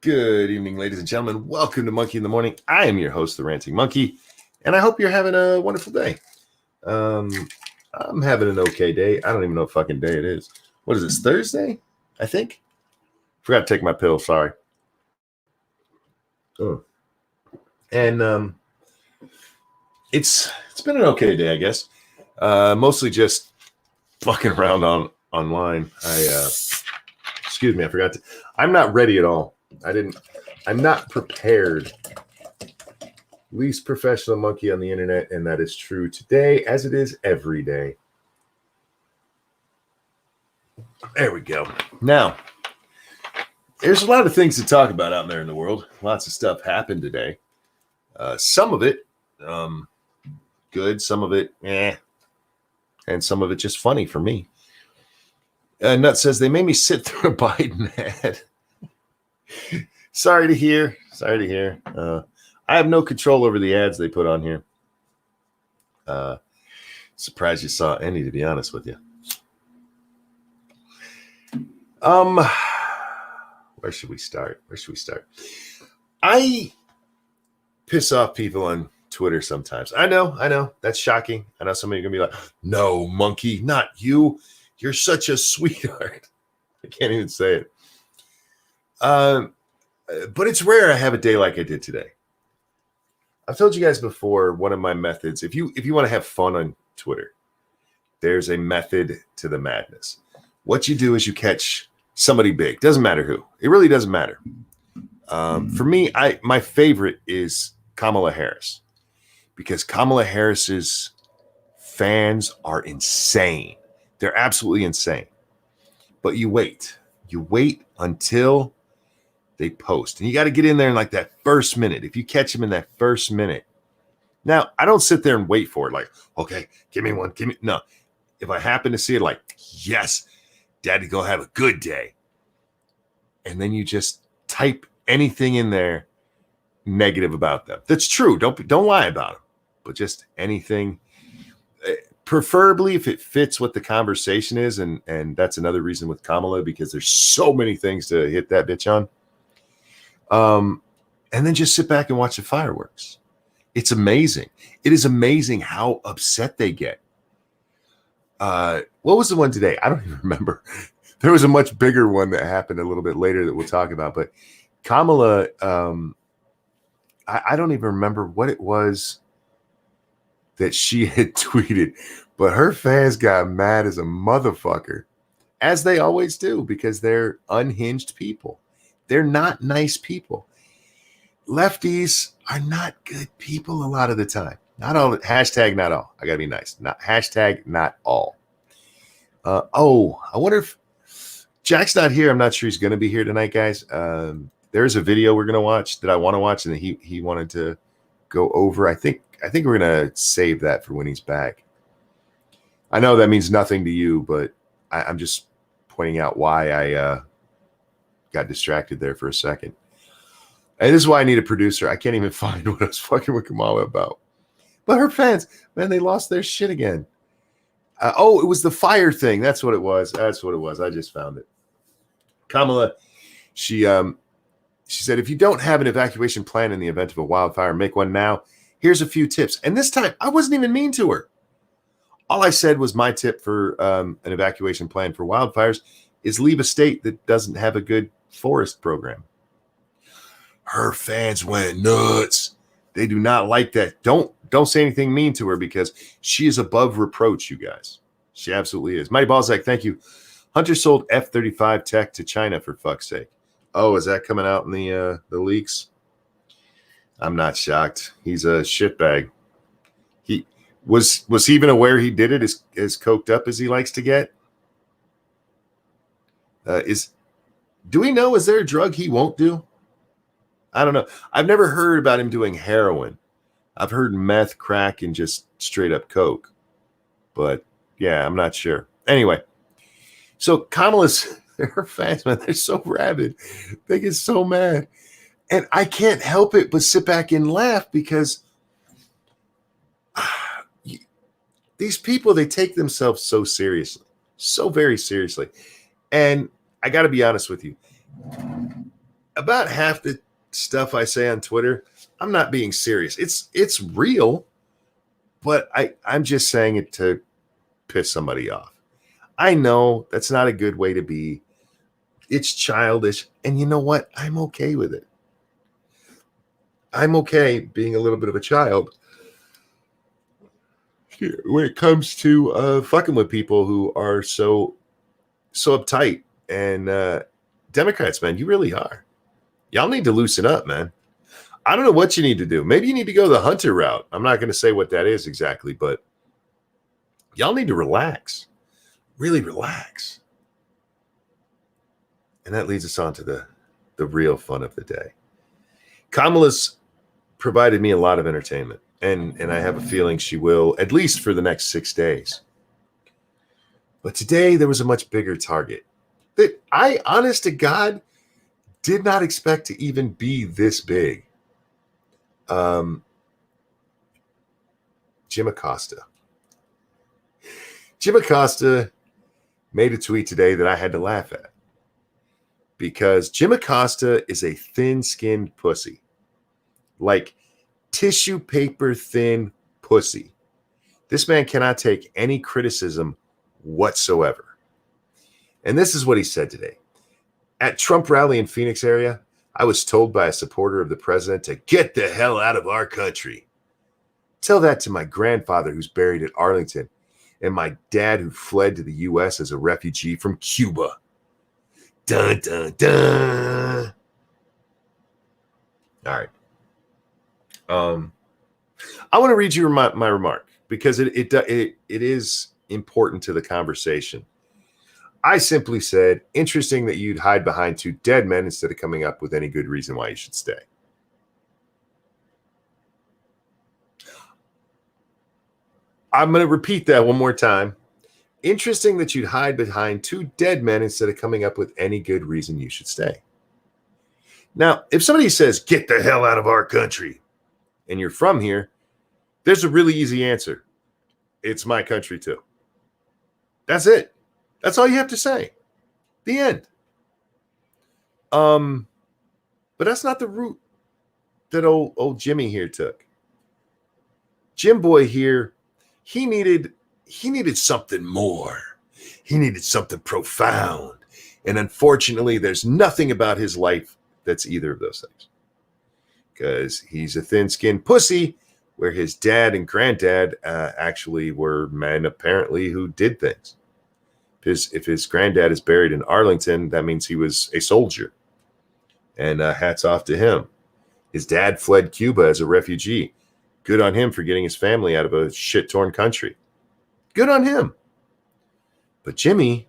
Good evening, ladies and gentlemen. Welcome to Monkey in the Morning. I am your host, the Ranting Monkey, and I hope you're having a wonderful day. I'm having an okay day. I don't even know what fucking day it is. What is this, Thursday? I think. Forgot to take my pill. Sorry. Oh. And it's been an okay day, I guess. Mostly just fucking around online. Excuse me, I forgot to. I'm not ready at all. I'm not prepared. Least professional monkey on the internet, and that is true today as it is every day. There we go. Now, there's a lot of things to talk about out there in the world. Lots of stuff happened today. Some of it good, some of it and some of it just funny for me. Nut says they made me sit through a Biden ad. Sorry to hear. I have no control over the ads they put on here. Surprised you saw any, to be honest with you. Where should we start? I piss off people on Twitter sometimes. I know. That's shocking. I know somebody's going to be like, no, monkey, not you. You're such a sweetheart. I can't even say it. But it's rare I have a day like I did today. I've told you guys before, one of my methods, if you want to have fun on Twitter, there's a method to the madness. What you do is you catch somebody big. Doesn't matter who. It really doesn't matter. For me, my favorite is Kamala Harris, because Kamala Harris's fans are insane. They're absolutely insane. But you wait until they post. And you got to get in there in like that first minute. If you catch them in that first minute. Now, I don't sit there and wait for it like, okay, give me one. No. If I happen to see it like, yes, daddy, go have a good day. And then you just type anything in there negative about them. That's true. Don't lie about them. But just anything. Preferably if it fits what the conversation is. And that's another reason with Kamala, because there's so many things to hit that bitch on. And then just sit back and watch the fireworks. It's amazing. It is amazing how upset they get. What was the one today? I don't even remember. There was a much bigger one that happened a little bit later that we'll talk about. But Kamala, I don't even remember what it was that she had tweeted, but her fans got mad as a motherfucker, as they always do, because they're unhinged people. They're not nice people. Lefties are not good people a lot of the time. Not all. Hashtag not all. I gotta be nice. Hashtag not all. I wonder if Jack's not here. I'm not sure he's gonna be here tonight, guys. There's a video we're gonna watch that I want to watch, and he wanted to go over. I think we're gonna save that for when he's back. I know that means nothing to you, but I'm just pointing out why I got distracted there for a second. And this is why I need a producer. I can't even find what I was fucking with Kamala about. But her fans, man, they lost their shit again. It was the fire thing. That's what it was. I just found it. Kamala, she said, if you don't have an evacuation plan in the event of a wildfire, make one now. Here's a few tips. And this time, I wasn't even mean to her. All I said was my tip for an evacuation plan for wildfires is leave a state that doesn't have a good forest program. Her fans went nuts. They do not like that. Don't say anything mean to her, because she is above reproach, you guys. She absolutely is. Mighty Balzac, thank you. Hunter sold F-35 tech to China, for fuck's sake. Oh, is that coming out in the leaks? I'm not shocked. He's a shitbag. He was he even aware he did it as coked up as he likes to get? Do we know, is there a drug he won't do? I don't know. I've never heard about him doing heroin. I've heard meth, crack, and just straight up coke. But yeah, I'm not sure. Anyway, so Kamala's, her fans, man, they're so rabid. They get so mad. And I can't help it but sit back and laugh, because these people, they take themselves so seriously, so very seriously. And I got to be honest with you. about half the stuff I say on Twitter, I'm not being serious. It's real, but I'm just saying it to piss somebody off. I know that's not a good way to be. It's childish. And you know what? I'm okay with it. I'm okay being a little bit of a child when it comes to fucking with people who are so uptight. And Democrats, man, you really are. Y'all need to loosen up, man. I don't know what you need to do. Maybe you need to go the Hunter route. I'm not going to say what that is exactly, but y'all need to relax. Really relax. And that leads us on to the real fun of the day. Kamala's provided me a lot of entertainment, and I have a feeling she will, at least for the next 6 days. But today there was a much bigger target that I, honest to God, did not expect to even be this big. Jim Acosta. Jim Acosta made a tweet today that I had to laugh at because Jim Acosta is a thin-skinned pussy. Like tissue paper thin pussy. This man cannot take any criticism whatsoever. And this is what he said today. At Trump rally in Phoenix area, I was told by a supporter of the president to get the hell out of our country. Tell that to my grandfather who's buried at Arlington and my dad who fled to the U.S. as a refugee from Cuba. Dun, dun, dun. All right. I want to read you my remark because it is important to the conversation. I simply said, interesting that you'd hide behind 2 dead men instead of coming up with any good reason why you should stay. I'm going to repeat that one more time. Interesting that you'd hide behind 2 dead men instead of coming up with any good reason you should stay. Now, if somebody says, get the hell out of our country, and you're from here, there's a really easy answer. It's my country too. That's it. That's all you have to say. The end. But that's not the route that old Jimmy here took. Jim Boy here, he needed something more. He needed something profound. And unfortunately, there's nothing about his life that's either of those things. Because he's a thin-skinned pussy, where his dad and granddad actually were men, apparently, who did things. If his granddad is buried in Arlington, that means he was a soldier. And hats off to him. His dad fled Cuba as a refugee. Good on him for getting his family out of a shit-torn country. Good on him. But Jimmy,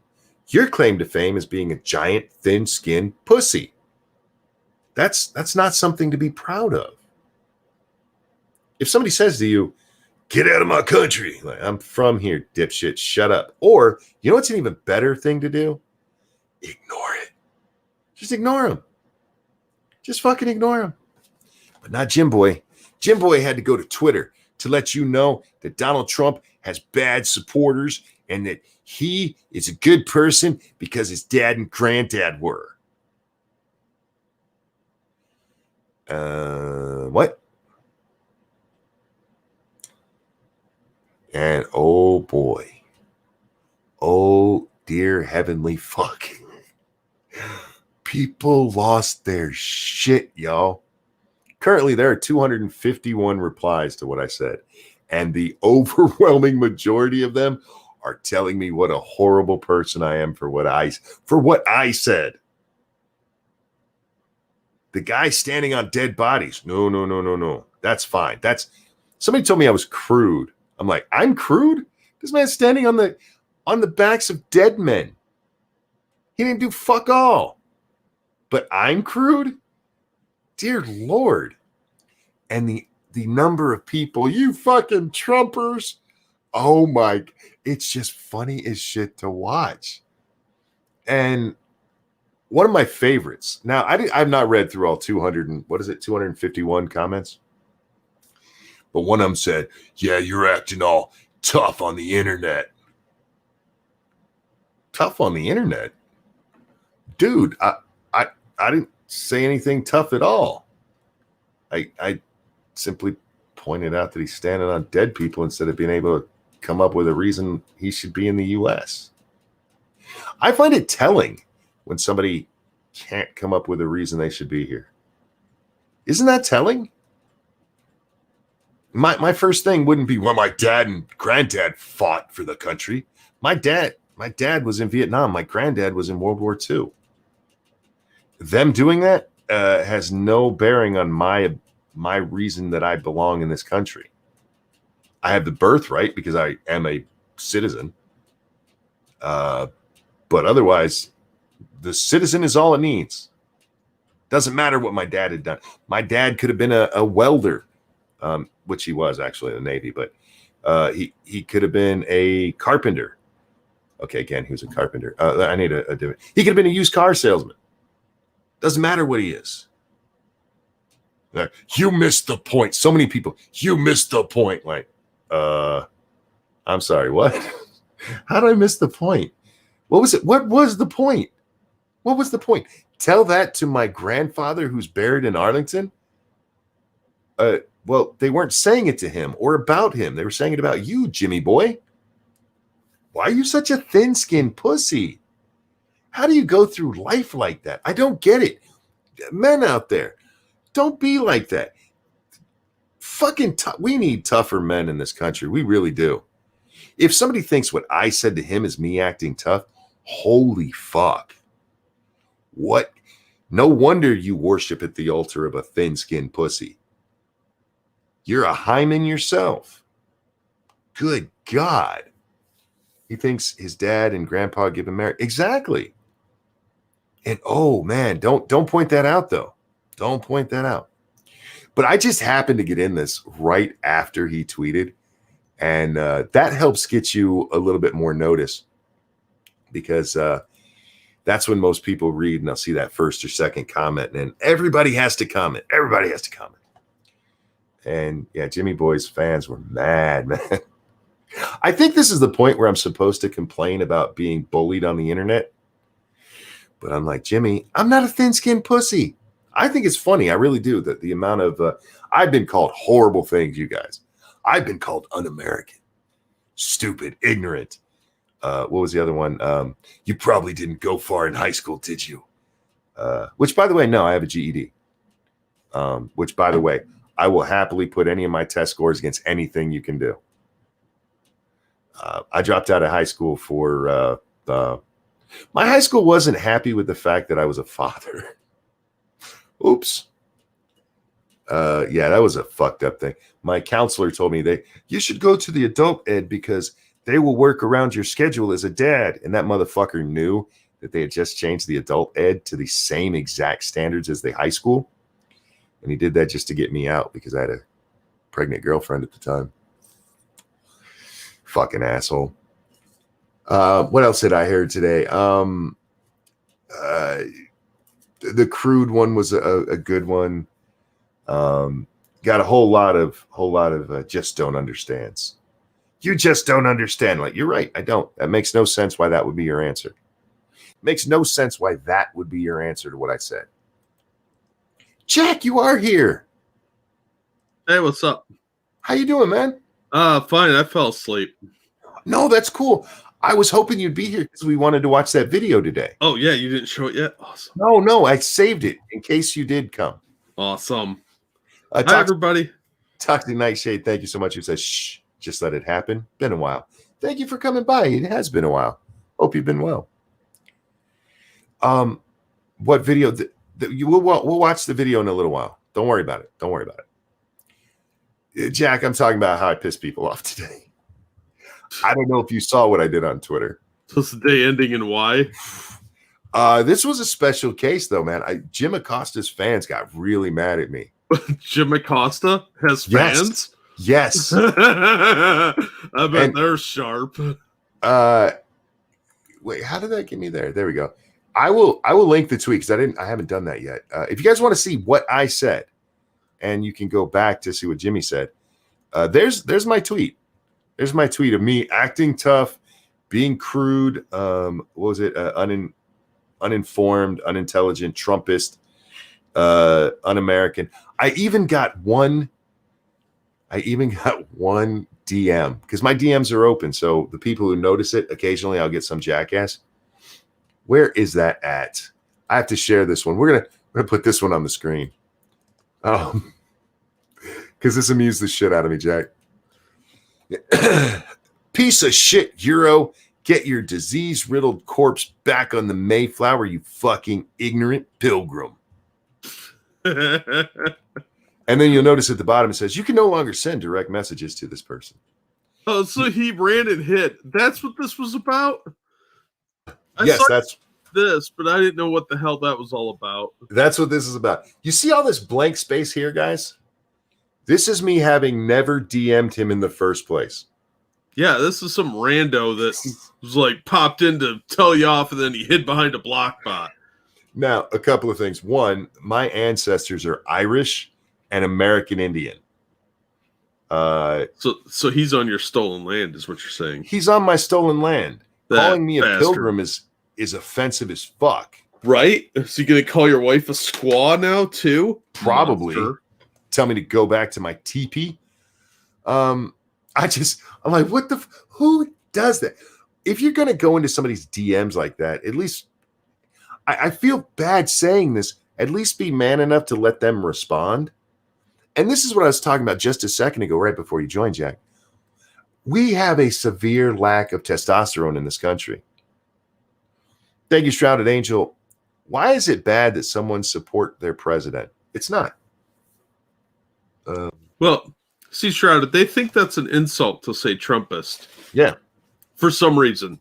your claim to fame is being a giant, thin-skinned pussy. That's not something to be proud of. If somebody says to you, get out of my country, like, I'm from here, dipshit, shut up. Or, you know what's an even better thing to do? Ignore it. Just ignore him. Just fucking ignore him. But not Jim Boy. Jim Boy had to go to Twitter to let you know that Donald Trump has bad supporters and that he is a good person because his dad and granddad were. What? And oh boy. Oh dear heavenly fuck. People lost their shit, y'all. Currently, there are 251 replies to what I said. And the overwhelming majority of them are telling me what a horrible person I am for what I said. The guy standing on dead bodies. No. That's fine. Somebody told me I was crude. I'm like, I'm crude? This man's standing on the backs of dead men. He didn't do fuck all. But I'm crude? Dear Lord. And the number of people, you fucking Trumpers. Oh my, it's just funny as shit to watch. And one of my favorites. Now, I've not read through all 251 comments. But one of them said, yeah, you're acting all tough on the internet. Tough on the internet? Dude, I didn't say anything tough at all. I simply pointed out that he's standing on dead people instead of being able to come up with a reason he should be in the U.S. I find it telling when somebody can't come up with a reason they should be here. Isn't that telling? My first thing wouldn't be, well, my dad and granddad fought for the country. My dad was in Vietnam. My granddad was in World War II. Them doing that has no bearing on my reason that I belong in this country. I have the birthright because I am a citizen. But otherwise, the citizen is all it needs. Doesn't matter what my dad had done. My dad could have been a welder, which he was actually in the Navy, but he could have been a carpenter. Okay, again, he was a carpenter. I need a different. He could have been a used car salesman. Doesn't matter what he is. You missed the point. So many people, you missed the point. Like, I'm sorry, what? How did I miss the point? What was it? What was the point? What was the point? Tell that to my grandfather who's buried in Arlington? Well, they weren't saying it to him or about him. They were saying it about you, Jimmy boy. Why are you such a thin-skinned pussy? How do you go through life like that? I don't get it. Men out there, don't be like that. We need tougher men in this country. We really do. If somebody thinks what I said to him is me acting tough, holy fuck. What? No wonder you worship at the altar of a thin-skinned pussy. You're a hymen yourself. Good God. He thinks his dad and grandpa give him marriage. Exactly. And oh man, don't point that out though. Don't point that out. But I just happened to get in this right after he tweeted. And that helps get you a little bit more notice because that's when most people read and they'll see that first or second comment. And everybody has to comment. Everybody has to comment. And yeah, Jimmy Boy's fans were mad, man. I think this is the point where I'm supposed to complain about being bullied on the internet. But I'm like, Jimmy, I'm not a thin-skinned pussy. I think it's funny. I really do. That the amount of I've been called horrible things, you guys. I've been called un-American, stupid, ignorant. What was the other one? You probably didn't go far in high school, did you? Which, by the way, no, I have a GED. Which, by the way, I will happily put any of my test scores against anything you can do. I dropped out of high school for my high school wasn't happy with the fact that I was a father. Oops. Yeah, that was a fucked up thing. My counselor told me you should go to the adult ed because they will work around your schedule as a dad. And that motherfucker knew that they had just changed the adult ed to the same exact standards as the high school. And he did that just to get me out because I had a pregnant girlfriend at the time. Fucking asshole. What else did I hear today? The crude one was a good one. Got a whole lot of just don't understands. You just don't understand. Like, you're right. I don't. That makes no sense why that would be your answer. Makes no sense why that would be your answer to what I said. Jack, you are here. Hey, what's up? How you doing, man? Fine. I fell asleep. No, that's cool. I was hoping you'd be here because we wanted to watch that video today. Oh, yeah. You didn't show it yet? Awesome. No. I saved it in case you did come. Awesome. Hi, everybody. Toxic Nightshade, thank you so much. Who says, shh, just let it happen. Been a while. Thank you for coming by. It has been a while. Hope you've been well. What video? We'll watch the video in a little while. Don't worry about it. Jack, I'm talking about how I pissed people off today. I don't know if you saw what I did on Twitter. So it's the day ending in Y? This was a special case, though, man. Jim Acosta's fans got really mad at me. Jim Acosta has fans? Yes. I bet they're sharp. Wait, how did that get me there? There we go. I will link the tweet because I haven't done that yet. If you guys want to see what I said, and you can go back to see what Jimmy said, there's my tweet. There's my tweet of me acting tough, being crude. What was it? Uninformed, unintelligent, Trumpist. un-American. I even got one DM because my DMs are open. So the people who notice it, occasionally I'll get some jackass. Where is that at? I have to share this one. We're gonna put this one on the screen. Because this amused the shit out of me, Jack. Piece of shit, Euro. Get your disease-riddled corpse back on the Mayflower, you fucking ignorant pilgrim. And then you'll notice at the bottom it says, you can no longer send direct messages to this person. Oh, so he ran and hit. That's what this was about? Yes, that's this, but I didn't know what the hell that was all about. That's what this is about. You see all this blank space here, guys? This is me having never DM'd him in the first place. Yeah, this is some rando that was like popped in to tell you off and then he hid behind a block bot. Now, a couple of things. One, my ancestors are Irish and American Indian. So he's on your stolen land, is what you're saying. He's on my stolen land. Calling me a pilgrim is offensive as fuck. Right? Is he going to call your wife a squaw now, too? Probably. Monster. Tell me to go back to my teepee. I'm like, what the? Who does that? If you're going to go into somebody's DMs like that, at least I feel bad saying this. At least be man enough to let them respond. And this is what I was talking about just a second ago, right before you joined, Jack. We have a severe lack of testosterone in this country. Thank you, Shrouded Angel. Why is it bad that someone support their president? It's not. Well, see, Shrouded, they think that's an insult to say Trumpist. Yeah. For some reason.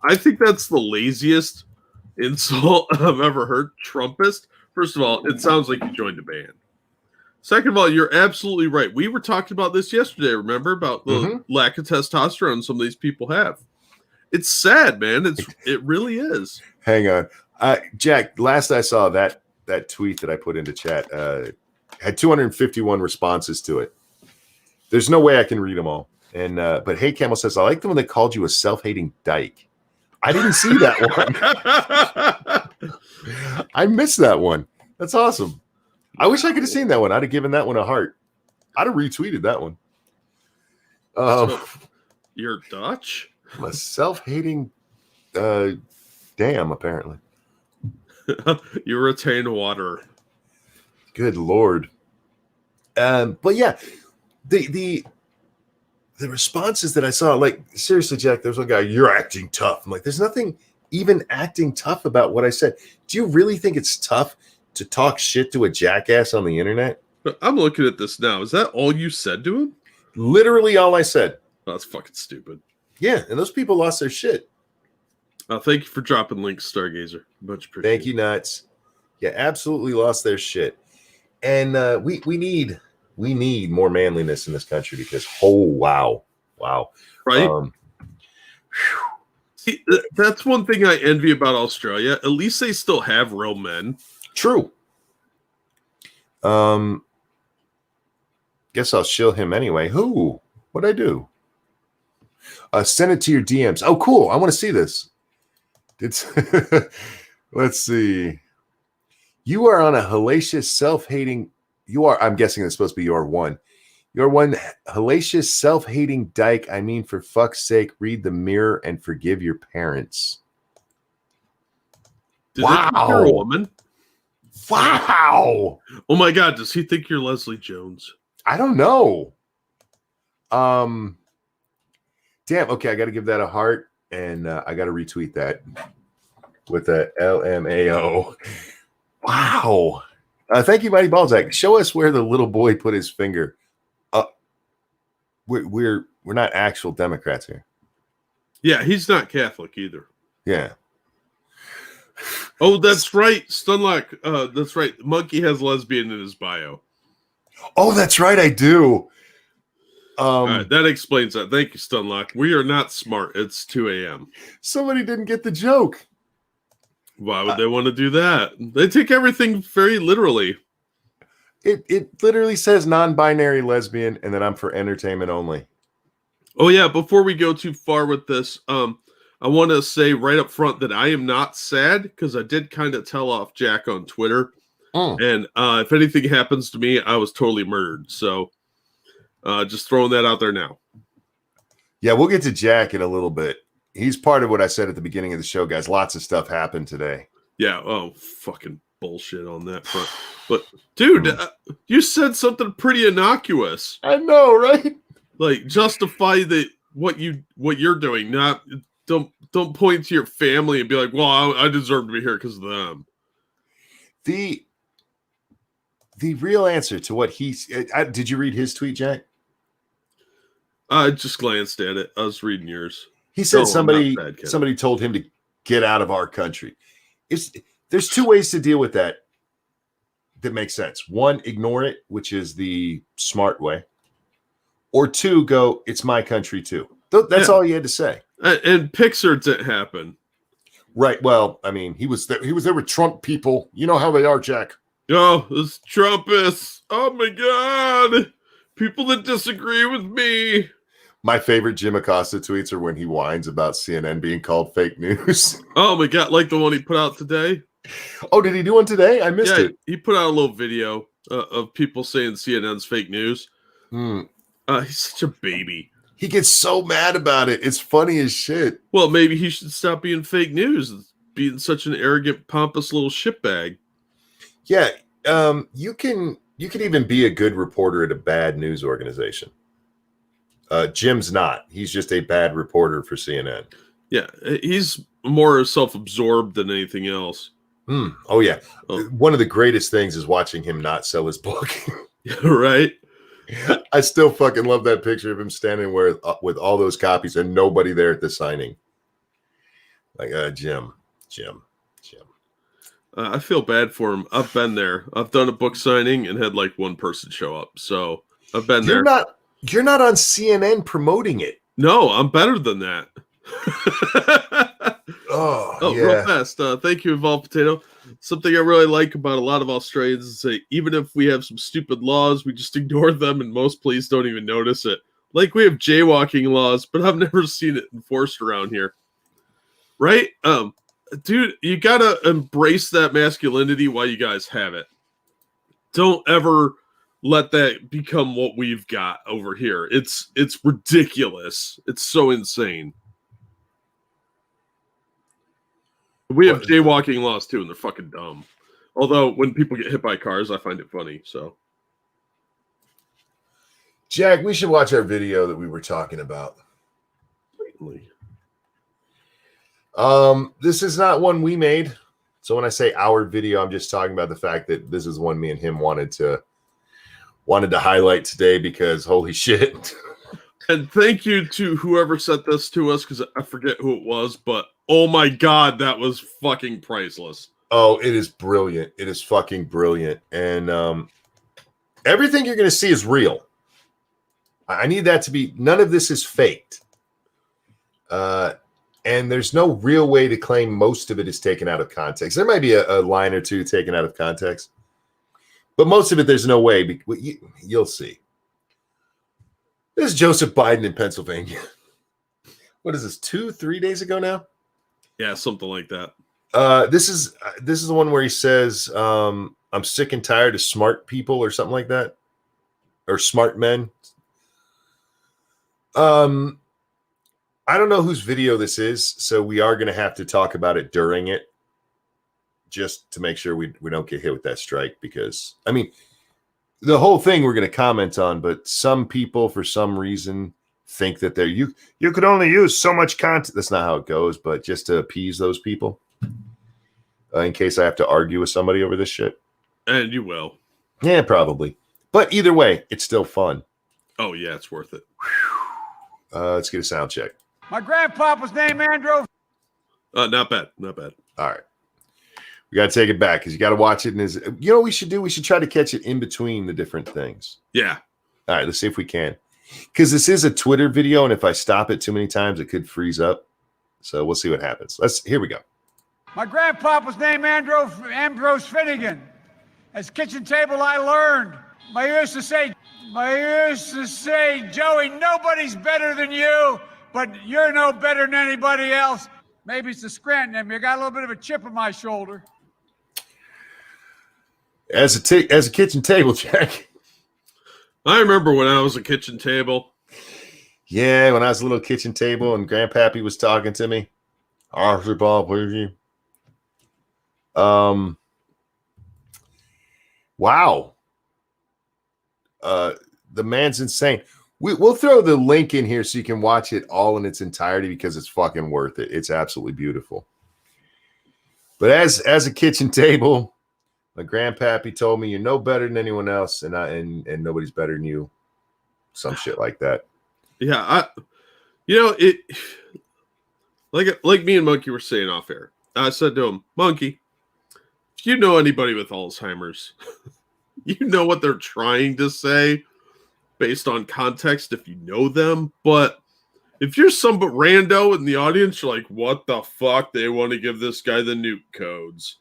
I think that's the laziest insult I've ever heard. Trumpist. First of all, it sounds like you joined a band. Second of all, you're absolutely right. We were talking about this yesterday, remember? About the lack of testosterone some of these people have. It's sad, man. It really is. Hang on. Jack, last I saw that tweet that I put into chat had 251 responses to it. There's no way I can read them all. And but Hey Camel says, I like the one that called you a self-hating dyke. I didn't see that one. I missed that one. That's awesome. I wish I could have seen that one. I'd have given that one a heart. I'd have retweeted that one. So you're Dutch? I'm a self-hating damn, apparently. You retain water. Good Lord. But yeah, the responses that I saw, like, seriously, Jack, there's one guy, you're acting tough. I'm like, there's nothing even acting tough about what I said. Do you really think it's tough to talk shit to a jackass on the internet? I'm looking at this now. Is that all you said to him? Literally all I said. Oh, that's fucking stupid. Yeah, and those people lost their shit. Thank you for dropping links, Stargazer. Much appreciated. Thank you, Nuts. Yeah, absolutely lost their shit. And we need more manliness in this country because, oh, wow. Right? See, that's one thing I envy about Australia. At least they still have real men. True. Guess I'll shill him anyway. Who? What'd I do? Send it to your DMs. Oh, cool. I want to see this. Let's see. You are on a hellacious, self-hating. I'm guessing it's supposed to be your one. You're one hellacious, self-hating dyke. I mean, for fuck's sake, read the mirror and forgive your parents. Wow. You're a woman. Wow. Oh my God. Does he think you're Leslie Jones? I don't know. Damn. Okay. I got to give that a heart and I got to retweet that with a LMAO. Wow. Thank you, Mighty Balzac. Show us where the little boy put his finger. We're not actual Democrats here. Yeah, he's not Catholic either. Yeah. Oh, that's right. Stunlock. That's right. Monkey has lesbian in his bio. Oh, that's right. I do. All right, that explains that. Thank you, Stunlock. We are not smart. It's 2 a.m. Somebody didn't get the joke. Why would they want to do that? They take everything very literally. It literally says non-binary lesbian, and then I'm for entertainment only. Oh yeah, before we go too far with this, I want to say right up front that I am not sad because I did kind of tell off Jack on Twitter And if anything happens to me, I was totally murdered. So just throwing that out there now. Yeah, we'll get to Jack in a little bit. He's part of what I said at the beginning of the show, guys. Lots of stuff happened today. Yeah. Oh, fucking bullshit on that front. But, dude, you said something pretty innocuous. I know, right? Like, justify what you're doing. Not don't point to your family and be like, well, I deserve to be here because of them. The real answer to what did you read his tweet, Jack? I just glanced at it. I was reading yours. He said somebody told him to get out of our country. There's two ways to deal with that makes sense. One, ignore it, which is the smart way. Or two, go, it's my country too. That's all he had to say. And Pixar didn't happen. Right. Well, I mean, he was there with Trump people. You know how they are, Jack. Oh, this Trumpists. Oh my God. People that disagree with me. My favorite Jim Acosta tweets are when he whines about CNN being called fake news. Oh my God, like the one he put out today. Oh, did he do one today? I missed it. He put out a little video of people saying CNN's fake news. He's such a baby. He gets so mad about it. It's funny as shit. Well, maybe he should stop being fake news, being such an arrogant, pompous little shitbag. Yeah, you can even be a good reporter at a bad news organization. Jim's not. He's just a bad reporter for CNN. Yeah, he's more self-absorbed than anything else. Oh, yeah. One of the greatest things is watching him not sell his book. Right? I still fucking love that picture of him standing with all those copies and nobody there at the signing. Like, Jim. I feel bad for him. I've been there. I've done a book signing and had like one person show up. So I've been there. You're not on CNN promoting it. No, I'm better than that. Oh, yeah. Real fast. Thank you, Evolved Potato. Something I really like about a lot of Australians is that even if we have some stupid laws, we just ignore them and most police don't even notice it. Like we have jaywalking laws, but I've never seen it enforced around here. Right? Dude, you gotta embrace that masculinity while you guys have it. Don't ever let that become what we've got over here. It's ridiculous. It's so insane. We have jaywalking laws too, and they're fucking dumb. Although when people get hit by cars, I find it funny. So, Jack, we should watch our video that we were talking about. Certainly. This is not one we made. So when I say our video, I'm just talking about the fact that this is one me and him wanted to highlight today because holy shit. And thank you to whoever sent this to us because I forget who it was, but oh my God, that was fucking priceless. Oh, it is brilliant. It is fucking brilliant. And everything you're going to see is real. I need that to be, none of this is faked. And there's no real way to claim most of it is taken out of context. There might be a line or two taken out of context. But most of it, there's no way. You'll see. This is Joseph Biden in Pennsylvania. What is this, 3 days ago now? Yeah, something like that. This is the one where he says, I'm sick and tired of smart people or something like that. Or smart men. I don't know whose video this is, so we are going to have to talk about it during it. Just to make sure we don't get hit with that strike, because I mean the whole thing we're going to comment on, but some people for some reason think that you could only use so much content. That's not how it goes, but just to appease those people in case I have to argue with somebody over this shit. And you will. Yeah, probably. But either way, it's still fun. Oh yeah, it's worth it. Let's get a sound check. My grandpa was named Andrew. Not bad. Not bad. All right. We got to take it back because you got to watch it. And you know what we should do? We should try to catch it in between the different things. Yeah. All right. Let's see if we can. Because this is a Twitter video, and if I stop it too many times, it could freeze up. So we'll see what happens. Here we go. My grandpa was named Ambrose Finnegan. At kitchen table, I learned. I used to say, Joey, nobody's better than you, but you're no better than anybody else. Maybe it's the Scranton in me. I got a little bit of a chip on my shoulder. As a kitchen table, Jack. I remember when I was a kitchen table. Yeah, when I was a little kitchen table and Grandpappy was talking to me. Arthur Bob, where are you? Wow. The man's insane. We'll throw the link in here so you can watch it all in its entirety because it's fucking worth it. It's absolutely beautiful. But as a kitchen table, my grandpappy told me you're no better than anyone else, and nobody's better than you. Some shit like that. Yeah, it like me and Monkey were saying off air. I said to him, Monkey, if you know anybody with Alzheimer's, you know what they're trying to say based on context if you know them. But if you're some rando in the audience, you're like, what the fuck? They want to give this guy the nuke codes.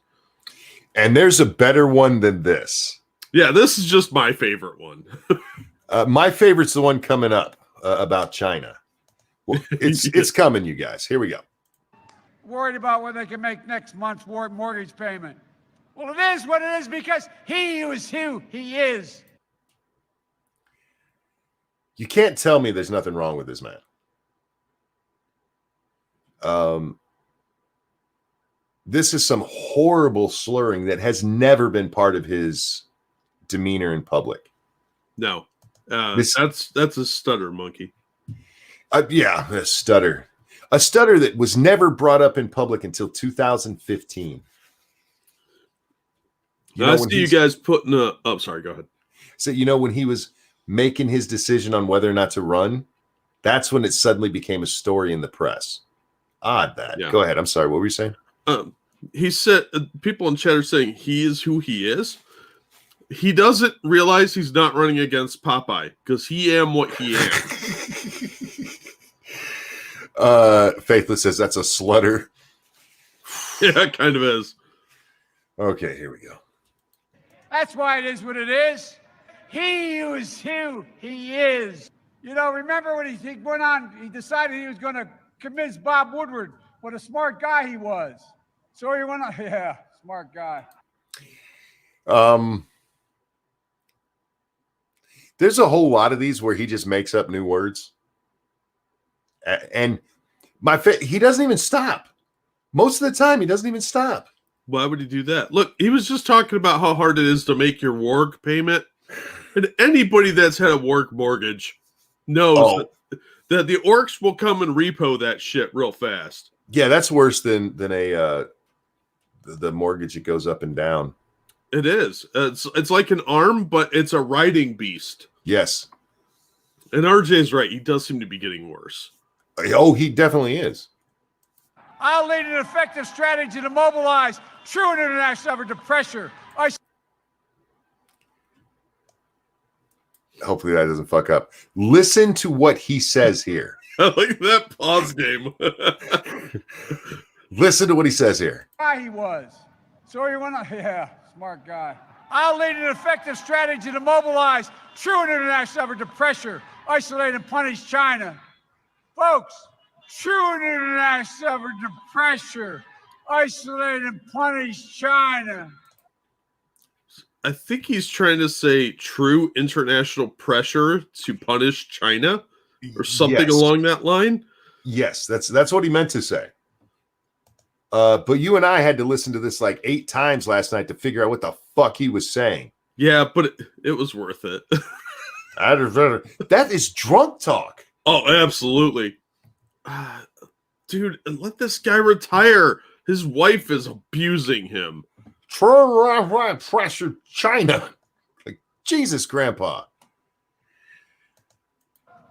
And there's a better one than this. Yeah, this is just my favorite one. My favorite's the one coming up about China. Well, it's coming, you guys. Here we go. Worried about whether they can make next month's mortgage payment. Well, it is what it is because he is who he is. You can't tell me there's nothing wrong with this man. This is some horrible slurring that has never been part of his demeanor in public. No, that's a stutter, Monkey. Yeah, a stutter that was never brought up in public until 2015. I see you guys putting a. Oh, sorry. Go ahead. So when he was making his decision on whether or not to run, that's when it suddenly became a story in the press. Odd that. Yeah. Go ahead. I'm sorry. What were you saying? He said people in chat are saying he is who he is. He doesn't realize he's not running against Popeye because he am what he am. Faithless says that's a slutter. Yeah, it kind of is. Okay, here we go. That's why it is what it is. He is who he is. Remember when he went on, he decided he was going to convince Bob Woodward what a smart guy he was. So he went on, yeah, smart guy. There's a whole lot of these where he just makes up new words. And he doesn't even stop. Most of the time, he doesn't even stop. Why would he do that? Look, he was just talking about how hard it is to make your work payment. And anybody that's had a work mortgage knows that the orcs will come and repo that shit real fast. Yeah, that's worse than the mortgage that goes up and down. It is. It's like an arm, but it's a riding beast. Yes. And RJ's right. He does seem to be getting worse. Oh, he definitely is. I'll lead an effective strategy to mobilize true international effort to pressure. Hopefully that doesn't fuck up. Listen to what he says here. I like that pause game. Listen to what he says here. He was. So he went on, yeah, smart guy. I'll lead an effective strategy to mobilize true international effort to pressure, isolate, and punish China. Folks, true international effort to pressure, isolate, and punish China. I think he's trying to say true international pressure to punish China or something along that line. Yes, that's what he meant to say. But you and I had to listen to this like 8 times last night to figure out what the fuck he was saying. Yeah, but it was worth it. That is drunk talk. Oh, absolutely. Dude, let this guy retire. His wife is abusing him. Pressure China. Like, Jesus, Grandpa.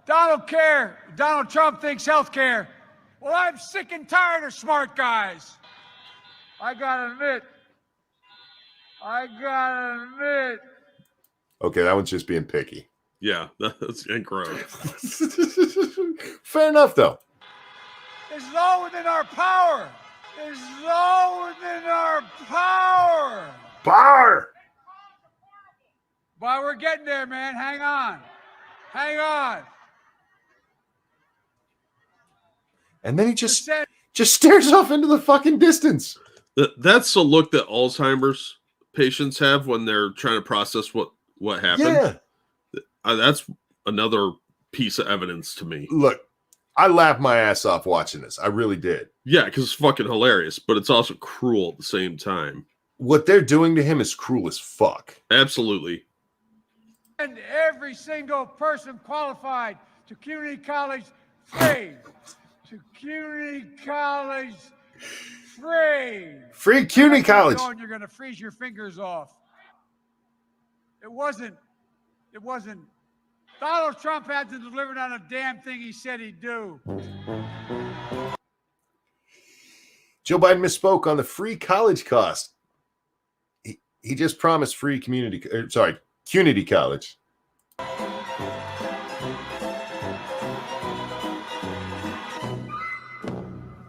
Donald Trump thinks healthcare. Well, I'm sick and tired of smart guys. I gotta admit. Okay, that one's just being picky. Yeah, that's incorrect. Fair enough, though. This is all within our power. Power! But we're getting there, man. Hang on. And then he just stares off into the fucking distance. That's the look that Alzheimer's patients have when they're trying to process what happened. Yeah. That's another piece of evidence to me. Look, I laughed my ass off watching this. I really did. Yeah, because it's fucking hilarious, but it's also cruel at the same time. What they're doing to him is cruel as fuck. Absolutely. And every single person qualified to community college free. To community college free. Free CUNY college. You're going to freeze your fingers off. It wasn't. Donald Trump had to deliver on a damn thing he said he'd do. Joe Biden misspoke on the free college cost. He just promised free CUNY college.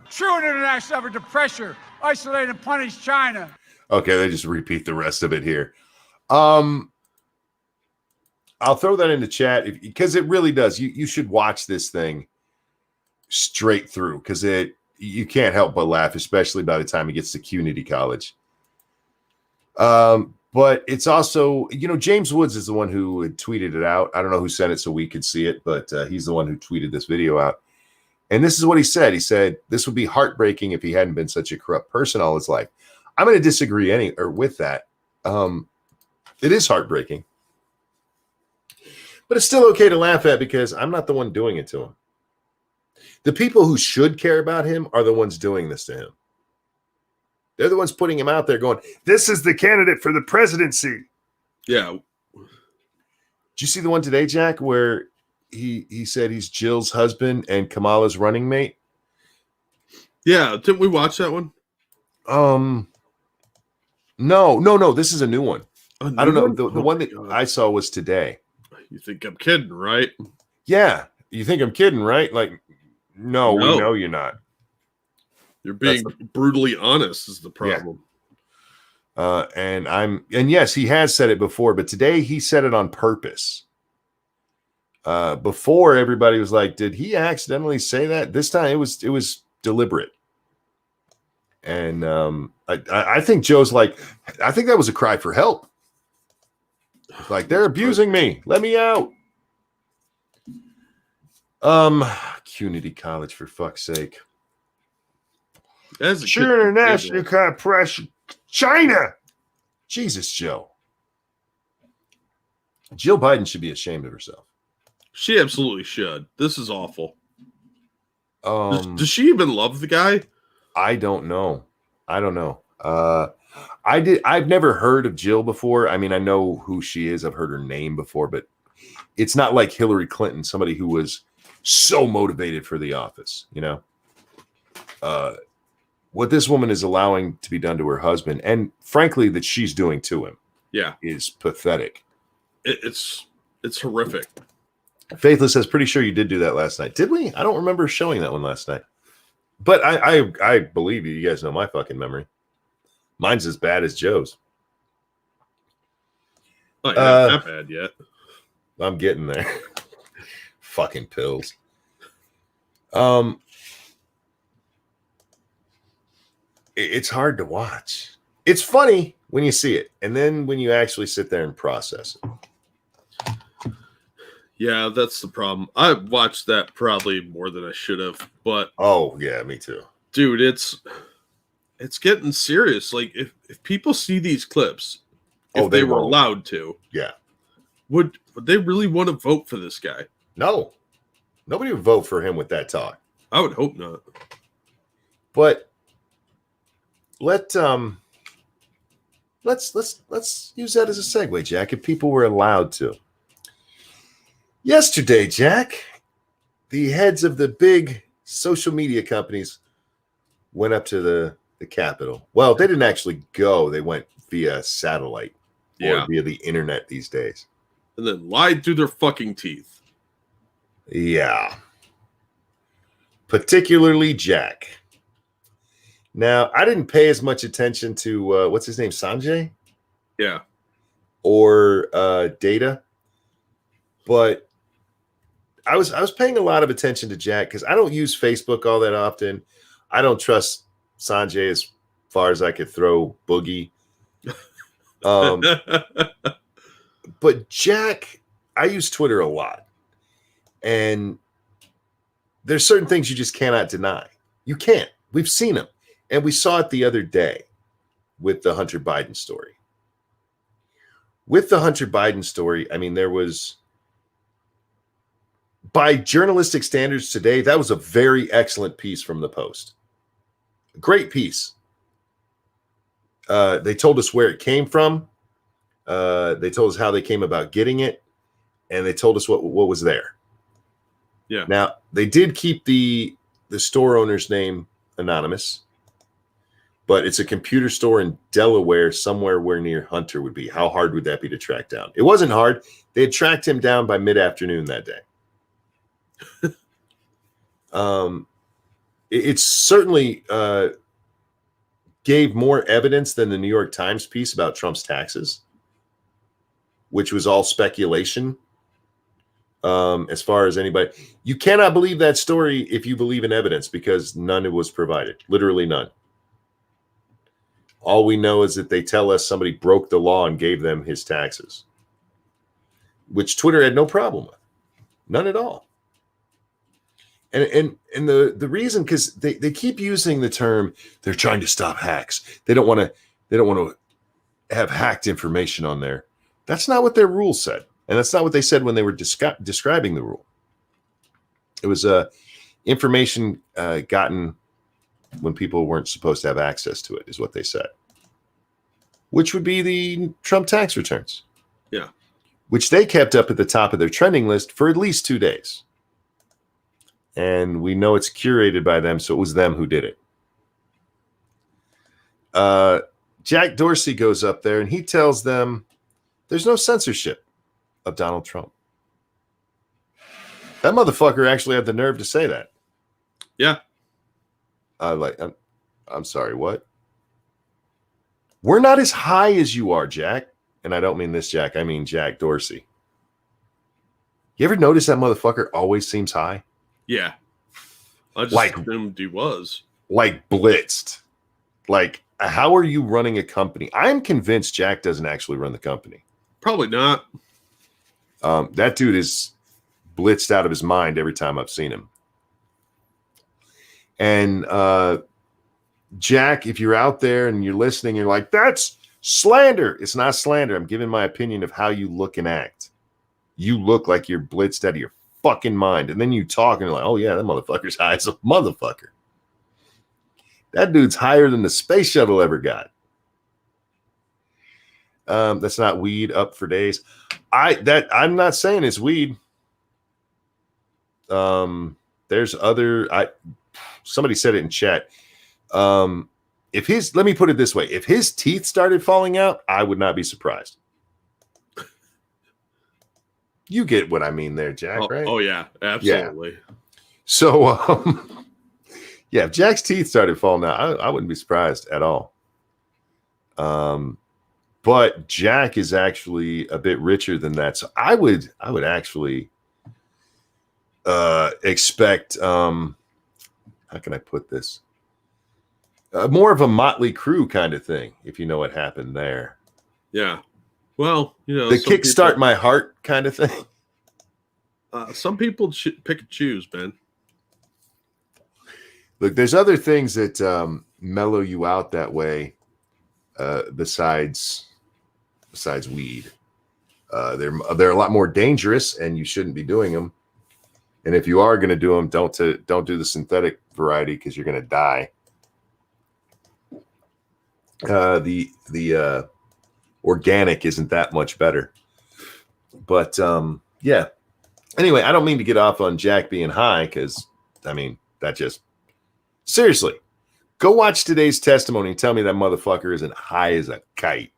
True international effort to pressure, isolate, and punish China. Okay, they just repeat the rest of it here. I'll throw that in the chat because it really does. You should watch this thing straight through because you can't help but laugh, especially by the time it gets to CUNY college. But it's also, James Woods is the one who had tweeted it out. I don't know who sent it so we could see it, but he's the one who tweeted this video out. And this is what he said. He said, this would be heartbreaking if he hadn't been such a corrupt person all his life. I'm going to disagree with that. It is heartbreaking. But it's still okay to laugh at because I'm not the one doing it to him. The people who should care about him are the ones doing this to him. They're the ones putting him out there going, this is the candidate for the presidency. Yeah. Did you see the one today, Jack, where he said he's Jill's husband and Kamala's running mate? Yeah. Didn't we watch that one? No. This is a new one. I don't know. One? The one that I saw was today. You think I'm kidding, right? Yeah. You think I'm kidding, right? Like, no, we know you're not. You're being brutally honest is the problem. Yeah. And yes, he has said it before, but today he said it on purpose. Before everybody was like, did he accidentally say that? This time it was deliberate. And I think Joe's like, I think that was a cry for help. Like, they're abusing me. Let me out. CUNY college, for fuck's sake. Sure, international kind of pressure. China. Jesus, Joe. Jill Biden should be ashamed of herself. She absolutely should. This is awful. Does she even love the guy? I don't know. I've never heard of Jill before. I mean, I know who she is. I've heard her name before, but it's not like Hillary Clinton, somebody who was so motivated for the office, what this woman is allowing to be done to her husband, and frankly, that she's doing to him, is pathetic. It's horrific. Faithless says, pretty sure you did do that last night. Did we? I don't remember showing that one last night. But I believe you. You guys know my fucking memory. Mine's as bad as Joe's. Not that bad yet. I'm getting there. Fucking pills. It's hard to watch. It's funny when you see it, and then when you actually sit there and process it. Yeah, that's the problem. I watched that probably more than I should have, but oh yeah, me too. Dude, it's getting serious. Like if people see these clips, if they were allowed to, would they really want to vote for this guy? No. Nobody would vote for him with that talk. I would hope not. But let's use that as a segue, Jack. If people were allowed to. Yesterday, Jack, the heads of the big social media companies went up to the Capitol. Well, they didn't actually go. They went via satellite or via the internet these days. And then lied through their fucking teeth. Yeah. Particularly Jack. Now, I didn't pay as much attention to, what's his name, Sanjay? Yeah. Or Data. But I was paying a lot of attention to Jack because I don't use Facebook all that often. I don't trust Sanjay as far as I could throw Boogie. But Jack, I use Twitter a lot, and there's certain things you just cannot deny. You can't. We've seen them, and we saw it the other day with the Hunter Biden story. With the Hunter Biden story, I mean, there was, by journalistic standards today, that was a very excellent piece from the Post. A great piece. They told us where it came from. They told us how they came about getting it, and they told us what was there. Yeah. Now, they did keep the store owner's name anonymous, but it's a computer store in Delaware, somewhere where near Hunter would be. How hard would that be to track down? It wasn't hard. They had tracked him down by mid-afternoon that day. It certainly gave more evidence than the New York Times piece about Trump's taxes, which was all speculation. As far as anybody, you cannot believe that story if you believe in evidence, because none was provided, literally none. All we know is that they tell us somebody broke the law and gave them his taxes, which Twitter had no problem with, none at all. And the reason, because they keep using the term, they're trying to stop hacks. They don't want to have hacked information on there. That's not what their rule said. And that's not what they said when they were describing the rule. It was information gotten when people weren't supposed to have access to it, is what they said. Which would be the Trump tax returns. Yeah. Which they kept up at the top of their trending list for at least 2 days. And we know it's curated by them, so it was them who did it. Jack Dorsey goes up there and he tells them there's no censorship of Donald Trump. That motherfucker actually had the nerve to say that. Yeah. I'm sorry, what? We're not as high as you are, Jack. And I don't mean this Jack, I mean Jack Dorsey. You ever notice that motherfucker always seems high? Yeah. I just assumed he was. Like blitzed. Like, how are you running a company? I'm convinced Jack doesn't actually run the company. Probably not. That dude is blitzed out of his mind every time I've seen him. And Jack, if you're out there and you're listening, you're like, that's slander. It's not slander. I'm giving my opinion of how you look and act. You look like you're blitzed out of your fucking mind. And then you talk and you're like, oh yeah, that motherfucker's high as a motherfucker. That dude's higher than the space shuttle ever got. That's not weed up for days. I'm not saying it's weed. There's other, somebody said it in chat. Let me put it this way. If his teeth started falling out, I would not be surprised. You get what I mean there, Jack, right? Oh yeah, absolutely. Yeah. So, yeah, if Jack's teeth started falling out, I wouldn't be surprised at all. But Jack is actually a bit richer than that. So I would actually expect, how can I put this? More of a Motley Crue kind of thing, if you know what happened there. Yeah. Well, the kickstart my heart kind of thing. Some people pick and choose, man. Look, there's other things that mellow you out that way, besides weed. They're a lot more dangerous, and you shouldn't be doing them. And if you are going to do them, don't do the synthetic variety, because you're going to die. The organic isn't that much better. But yeah. Anyway, I don't mean to get off on Jack being high, because I mean, that just seriously, go watch today's testimony and tell me that motherfucker isn't high as a kite.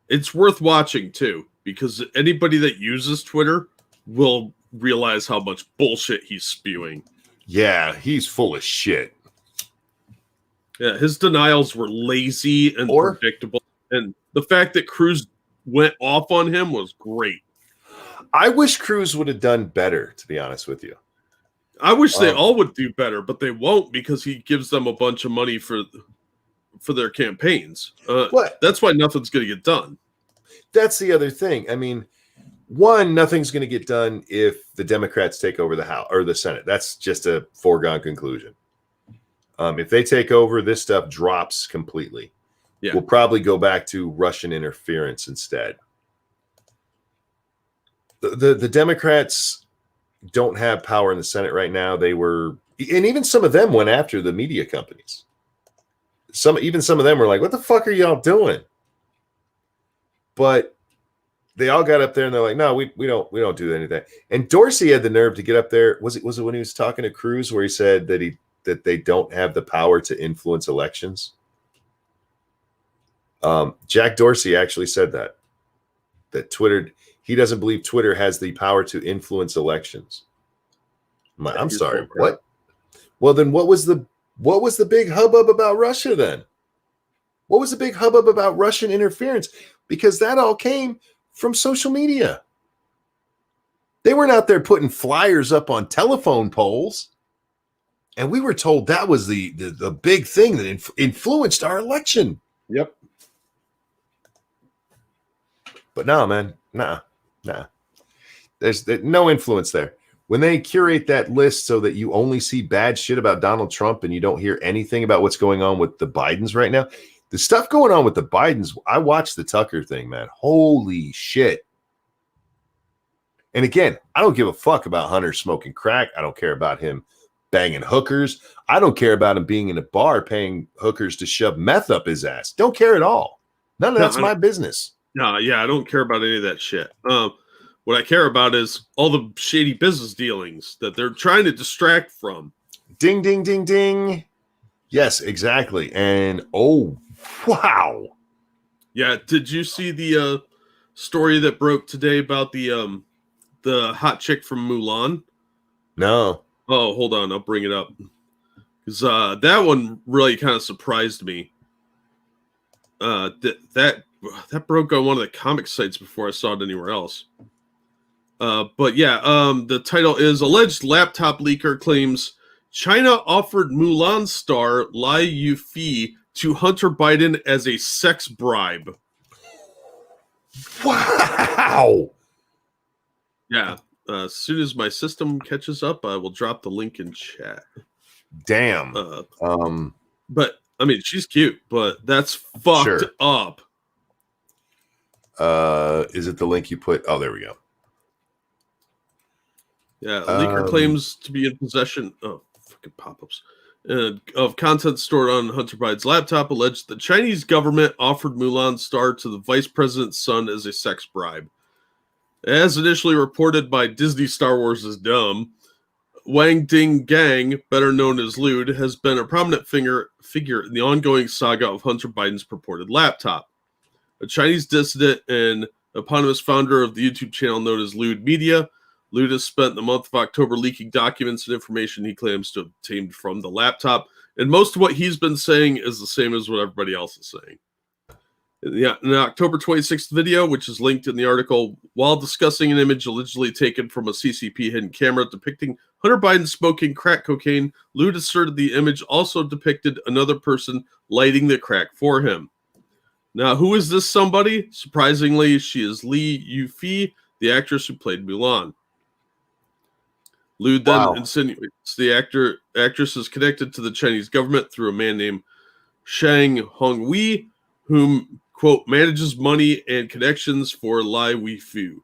It's worth watching too, because anybody that uses Twitter will realize how much bullshit he's spewing. Yeah, he's full of shit. Yeah, his denials were lazy and predictable. And the fact that Cruz went off on him was great. I wish Cruz would have done better, to be honest with you. I wish they all would do better, but they won't, because he gives them a bunch of money for their campaigns. That's why nothing's going to get done. that's the other thing. I mean, one, nothing's going to get done if the Democrats take over the House or the Senate. That's just a foregone conclusion. If they take over, this stuff drops completely. Yeah. We'll probably go back to Russian interference instead. The Democrats don't have power in the Senate right now. They were, and even some of them went after the media companies. Even some of them were like, "What the fuck are y'all doing?" But they all got up there and they're like, "No, we don't do anything." And Dorsey had the nerve to get up there. Was it when he was talking to Cruz where he said that they don't have the power to influence elections? Jack Dorsey actually said that Twitter, he doesn't believe Twitter has the power to influence elections. I'm sorry, what? Well, then what was the big hubbub about Russia then? What was the big hubbub about Russian interference? Because that all came from social media. They weren't out there putting flyers up on telephone poles. And we were told that was the big thing that influenced our election. Yep. But no, man, nah. There's no influence there. When they curate that list so that you only see bad shit about Donald Trump and you don't hear anything about what's going on with the Bidens right now, the stuff going on with the Bidens, I watched the Tucker thing, man. Holy shit. And again, I don't give a fuck about Hunter smoking crack. I don't care about him banging hookers. I don't care about him being in a bar paying hookers to shove meth up his ass. Don't care at all. None of that's my business. No, yeah, I don't care about any of that shit. What I care about is all the shady business dealings that they're trying to distract from. Ding, ding, ding, ding. Yes, exactly. And oh, wow. Yeah, did you see the story that broke today about the hot chick from Mulan? No. Oh, hold on, I'll bring it up. Because that one really kind of surprised me. That broke on one of the comic sites before I saw it anywhere else. But yeah, the title is Alleged Laptop Leaker Claims China Offered Mulan Star Lai Yufei to Hunter Biden as a Sex Bribe. Wow. Yeah. As soon as my system catches up, I will drop the link in chat. Damn. But I mean, she's cute, but that's fucked up. Is it the link you put? Oh, there we go. Yeah, leaker claims to be in possession of fucking pop-ups of content stored on Hunter Biden's laptop. Alleged the Chinese government offered Mulan Star to the vice president's son as a sex bribe. As initially reported by Disney Star Wars is Dumb, Wang Ding Gang, better known as Lude, has been a prominent figure in the ongoing saga of Hunter Biden's purported laptop. A Chinese dissident and eponymous founder of the YouTube channel known as Lude Media, Lude has spent the month of October leaking documents and information he claims to have obtained from the laptop, and most of what he's been saying is the same as what everybody else is saying. Yeah, in the October 26th video, which is linked in the article, while discussing an image allegedly taken from a CCP hidden camera depicting Hunter Biden smoking crack cocaine, Lude asserted the image also depicted another person lighting the crack for him. Now, who is this somebody? Surprisingly, she is Li Yufei, the actress who played Mulan. Lude then insinuates the actress is connected to the Chinese government through a man named Shang Hongwei, whom, quote, manages money and connections for Lai Weifu,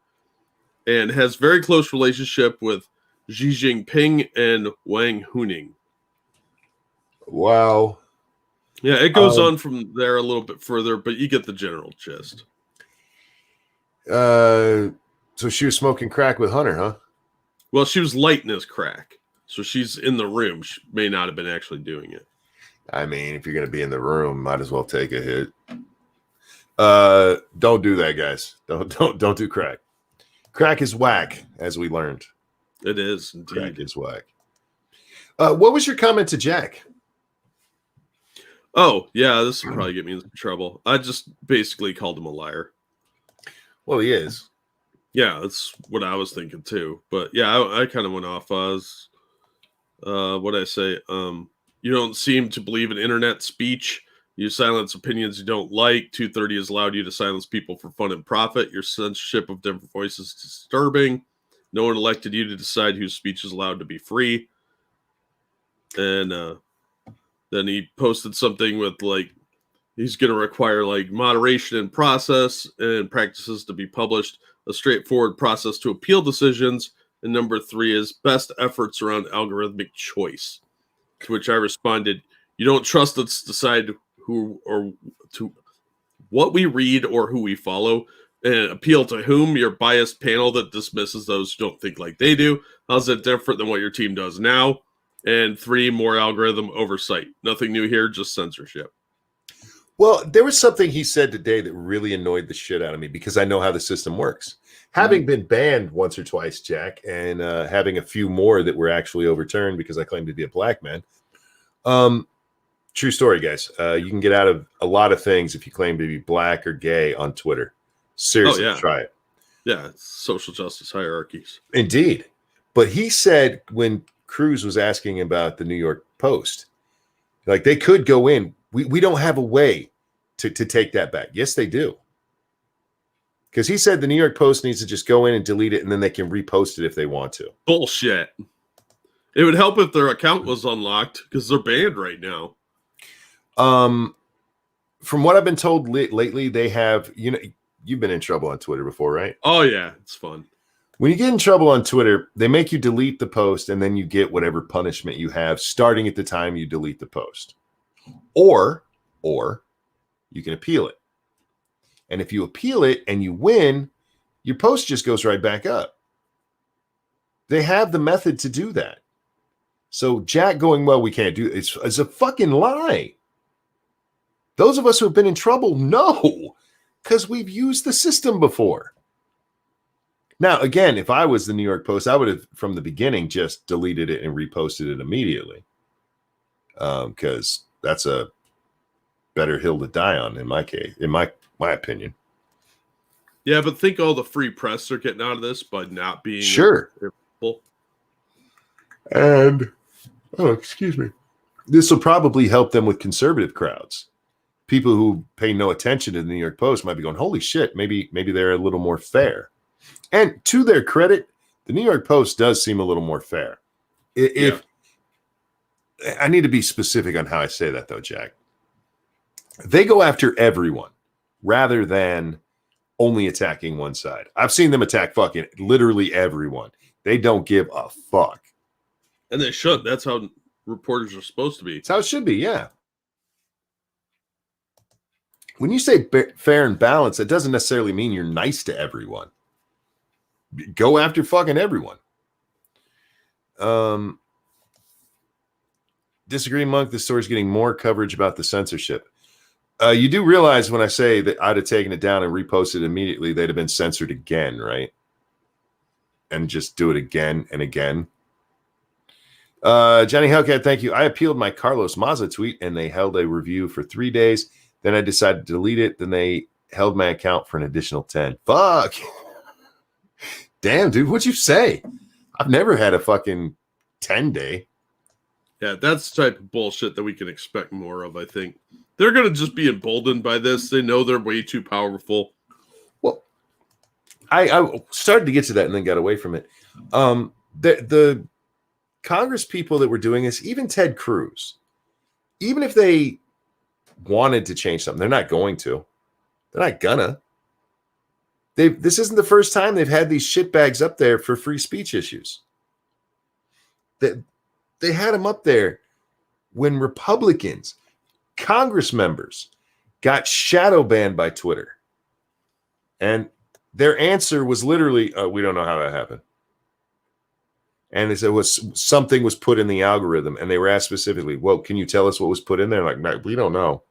and has very close relationship with Xi Jinping and Wang Huning. Wow. Yeah, it goes on from there a little bit further, but you get the general gist. So she was smoking crack with Hunter, huh? Well, she was lighting his crack, so she's in the room. She may not have been actually doing it. I mean, if you're going to be in the room, might as well take a hit. Don't do that, guys. Don't do crack. Crack is whack, as we learned. It is indeed. Crack is whack. What was your comment to Jack? Oh, yeah, this will probably get me in trouble. I just basically called him a liar. Well, he is. Yeah, that's what I was thinking too. But yeah, I kind of went off. What did I say? You don't seem to believe in internet speech You silence opinions you don't like. 230 has allowed you to silence people for fun and profit. Your censorship of different voices is disturbing. No one elected you to decide whose speech is allowed to be free. And then he posted something with like, he's going to require like moderation and process and practices to be published, a straightforward process to appeal decisions. And number 3 is best efforts around algorithmic choice. To which I responded, you don't trust us to decide who or to what we read or who we follow, and appeal to whom? Your biased panel that dismisses those who don't think like they do. How's that different than what your team does now? And 3, more algorithm oversight. Nothing new here, just censorship. Well, there was something he said today that really annoyed the shit out of me because I know how the system works. Having been banned once or twice, Jack, and having a few more that were actually overturned because I claimed to be a black man. True story, guys. You can get out of a lot of things if you claim to be black or gay on Twitter. Seriously, try it. Yeah, it's social justice hierarchies. Indeed. But he said when Cruz was asking about the New York Post, like they could go in. We don't have a way to take that back. Yes, they do. Because he said the New York Post needs to just go in and delete it, and then they can repost it if they want to. Bullshit. It would help if their account was unlocked because they're banned right now. From what I've been told lately, they have, you know, you've been in trouble on Twitter before, right? Oh, yeah. It's fun. When you get in trouble on Twitter, they make you delete the post, and then you get whatever punishment you have starting at the time you delete the post. Or you can appeal it. And if you appeal it and you win, your post just goes right back up. They have the method to do that. So Jack going, well, we can't do it. It's a fucking lie. Those of us who have been in trouble know because we've used the system before. Now, again, if I was the New York Post, I would have from the beginning just deleted it and reposted it immediately. Because that's a better hill to die on in my case, in my opinion. Yeah, but think all the free press they're getting out of this by not being sure. And excuse me. This will probably help them with conservative crowds. People who pay no attention to the New York Post might be going, holy shit, maybe they're a little more fair. And to their credit, the New York Post does seem a little more fair. If I need to be specific on how I say that, though, Jack. They go after everyone rather than only attacking one side. I've seen them attack fucking literally everyone. They don't give a fuck. And they should. That's how reporters are supposed to be. That's how it should be, yeah. When you say fair and balanced, it doesn't necessarily mean you're nice to everyone. Go after fucking everyone. Disagree, Monk. This story's getting more coverage about the censorship. You do realize when I say that I'd have taken it down and reposted it immediately, they'd have been censored again, right? And just do it again and again. Johnny Hellcat, thank you. I appealed my Carlos Maza tweet and they held a review for 3 days. Then I decided to delete it. Then they held my account for an additional 10. Fuck. Damn, dude, what'd you say? I've never had a fucking 10-day. Yeah, that's the type of bullshit that we can expect more of, I think. They're going to just be emboldened by this. They know they're way too powerful. Well, I started to get to that and then got away from it. The Congress people that were doing this, even Ted Cruz, even if they wanted to change something, they're not going to. They're not gonna. This isn't the first time they've had these shitbags up there for free speech issues. They had them up there when Republicans, Congress members, got shadow banned by Twitter. And their answer was literally, we don't know how that happened. And they said something was put in the algorithm. And they were asked specifically, well, can you tell us what was put in there? Like, no, we don't know.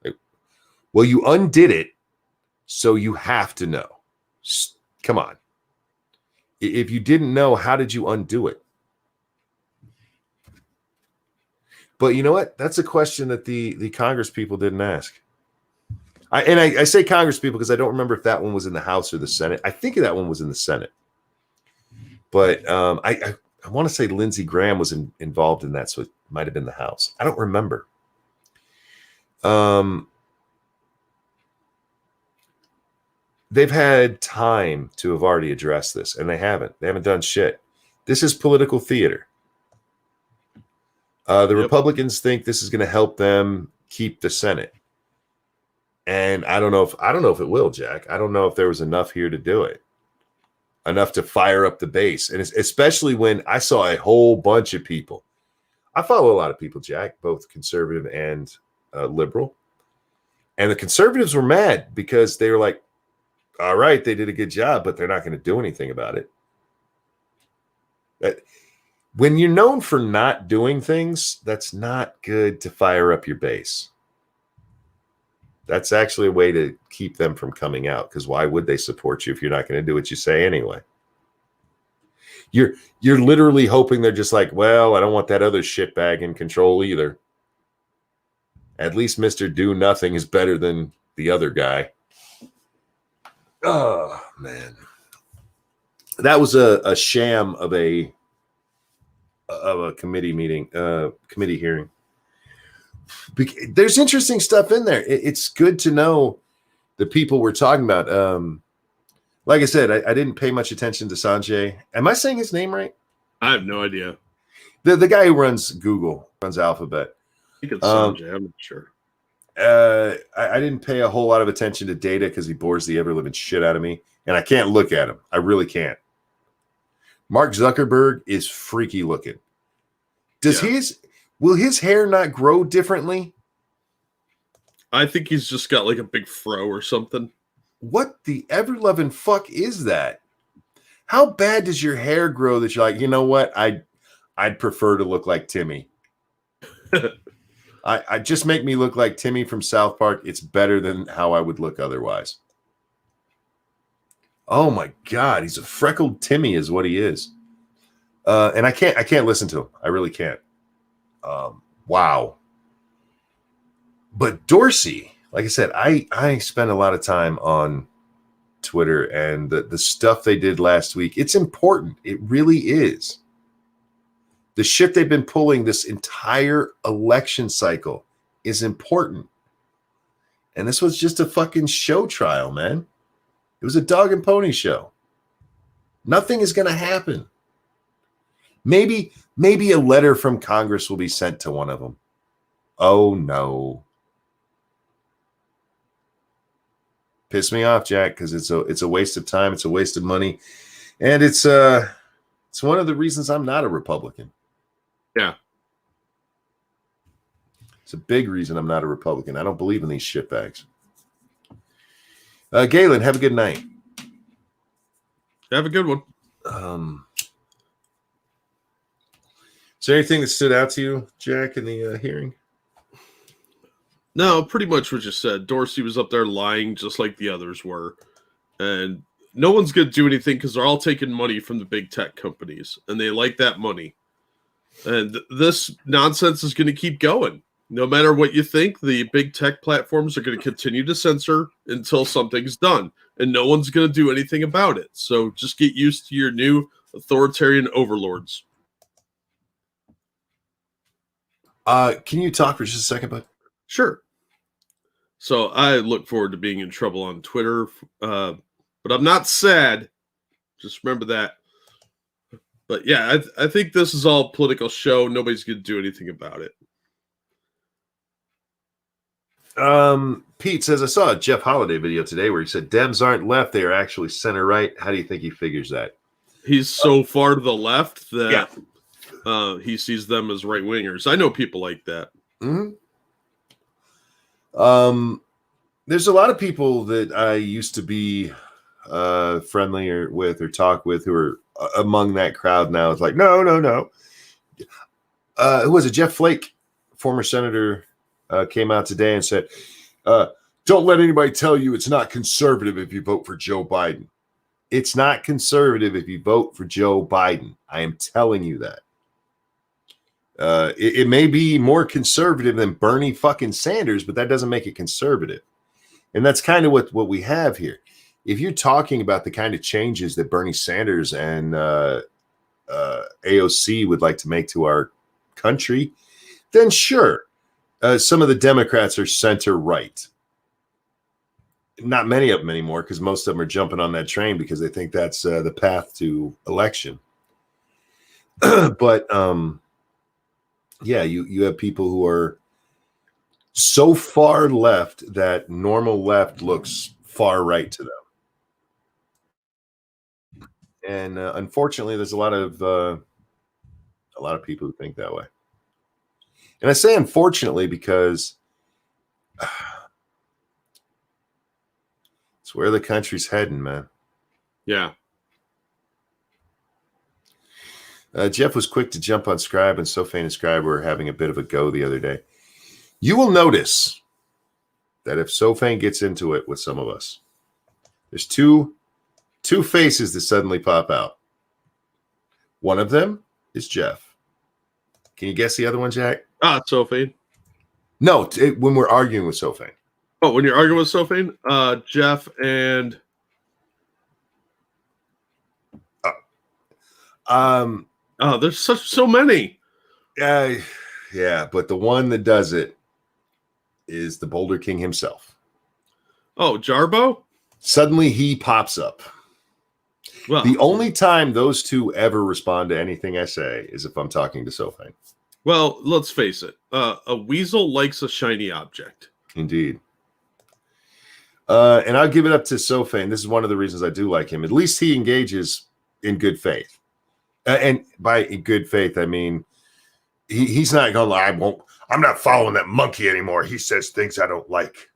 Like, well, you undid it, so you have to know. Come on. If you didn't know, how did you undo it? But you know what? That's a question that the Congress people didn't ask. I say Congress people because I don't remember if that one was in the House or the Senate. I think that one was in the Senate. But I want to say Lindsey Graham was involved in that, so it might have been the House. I don't remember. They've had time to have already addressed this, and they haven't. They haven't done shit. This is political theater. The Republicans think this is going to help them keep the Senate, and I don't know if it will, Jack. I don't know if there was enough here to do it, enough to fire up the base, and especially when I saw a whole bunch of people. I follow a lot of people, Jack, both conservative and liberal, and the conservatives were mad because they were like, all right, they did a good job, but they're not going to do anything about it. When you're known for not doing things, that's not good to fire up your base. That's actually a way to keep them from coming out, because why would they support you if you're not going to do what you say anyway? You're literally hoping they're just like, well, I don't want that other shitbag in control either. At least Mr. Do Nothing is better than the other guy. Oh, man. That was a sham of a committee meeting, committee hearing. There's interesting stuff in there. It's good to know the people we're talking about. Like I said, I didn't pay much attention to Sanjay. Am I saying his name right? I have no idea. The guy who runs Google, runs Alphabet. I think it's Sanjay. I'm not sure. I didn't pay a whole lot of attention to Data because he bores the ever-living shit out of me, and I can't look at him. I really can't. Mark Zuckerberg is freaky looking. Will his hair not grow differently? I think he's just got like a big fro or something. What the ever-loving fuck is that? How bad does your hair grow that you're like, you know what? I'd prefer to look like Timmy. I just make me look like Timmy from South Park. It's better than how I would look otherwise. Oh my God, he's a freckled Timmy, is what he is. And I can't listen to him. I really can't. Wow. But Dorsey, like I said, I spent a lot of time on Twitter, and the stuff they did last week. It's important. It really is. The shit they've been pulling this entire election cycle is important. And this was just a fucking show trial, man. It was a dog and pony show. Nothing is going to happen. Maybe a letter from Congress will be sent to one of them. Oh, no. Piss me off, Jack, because it's a waste of time. It's a waste of money. And it's one of the reasons I'm not a Republican. Yeah. It's a big reason I'm not a Republican. I don't believe in these shitbags. Galen, have a good night. Have a good one. Is there anything that stood out to you, Jack, in the hearing? No, pretty much what you said. Dorsey was up there lying just like the others were. And no one's going to do anything because they're all taking money from the big tech companies. And they like that money. And this nonsense is going to keep going. No matter what you think, the big tech platforms are going to continue to censor until something's done. And no one's going to do anything about it. So just get used to your new authoritarian overlords. Can you talk for just a second, bud? Sure. So I look forward to being in trouble on Twitter. But I'm not sad. Just remember that. But yeah, I think this is all political show. Nobody's going to do anything about it. Pete says, I saw a Jeff Holiday video today where he said Dems aren't left, they are actually center-right. How do you think he figures that? He's so far to the left that he sees them as right-wingers. I know people like that. Mm-hmm. There's a lot of people that I used to be friendly with or talk with who are among that crowd now. It's like, no. Who was it? Jeff Flake, former senator, came out today and said, don't let anybody tell you it's not conservative if you vote for Joe Biden. It's not conservative if you vote for Joe Biden. I am telling you that. It may be more conservative than Bernie fucking Sanders, but that doesn't make it conservative. And that's kind of what we have here. If you're talking about the kind of changes that Bernie Sanders and AOC would like to make to our country, then sure. Some of the Democrats are center right. Not many of them anymore, because most of them are jumping on that train because they think that's the path to election. But yeah, you have people who are so far left that normal left looks far right to them. And unfortunately, there's a lot of people who think that way. And I say unfortunately because it's where the country's heading, man. Yeah. Jeff was quick to jump on Scribe, and Sophane and Scribe were having a bit of a go the other day. You will notice that if Sophane gets into it with some of us, there's two faces that suddenly pop out. One of them is Jeff. Can you guess the other one, Jack? Sophane. No, when we're arguing with Sophane. Oh, when you're arguing with Sophane? Jeff and... there's so many. Yeah, but the one that does it is the Boulder King himself. Oh, Jarbo? Suddenly he pops up. Well, the only time those two ever respond to anything I say is if I'm talking to Sophane. Well, let's face it. A weasel likes a shiny object. Indeed. And I'll give it up to Sophane. This is one of the reasons I do like him. At least he engages in good faith. And by good faith, I mean, he's not going to lie. I'm not following that monkey anymore. He says things I don't like.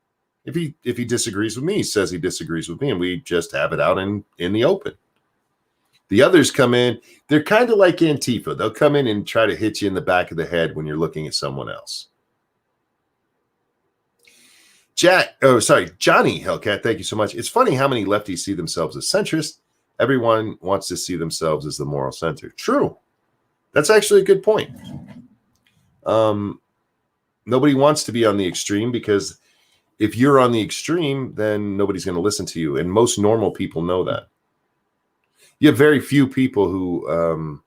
If he disagrees with me, he says he disagrees with me, and we just have it out in the open. The others come in. They're kind of like Antifa. They'll come in and try to hit you in the back of the head when you're looking at someone else. Johnny Hellcat, thank you so much. It's funny how many lefties see themselves as centrist. Everyone wants to see themselves as the moral center. True. That's actually a good point. Nobody wants to be on the extreme, because if you're on the extreme, then nobody's going to listen to you. And most normal people know that. You have very few people who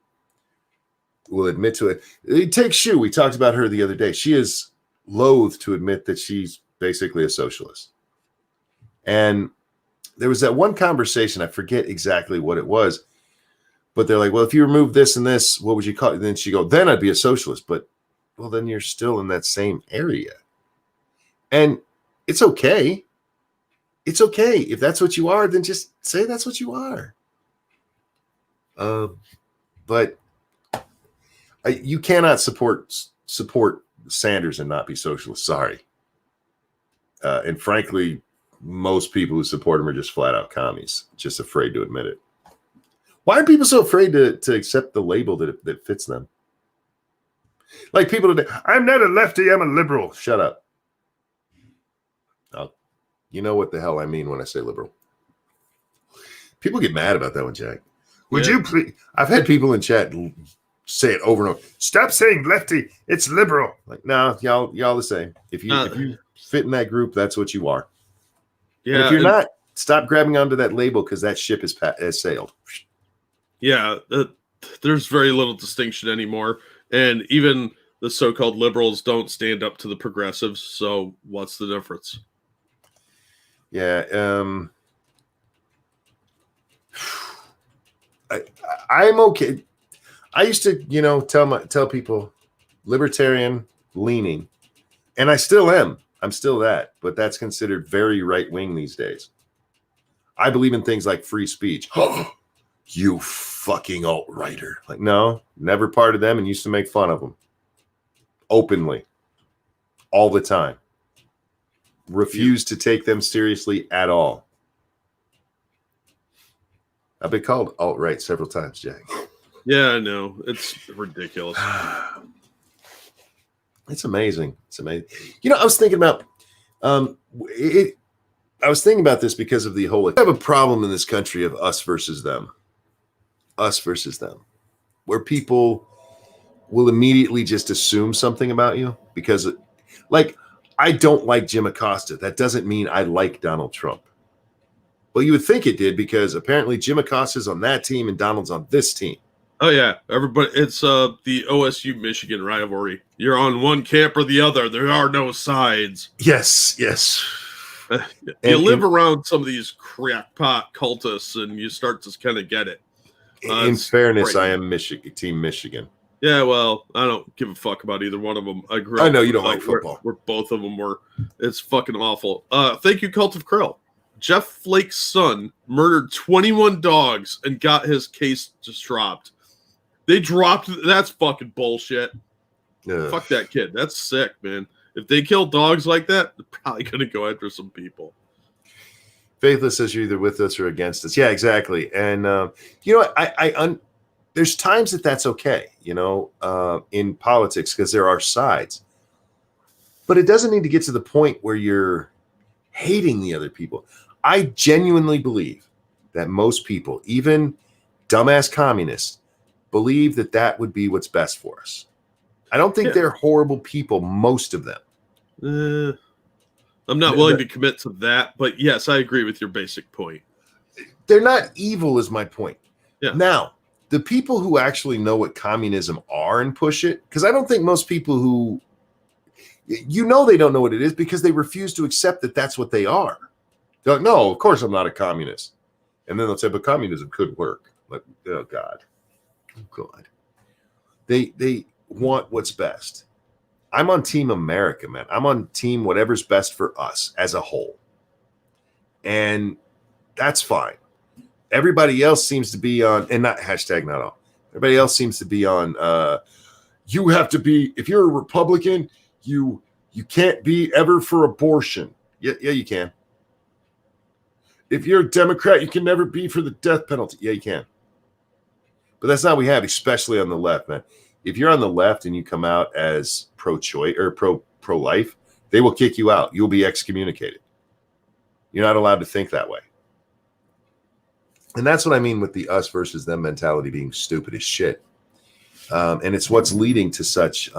will admit to it. Take Shu. We talked about her the other day. She is loath to admit that she's basically a socialist. And there was that one conversation, I forget exactly what it was, but they're like, well, if you remove this and this, what would you call it? And then she go, then I'd be a socialist. But, well, then you're still in that same area. And it's okay. It's okay. If that's what you are, then just say that's what you are. But you cannot support Sanders and not be socialist. Sorry. And frankly, most people who support him are just flat out commies, just afraid to admit it. Why are people so afraid to accept the label that fits them? Like people today, I'm not a lefty, I'm a liberal. Shut up. You know what the hell I mean when I say liberal. People get mad about that one, Jack. Would you please? I've had people in chat say it over and over. Stop saying lefty. It's liberal. Like, no, y'all the same. If you fit in that group, that's what you are. Yeah. And if you're not, stop grabbing onto that label, because that ship has sailed. Yeah, there's very little distinction anymore, and even the so-called liberals don't stand up to the progressives. So what's the difference? Yeah. I'm okay. I used to, tell people libertarian leaning, and I still am. I'm still that, but that's considered very right wing these days. I believe in things like free speech. You fucking alt-righter. Like, no, never part of them, and used to make fun of them openly all the time. Refuse to take them seriously at all. I've been called alt-right several times, Jack. Yeah, I know. It's ridiculous. It's amazing. It's amazing. I was thinking about I was thinking about this because of the whole, I have a problem in this country of us versus them. Us versus them. Where people will immediately just assume something about you because I don't like Jim Acosta. That doesn't mean I like Donald Trump. Well, you would think it did, because apparently Jim Acosta's on that team and Donald's on this team. Oh yeah, everybody. It's the OSU Michigan rivalry. You're on one camp or the other. There are no sides. Yes. You live around some of these crackpot cultists, and you start to kind of get it. In fairness, I am Team Michigan. Yeah, well, I don't give a fuck about either one of them. I know you don't like football. Where both of them were. It's fucking awful. Thank you, Cult of Krill. Jeff Flake's son murdered 21 dogs and got his case just dropped. They dropped. That's fucking bullshit. Ugh. Fuck that kid. That's sick, man. If they kill dogs like that, they're probably going to go after some people. Faithless says you're either with us or against us. Yeah, exactly. And you know what? There's times that's okay, in politics, because there are sides. But it doesn't need to get to the point where you're hating the other people. I genuinely believe that most people, even dumbass communists, believe that would be what's best for us. I don't think they're horrible people, most of them. I'm not willing to commit to that, but yes, I agree with your basic point. They're not evil is my point. Yeah. Now, the people who actually know what communism are and push it, because I don't think most people who, they don't know what it is because they refuse to accept that that's what they are. They're like, no, of course I'm not a communist. And then they'll say, but communism could work. Like, oh God. They want what's best. I'm on Team America, man. I'm on team whatever's best for us as a whole. And that's fine. Everybody else seems to be on, and not hashtag not all. Everybody else seems to be on, you have to be, if you're a Republican, you can't be ever for abortion. Yeah, you can. If you're a Democrat, you can never be for the death penalty. Yeah, you can. But that's not what we have, especially on the left, man. If you're on the left and you come out as pro-choice or pro-life, they will kick you out. You'll be excommunicated. You're not allowed to think that way. And that's what I mean with the us versus them mentality being stupid as shit. And it's what's leading to such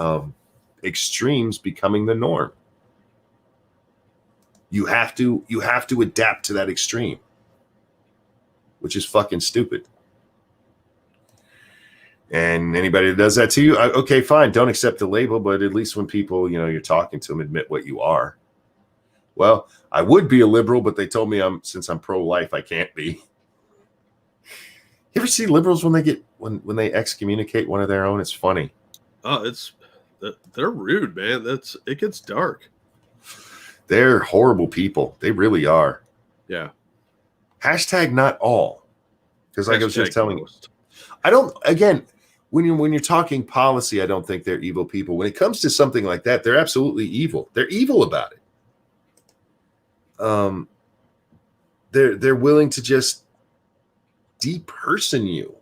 extremes becoming the norm. You have to adapt to that extreme, which is fucking stupid. And anybody that does that to you, okay, fine. Don't accept the label, but at least when people, you're talking to them, admit what you are. Well, I would be a liberal, but they told me since I'm pro-life, I can't be. You ever see liberals when they excommunicate one of their own? It's funny. Oh, they're rude, man. It gets dark. They're horrible people. They really are. Yeah. Hashtag not all. Because like I was just telling you, when you're talking policy, I don't think they're evil people. When it comes to something like that, they're absolutely evil. They're evil about it. They're willing to just deperson you.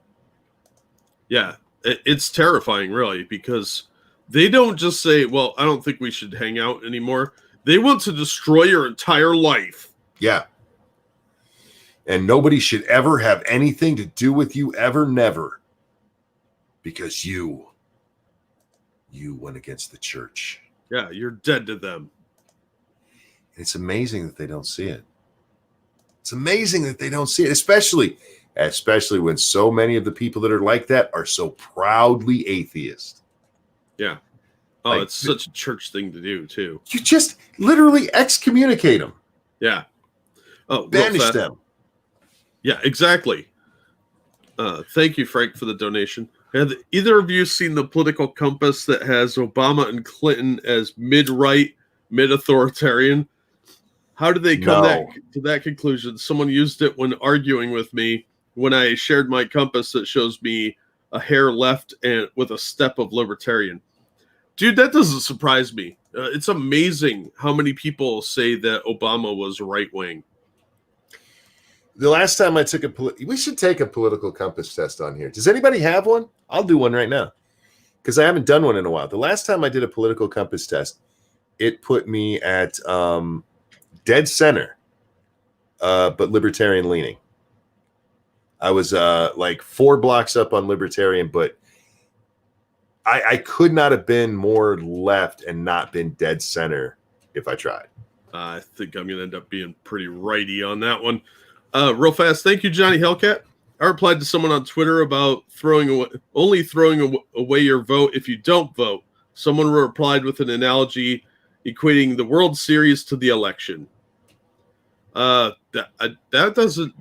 Yeah, it's terrifying, really, because they don't just say, well, I don't think we should hang out anymore. They want to destroy your entire life. Yeah. And nobody should ever have anything to do with you ever, never. Because you went against the church. Yeah, you're dead to them. It's amazing that they don't see it. It's amazing that they don't see it, especially when so many of the people that are like that are so proudly atheist. Yeah. Oh, it's such a church thing to do, too. You just literally excommunicate them. Yeah. Oh, banish them. Yeah, exactly. Thank you, Frank, for the donation. Have either of you seen the political compass that has Obama and Clinton as mid-right, mid-authoritarian? How did they come to that conclusion? Someone used it when arguing with me when I shared my compass that shows me a hair left and with a step of libertarian. Dude, that doesn't surprise me. It's amazing how many people say that Obama was right-wing. The last time I took we should take a political compass test on here. Does anybody have one? I'll do one right now because I haven't done one in a while. The last time I did a political compass test, it put me at dead center, but libertarian leaning. I was like 4 blocks up on libertarian, but I could not have been more left and not been dead center if I tried. I think I'm going to end up being pretty righty on that one. Real fast, thank you, Johnny Hellcat. I replied to someone on Twitter about only throwing away your vote if you don't vote. Someone replied with an analogy equating the World Series to the election. That doesn't.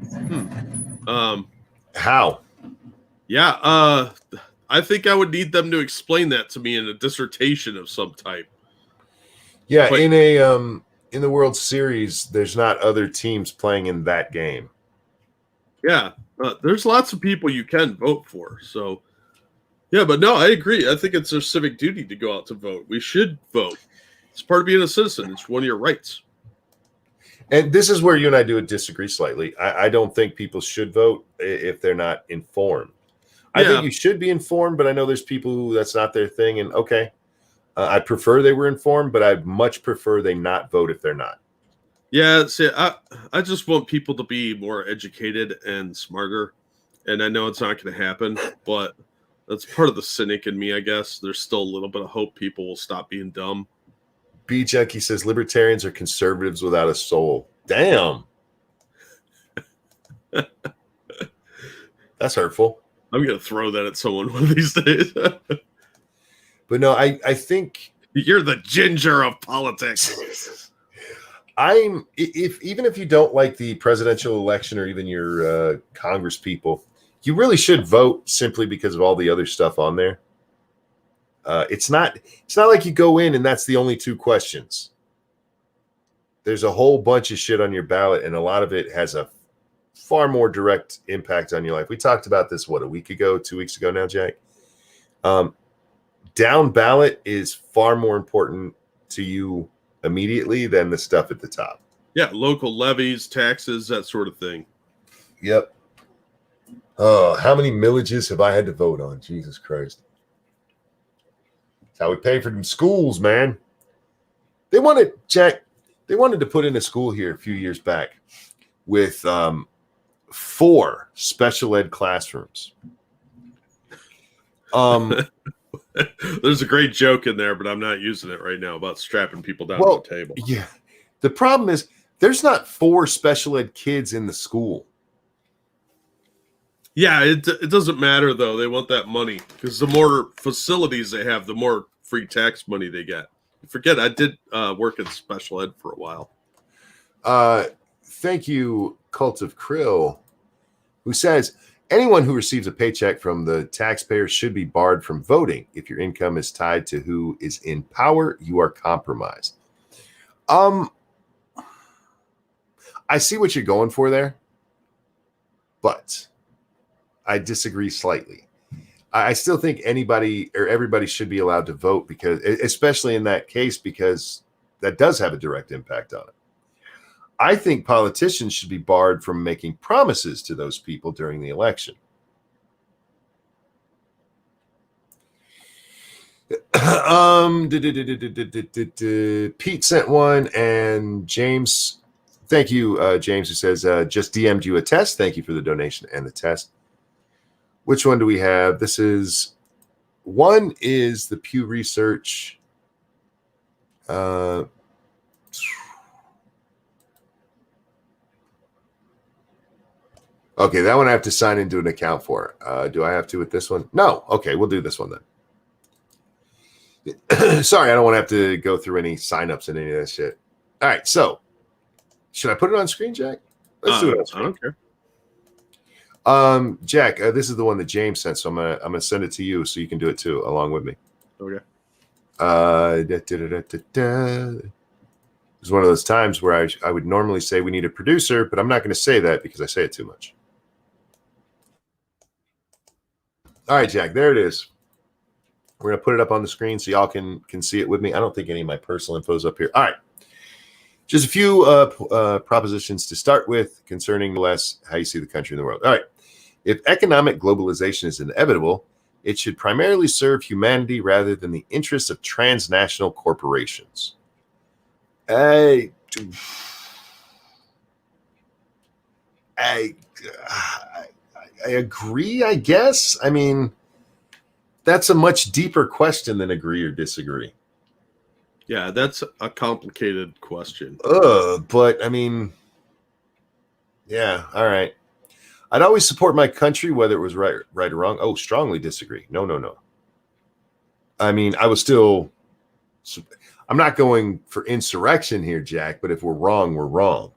How? Yeah. I think I would need them to explain that to me in a dissertation of some type. Yeah, But, in the World Series, there's not other teams playing in that game. yeah, there's lots of people you can vote for. So, yeah, but no, I agree. I think it's our civic duty to go out to vote. We should vote. It's part of being a citizen. It's one of your rights. And this is where you and I do disagree slightly. I don't think people should vote if they're not informed. I think you should be informed, but I know there's people who that's not their thing. And okay, I prefer they were informed, but I much prefer they not vote if they're not. Yeah, see, I just want people to be more educated and smarter. And I know it's not going to happen, but that's part of the cynic in me, I guess. There's still a little bit of hope people will stop being dumb. B Junkie says libertarians are conservatives without a soul. Damn. That's hurtful. I'm going to throw that at someone one of these days. But no, I think you're the ginger of politics. even if you don't like the presidential election or even your Congress people, you really should vote simply because of all the other stuff on there. It's not like you go in and that's the only two questions. There's a whole bunch of shit on your ballot, and a lot of it has a far more direct impact on your life. We talked about this, a week ago, 2 weeks ago now, Jack. Down ballot is far more important to you immediately than the stuff at the top. Yeah, local levies, taxes, that sort of thing. Yep. Oh, how many millages have I had to vote on? Jesus Christ. That's how we pay for them schools, man. They wanted to put in a school here a few years back with 4 special ed classrooms. There's a great joke in there, but I'm not using it right now about strapping people down to the table. Yeah. The problem is there's not 4 special ed kids in the school. Yeah, it doesn't matter, though. They want that money because the more facilities they have, the more free tax money they get. Forget, I did work in special ed for a while. Thank you, Cult of Krill, who says, anyone who receives a paycheck from the taxpayer should be barred from voting. If your income is tied to who is in power, you are compromised. I see what you're going for there, but I disagree slightly. I still think anybody or everybody should be allowed to vote, because, especially in that case, because that does have a direct impact on it. I think politicians should be barred from making promises to those people during the election. Pete sent one, and James, thank you, James, who says, just DM'd you a test. Thank you for the donation and the test. Which one do we have? One is the Pew Research. Okay, that one I have to sign into an account for. Do I have to with this one? No. Okay, we'll do this one then. Sorry, I don't want to have to go through any signups and any of that shit. All right, so should I put it on screen, Jack? Let's do it on screen. I don't care. Jack, this is the one that James sent, so I'm gonna send it to you so you can do it too along with me. Okay. It's one of those times where I would normally say we need a producer, but I'm not going to say that because I say it too much. All right, Jack, there it is. We're going to put it up on the screen so y'all can see it with me. I don't think any of my personal info is up here. All right. Just a few propositions to start with concerning less how you see the country and the world. All right. If economic globalization is inevitable, it should primarily serve humanity rather than the interests of transnational corporations. I agree, I guess. I mean, that's a much deeper question than agree or disagree. Yeah, that's a complicated question. But I mean, yeah, all right. I'd always support my country, whether it was right or wrong. Oh, strongly disagree. No. I mean, I was still. I'm not going for insurrection here, Jack. But if we're wrong, we're wrong.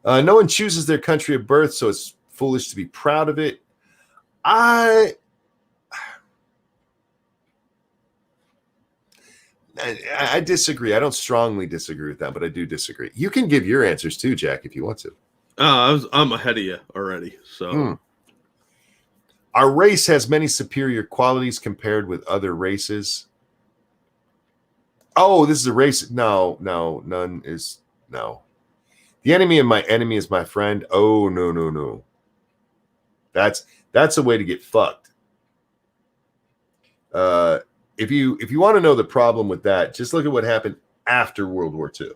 No one chooses their country of birth, so it's foolish to be proud of it. I disagree. I don't strongly disagree with that, but I do disagree. You can give your answers too, Jack, if you want to. I'm ahead of you already. So our race has many superior qualities compared with other races. Oh, this is a race. No, none is no. The enemy of my enemy is my friend. Oh, no. That's a way to get fucked. If you want to know the problem with that, just look at what happened after World War II.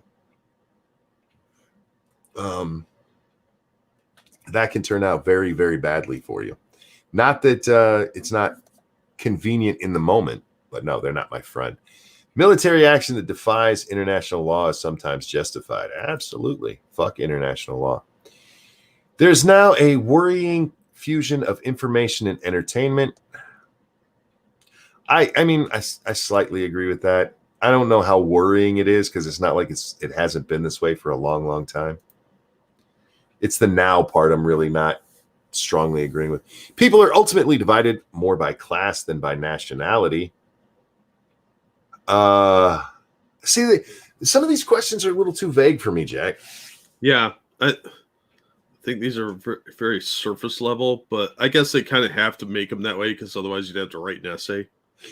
That can turn out very, very badly for you. Not that it's not convenient in the moment, but no, they're not my friend. Military action that defies international law is sometimes justified. Absolutely. Fuck international law. There's now a worrying fusion of information and entertainment. I mean, I slightly agree with that. I don't know how worrying it is because it's not like it hasn't been this way for a long, long time. It's the now part I'm really not strongly agreeing with. People are ultimately divided more by class than by nationality. See, some of these questions are a little too vague for me, Jack. Yeah, I think these are very surface level, but I guess they kind of have to make them that way because otherwise you'd have to write an essay.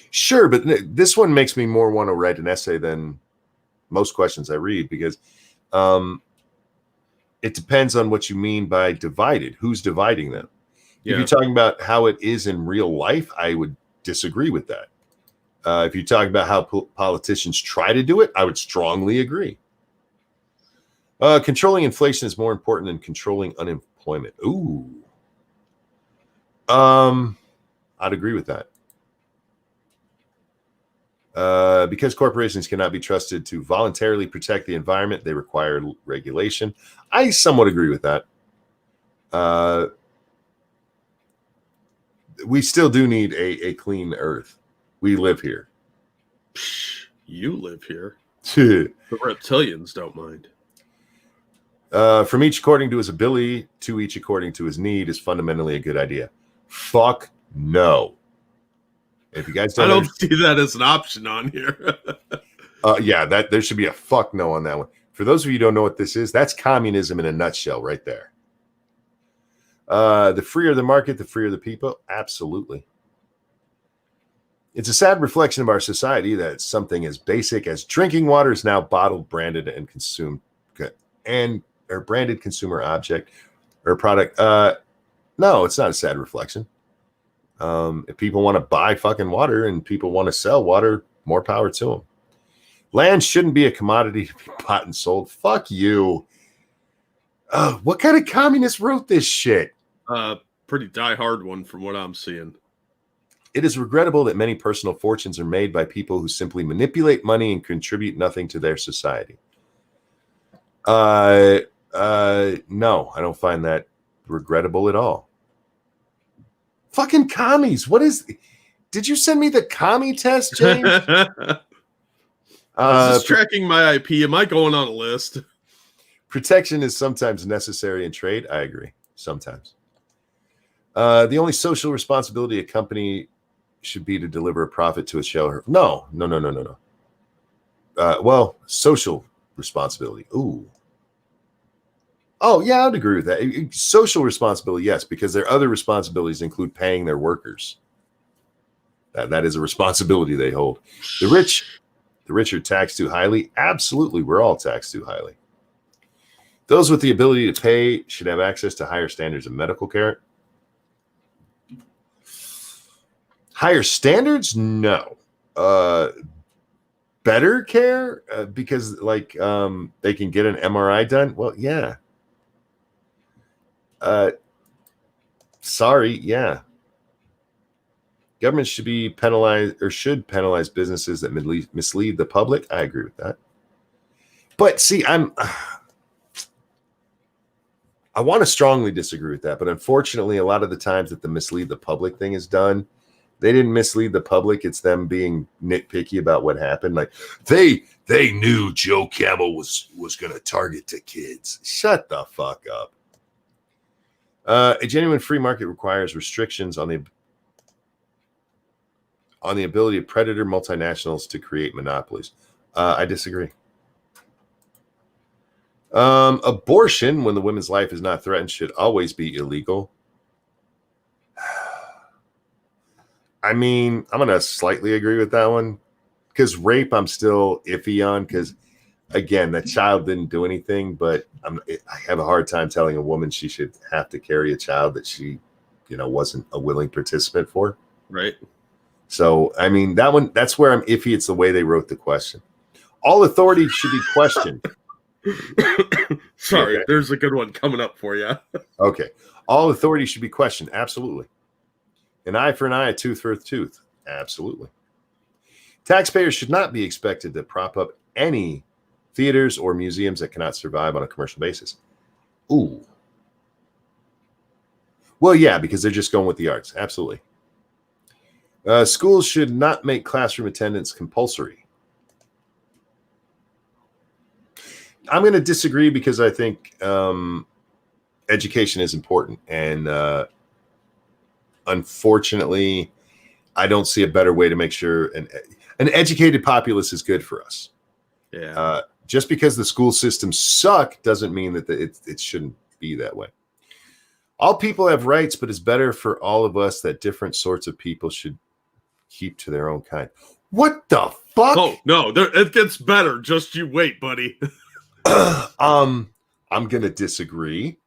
Sure, but this one makes me more want to write an essay than most questions I read because it depends on what you mean by divided. Who's dividing them? Yeah. If you're talking about how it is in real life, I would disagree with that. If you talk about how politicians try to do it, I would strongly agree. Controlling inflation is more important than controlling unemployment. Ooh. I'd agree with that. Because corporations cannot be trusted to voluntarily protect the environment, they require regulation. I somewhat agree with that. We still do need a clean earth. We live here. You live here. The reptilians don't mind. From each according to his ability to each according to his need is fundamentally a good idea. Fuck no. If you guys I don't see that as an option on here. Yeah, that there should be a fuck no on that one. For those of you who don't know what this is, that's communism in a nutshell right there. The freer the market, the freer the people. Absolutely. It's a sad reflection of our society that something as basic as drinking water is now bottled, branded, and consumed, or branded consumer object or product. No, it's not a sad reflection. If people want to buy fucking water and people want to sell water, more power to them. Land shouldn't be a commodity to be bought and sold. Fuck you. What kind of communist wrote this shit? Pretty diehard one from what I'm seeing. It is regrettable that many personal fortunes are made by people who simply manipulate money and contribute nothing to their society. No, I don't find that regrettable at all. Fucking commies. What is... Did you send me the commie test, James? Is this tracking my IP? Am I going on a list? Protection is sometimes necessary in trade. I agree. Sometimes. The only social responsibility a company should be to deliver a profit to its shareholder. No. Well, social responsibility. Ooh. Oh, yeah, I'd agree with that. Social responsibility, yes, because their other responsibilities include paying their workers. That is a responsibility they hold. The rich are taxed too highly. Absolutely, we're all taxed too highly. Those with the ability to pay should have access to higher standards of medical care. Higher standards? No. Better care? Because like they can get an MRI done? Well, yeah. Sorry, yeah. Government should be penalized or should penalize businesses that mislead the public. I agree with that. But see, I want to strongly disagree with that, but unfortunately, a lot of the times that the mislead the public thing is done, they didn't mislead the public. It's them being nitpicky about what happened. Like they knew Joe Camel was going to target the kids. Shut the fuck up. A genuine free market requires restrictions on the ability of predator multinationals to create monopolies. I disagree. Abortion, when the woman's life is not threatened, should always be illegal. I mean, I'm going to slightly agree with that one, because rape, I'm still iffy on, because again, that child didn't do anything, but I have a hard time telling a woman she should have to carry a child that she, wasn't a willing participant for. Right. So, I mean, that's where I'm iffy. It's the way they wrote the question. All authority should be questioned. Sorry, okay. There's a good one coming up for you. Okay. All authority should be questioned. Absolutely. An eye for an eye, a tooth for a tooth. Absolutely. Taxpayers should not be expected to prop up any theaters or museums that cannot survive on a commercial basis. Ooh. Well, yeah, because they're just going with the arts. Absolutely. Schools should not make classroom attendance compulsory. I'm going to disagree because I think education is important. And unfortunately, I don't see a better way to make sure an educated populace is good for us. Yeah. Just because the school systems suck doesn't mean that it shouldn't be that way. All people have rights, but it's better for all of us that different sorts of people should keep to their own kind. What the fuck? Oh, no, it gets better. Just you wait, buddy. I'm going to disagree.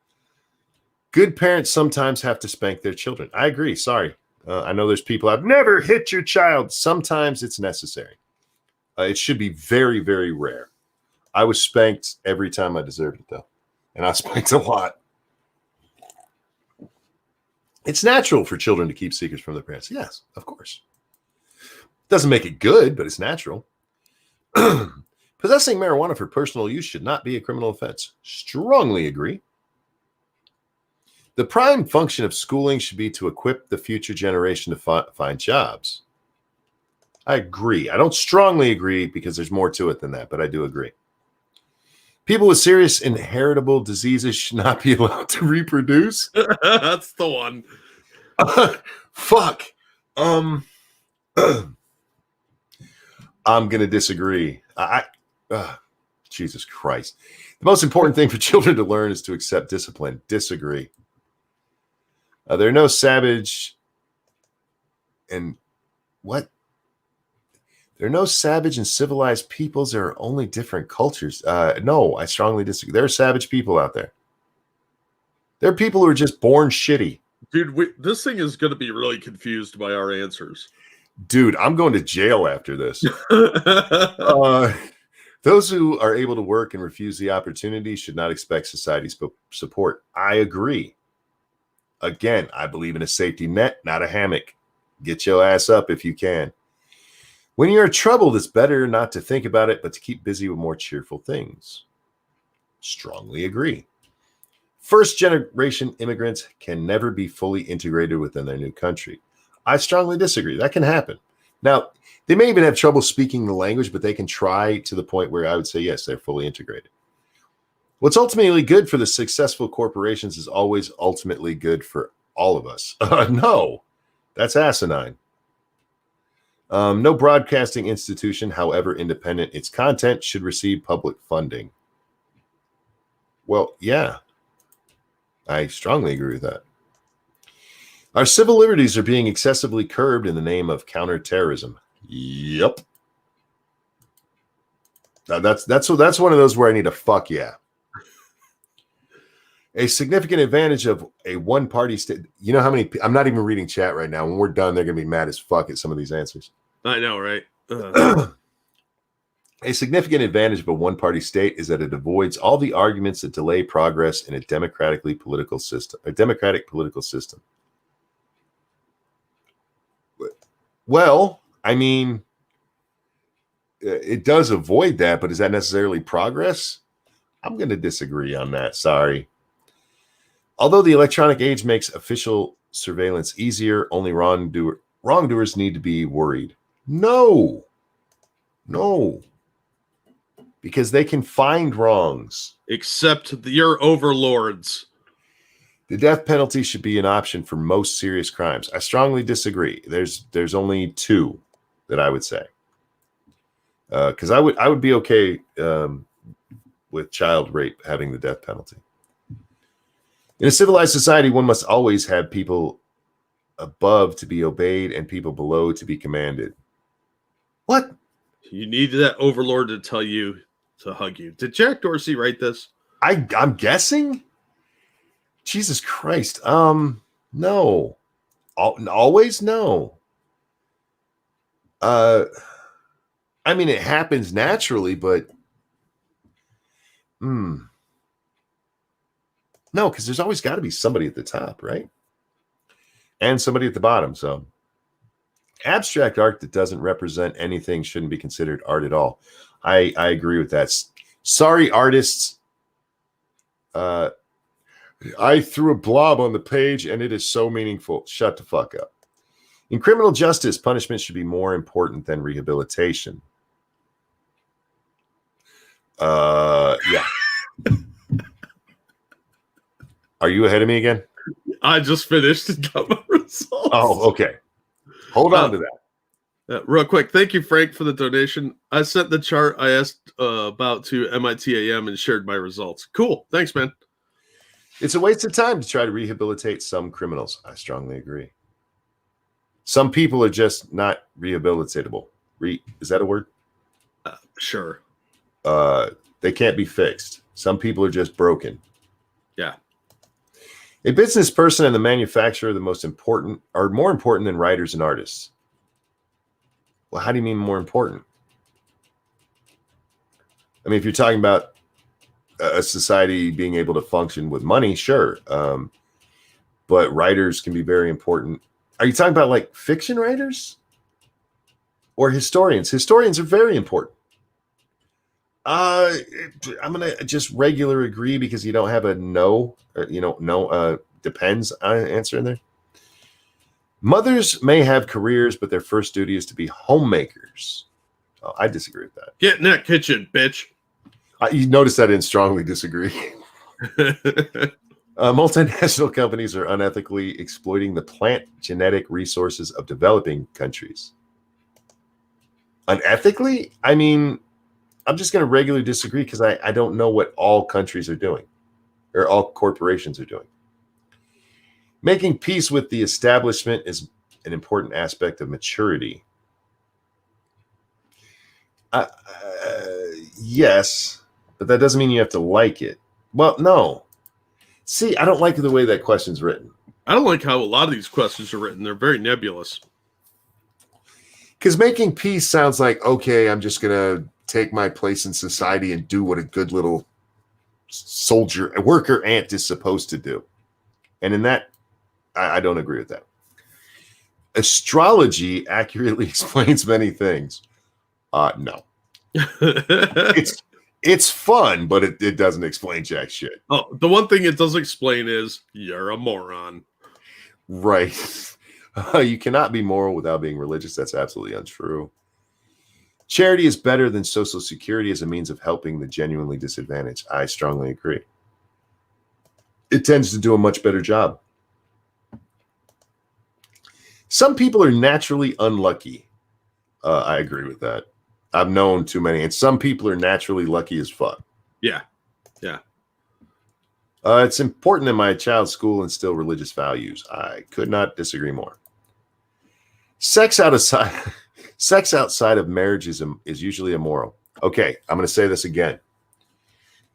Good parents sometimes have to spank their children. I agree. Sorry. I know there's people out, never hit your child. Sometimes it's necessary. It should be very, very rare. I was spanked every time I deserved it, though. And I spanked a lot. It's natural for children to keep secrets from their parents. Yes, of course. Doesn't make it good, but it's natural. Possessing marijuana for personal use should not be a criminal offense. Strongly agree. The prime function of schooling should be to equip the future generation to find jobs. I agree. I don't strongly agree because there's more to it than that, but I do agree. People with serious inheritable diseases should not be allowed to reproduce. That's the one. Fuck. I'm going to disagree. Jesus Christ. The most important thing for children to learn is to accept discipline. Disagree. There are no savage and what? There are no savage and civilized peoples. There are only different cultures. No, I strongly disagree. There are savage people out there. There are people who are just born shitty. Dude, this thing is going to be really confused by our answers. Dude, I'm going to jail after this. Those who are able to work and refuse the opportunity should not expect society's support. I agree. Again, I believe in a safety net, not a hammock. Get your ass up if you can. When you're troubled, it's better not to think about it, but to keep busy with more cheerful things. Strongly agree. First-generation immigrants can never be fully integrated within their new country. I strongly disagree. That can happen. Now, they may even have trouble speaking the language, but they can try to the point where I would say, yes, they're fully integrated. What's ultimately good for the successful corporations is always ultimately good for all of us. No, that's asinine. No broadcasting institution, however independent its content, should receive public funding. Well, yeah, I strongly agree with that. Our civil liberties are being excessively curbed in the name of counterterrorism. Yep. Now that's one of those where I need a fuck yeah. A significant advantage of a one-party state. You know how many? I'm not even reading chat right now. When we're done, they're going to be mad as fuck at some of these answers. I know, right? A significant advantage of a one-party state is that it avoids all the arguments that delay progress in a democratic political system. Well, I mean, it does avoid that, but is that necessarily progress? I'm going to disagree on that. Sorry. Although the electronic age makes official surveillance easier, only wrongdoers need to be worried. No, because they can find wrongs. Except your overlords. The death penalty should be an option for most serious crimes. I strongly disagree. There's only 2 that I would say. Because I would be okay with child rape having the death penalty. In a civilized society, one must always have people above to be obeyed and people below to be commanded. What? You need that overlord to tell you to hug you. Did Jack Dorsey write this? I'm guessing. Jesus Christ. No. Always no. I mean, it happens naturally, but no, because there's always got to be somebody at the top, right? And somebody at the bottom. So abstract art that doesn't represent anything shouldn't be considered art at all. I agree with that. Sorry, artists. I threw a blob on the page and it is so meaningful. Shut the fuck up. In criminal justice, punishment should be more important than rehabilitation. Yeah. Are you ahead of me again? I just finished and got my results. Oh, okay. Hold on to that. Real quick, thank you, Frank, for the donation. I sent the chart I asked about to MITAM and shared my results. Cool. Thanks, man. It's a waste of time to try to rehabilitate some criminals. I strongly agree. Some people are just not rehabilitatable. Is that a word? Sure. They can't be fixed. Some people are just broken. Yeah. A business person and the manufacturer are more important than writers and artists. Well, how do you mean more important? I mean, if you're talking about a society being able to function with money, sure. But writers can be very important. Are you talking about like fiction writers or historians? Historians are very important. I'm going to just regular agree because you don't have a no, depends answer in there. Mothers may have careers, but their first duty is to be homemakers. Oh, I disagree with that. Get in that kitchen, bitch. You notice I didn't strongly disagree. Multinational companies are unethically exploiting the plant genetic resources of developing countries. Unethically? I mean, I'm just going to regularly disagree because I don't know what all countries are doing or all corporations are doing. Making peace with the establishment is an important aspect of maturity. Yes, but that doesn't mean you have to like it. Well, no. See, I don't like the way that question's written. I don't like how a lot of these questions are written. They're very nebulous. Because making peace sounds like, okay, I'm just going to take my place in society and do what a good little worker ant is supposed to do. And in that, I don't agree with that. Astrology accurately explains many things. No. It's fun, but it doesn't explain jack shit. Oh, the one thing it does explain is you're a moron. Right. You cannot be moral without being religious. That's absolutely untrue. Charity is better than Social Security as a means of helping the genuinely disadvantaged. I strongly agree. It tends to do a much better job. Some people are naturally unlucky. I agree with that. I've known too many. And some people are naturally lucky as fuck. Yeah. Yeah. It's important that my child's school instill religious values. I could not disagree more. Sex outside of marriage is usually immoral. Okay, I'm going to say this again.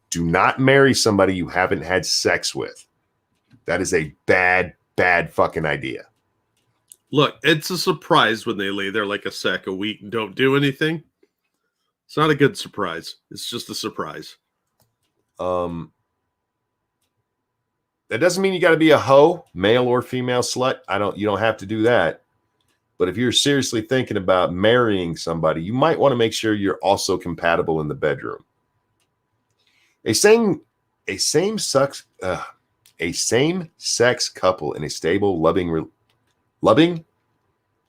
Do not marry somebody you haven't had sex with. That is a bad, bad fucking idea. Look, it's a surprise when they lay there like a sack of wheat and don't do anything. It's not a good surprise. It's just a surprise. That doesn't mean you got to be a hoe, male or female slut. You don't have to do that. But if you're seriously thinking about marrying somebody, you might want to make sure you're also compatible in the bedroom. A same-sex A same-sex couple in a stable, loving?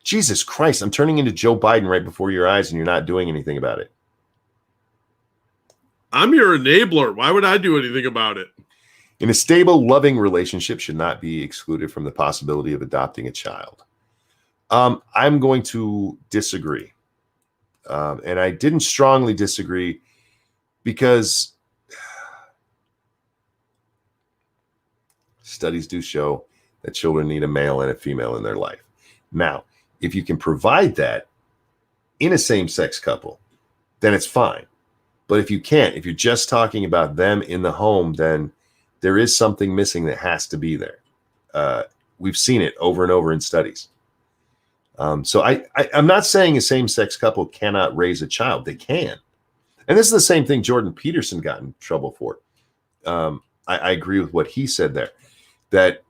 Jesus Christ, I'm turning into Joe Biden right before your eyes and you're not doing anything about it. I'm your enabler. Why would I do anything about it? In a stable, loving relationship should not be excluded from the possibility of adopting a child. I'm going to disagree. And I didn't strongly disagree because studies do show that children need a male and a female in their life. Now, if you can provide that in a same-sex couple, then it's fine. But if you can't, if you're just talking about them in the home, then there is something missing that has to be there. We've seen it over and over in studies. So I'm not saying a same-sex couple cannot raise a child. They can. And this is the same thing Jordan Peterson got in trouble for. I agree with what he said there, that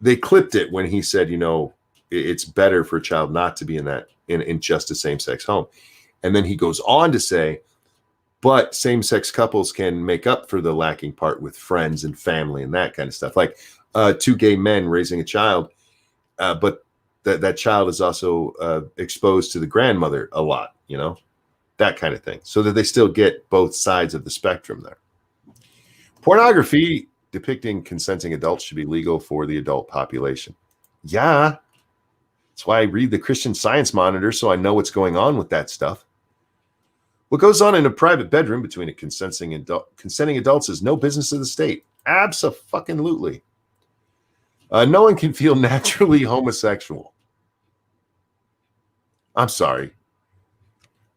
they clipped it when he said, it's better for a child not to be in just a same-sex home. And then he goes on to say, but same-sex couples can make up for the lacking part with friends and family and that kind of stuff. Like two gay men raising a child, but that child is also exposed to the grandmother a lot, that kind of thing, so that they still get both sides of the spectrum there. Pornography depicting consenting adults should be legal for the adult population. Yeah. That's why I read the Christian Science Monitor, so I know what's going on with that stuff. What goes on in a private bedroom between a consenting adults is no business of the state. Abso-fucking-lutely. No one can feel naturally homosexual. I'm sorry.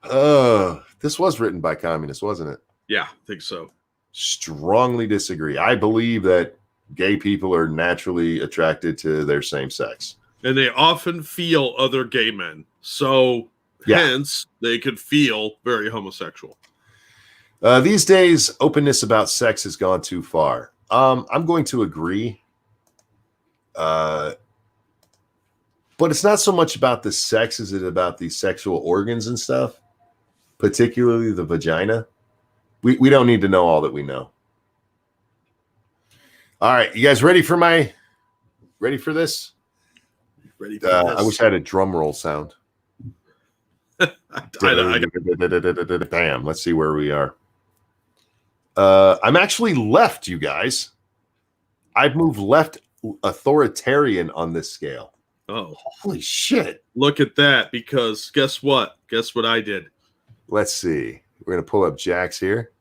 This was written by communists, wasn't it? Yeah, I think so. Strongly disagree. I believe that gay people are naturally attracted to their same sex. And they often feel other gay men. So hence, they could feel very homosexual. These days, openness about sex has gone too far. I'm going to agree. But it's not so much about the sex as it about the sexual organs and stuff, particularly the vagina. We don't need to know all that we know. All right, you guys ready for this? Ready for this? I wish I had a drum roll sound. Bam. Let's see where we are. I'm actually left, you guys. I've moved left authoritarian on this scale. Oh, holy shit. Look at that, because guess what? Guess what I did? Let's see. We're going to pull up Jack's here.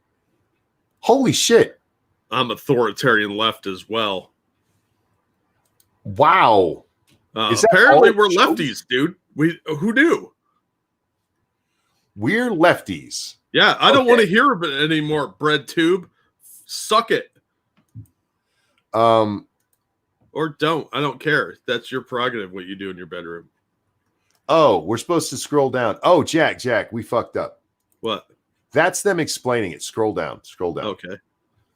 Holy shit. I'm authoritarian left as well. Wow. Apparently we're lefties, dude. Who knew? We're lefties. Yeah, I don't want to hear of it anymore, bread tube. Suck it. Or don't. I don't care. That's your prerogative, what you do in your bedroom. Oh, we're supposed to scroll down. Oh, Jack, we fucked up. What? That's them explaining it. Scroll down.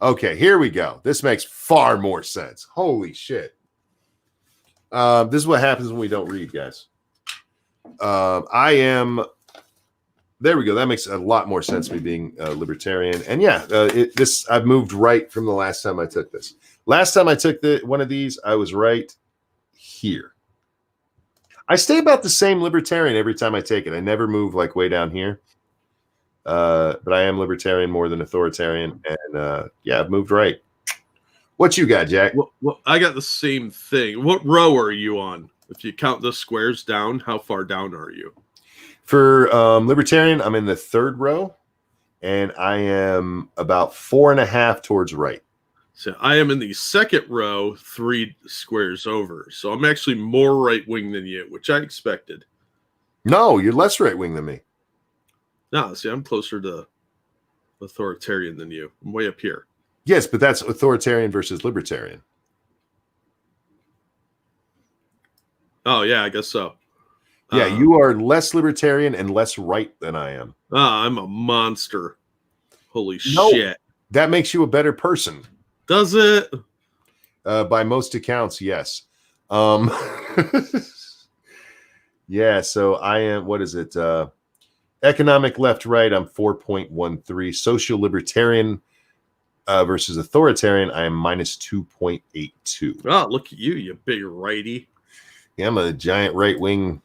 Okay, here we go. This makes far more sense. Holy shit. This is what happens when we don't read, guys. There we go. That makes a lot more sense, me being libertarian. And yeah, I've moved right from the last time I took this. Last time I took one of these, I was right here. I stay about the same libertarian every time I take it. I never move like way down here. But I am libertarian more than authoritarian. And I've moved right. What you got, Jack? Well, I got the same thing. What row are you on? If you count the squares down, how far down are you? For libertarian, I'm in the third row, and I am about 4.5 towards right. So I am in the second row, 3 squares over. So I'm actually more right-wing than you, which I expected. No, you're less right-wing than me. No, see, I'm closer to authoritarian than you. I'm way up here. Yes, but that's authoritarian versus libertarian. Oh, yeah, I guess so. Yeah, you are less libertarian and less right than I am. I'm a monster. Holy shit. That makes you a better person. Does it? By most accounts, yes. Yeah, so I am, what is it? Economic left-right, I'm 4.13. Social libertarian, versus authoritarian, I am minus 2.82. Oh, look at you big righty. Yeah, I'm a giant right-wing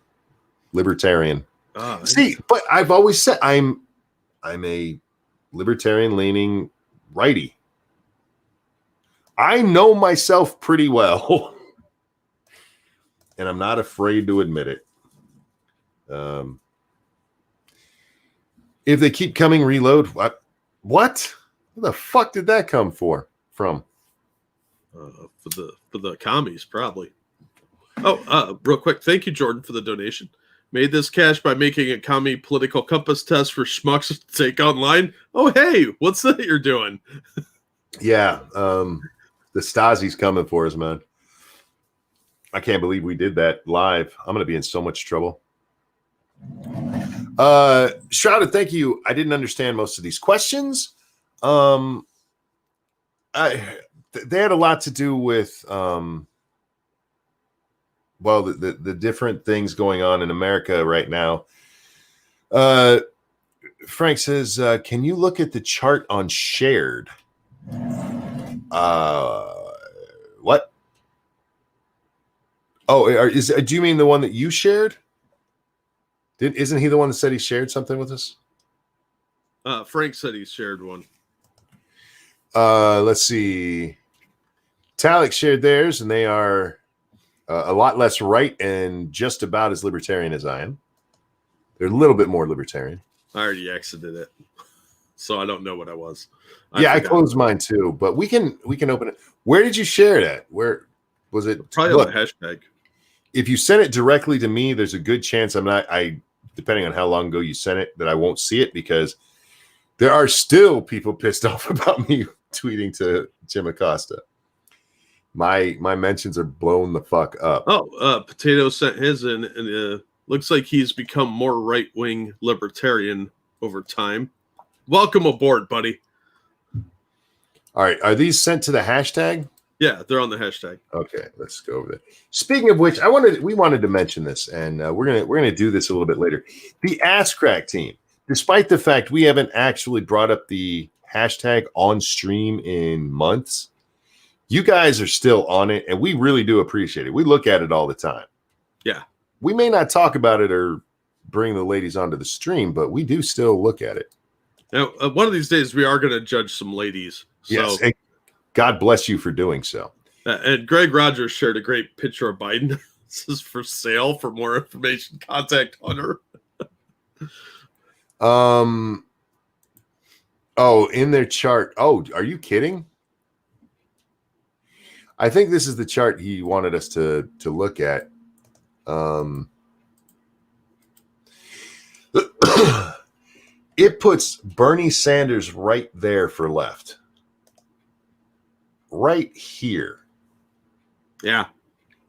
libertarian. Oh, See, but I've always said I'm a libertarian-leaning righty. I know myself pretty well, and I'm not afraid to admit it. If they keep coming, reload. What? Where the fuck did that come from? For the commies, probably. Oh, real quick. Thank you, Jordan, for the donation. Made this cash by making a commie political compass test for schmucks to take online. Oh, hey, what's that you're doing? Yeah, the Stasi's coming for us, man. I can't believe we did that live. I'm going to be in so much trouble. Shrouded, thank you. I didn't understand most of these questions. They had a lot to do with the different things going on in America right now. Frank says, can you look at the chart on shared? What? Oh, do you mean the one that you shared? Isn't he the one that said he shared something with us? Frank said he shared one. Let's see. Talik shared theirs, and they are a lot less right and just about as libertarian as I am. They're a little bit more libertarian. I already exited it, so I don't know what I was. I closed mine too, but we can open it. Where did you share it at? Where was it? Probably on the hashtag. If you send it directly to me, there's a good chance depending on how long ago you sent it, that I won't see it, because there are still people pissed off about me tweeting to Jim Acosta. My mentions are blown the fuck up. Potato sent his in, and looks like he's become more right-wing libertarian over time. Welcome aboard, buddy. All right, are these sent to the hashtag? Yeah, they're on the hashtag. Okay, let's go over there. Speaking of which, we wanted to mention this, and we're gonna do this a little bit later. The Ass Crack team, despite the fact we haven't actually brought up the hashtag on stream in months, you guys are still on it, and we really do appreciate it. We look at it all the time. Yeah, we may not talk about it or bring the ladies onto the stream, but we do still look at it. Now, one of these days, we are going to judge some ladies. So. Yes. And God bless you for doing so. And Greg Rogers shared a great picture of Biden. This is for sale. For more information, contact Hunter. In their chart. Oh, are you kidding? I think this is the chart he wanted us to look at. It puts Bernie Sanders right there for left. Right here. Yeah.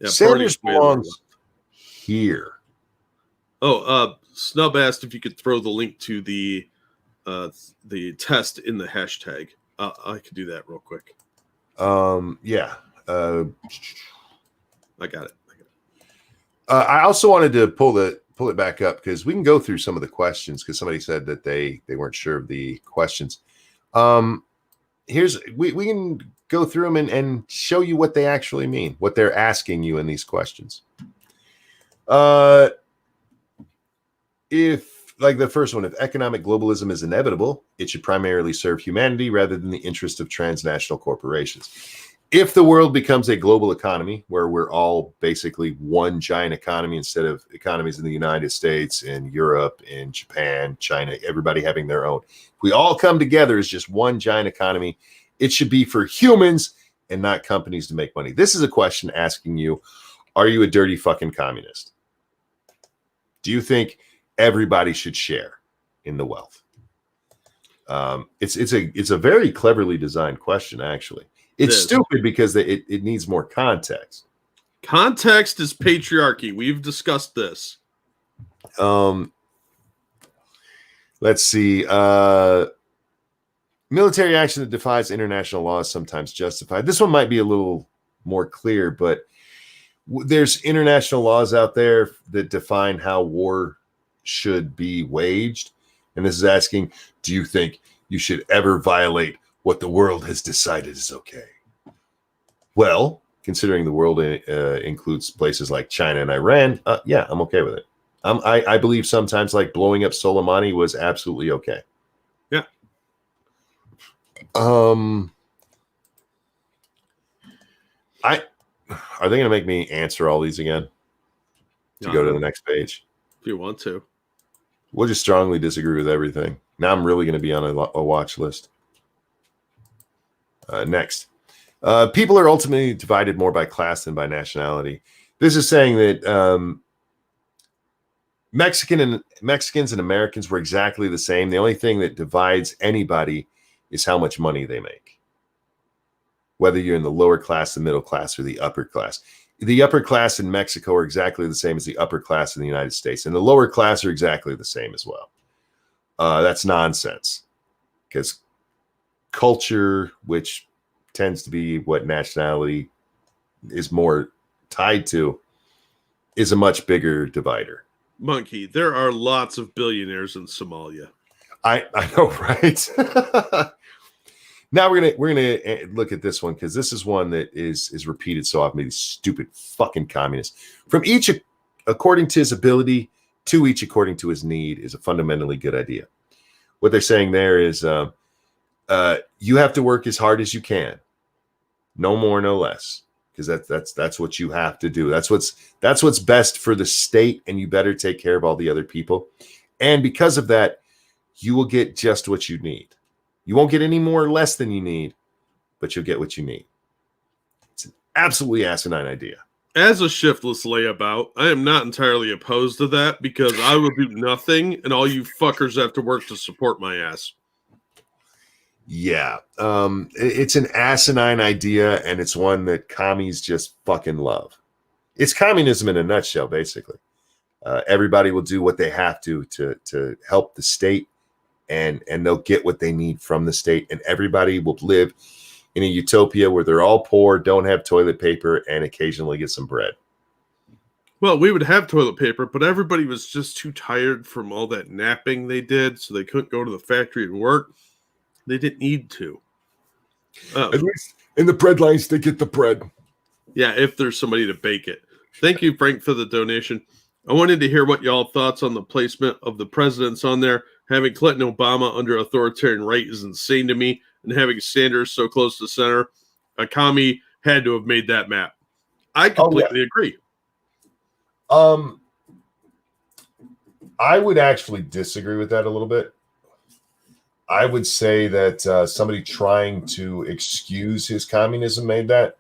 Sanders belongs here. Snub asked if you could throw the link to the test in the hashtag. I could do that real quick. Yeah. I got it. I also wanted to pull it back up, because we can go through some of the questions, because somebody said that they weren't sure of the questions. We can go through them and show you what they actually mean, what they're asking you in these questions. If, like the first one, if economic globalism is inevitable, it should primarily serve humanity rather than the interest of transnational corporations. If the world becomes a global economy where we're all basically one giant economy instead of economies in the United States, in Europe, in Japan, China, everybody having their own, if we all come together as just one giant economy, it should be for humans and not companies to make money. This is a question asking you, are you a dirty fucking communist? Do you think everybody should share in the wealth? It's a very cleverly designed question, actually. It's stupid because it needs more context. Context is patriarchy. We've discussed this. Let's see. Military action that defies international law is sometimes justified. This one might be a little more clear, but there's international laws out there that define how war should be waged. And this is asking, do you think you should ever violate what the world has decided is okay. Well, considering the world includes places like China and Iran, yeah, I'm okay with it. I believe sometimes like blowing up Soleimani was absolutely okay. Yeah. Are they going to make me answer all these again to go to the next page? If you want to. We'll just strongly disagree with everything. Now I'm really going to be on a watch list. Next. People are ultimately divided more by class than by nationality. This is saying that Mexicans and Americans were exactly the same. The only thing that divides anybody is how much money they make. Whether you're in the lower class, the middle class, or the upper class. The upper class in Mexico are exactly the same as the upper class in the United States. And the lower class are exactly the same as well. That's nonsense. Because culture, which tends to be what nationality is more tied to, is a much bigger divider. Monkey, there are lots of billionaires in Somalia. I know, right? Now we're gonna look at this one because this is one that is repeated so often. These stupid fucking communists. From each according to his ability, to each according to his need is a fundamentally good idea. What they're saying there is you have to work as hard as you can, no more, no less, because that's what you have to do. That's what's best for the state, and you better take care of all the other people. And because of that, you will get just what you need. You won't get any more or less than you need, but you'll get what you need. It's an absolutely asinine idea. As a shiftless layabout, I am not entirely opposed to that because I will do nothing and all you fuckers have to work to support my ass. Yeah. It's an asinine idea, and it's one that commies just fucking love. It's communism in a nutshell, basically. Everybody will do what they have to help the state. And they'll get what they need from the state, and everybody will live in a utopia where they're all poor, don't have toilet paper, and occasionally get some bread. Well, we would have toilet paper, but everybody was just too tired from all that napping they did, so they couldn't go to the factory and work. They didn't need to. At least in the bread lines, they get the bread. Yeah, if there's somebody to bake it. Thank you, Frank, for the donation. I wanted to hear what y'all thoughts on the placement of the presidents on there. Having Clinton and Obama under authoritarian right is insane to me, and having Sanders so close to center, a commie had to have made that map. I completely agree. I would actually disagree with that a little bit. I would say that somebody trying to excuse his communism made that.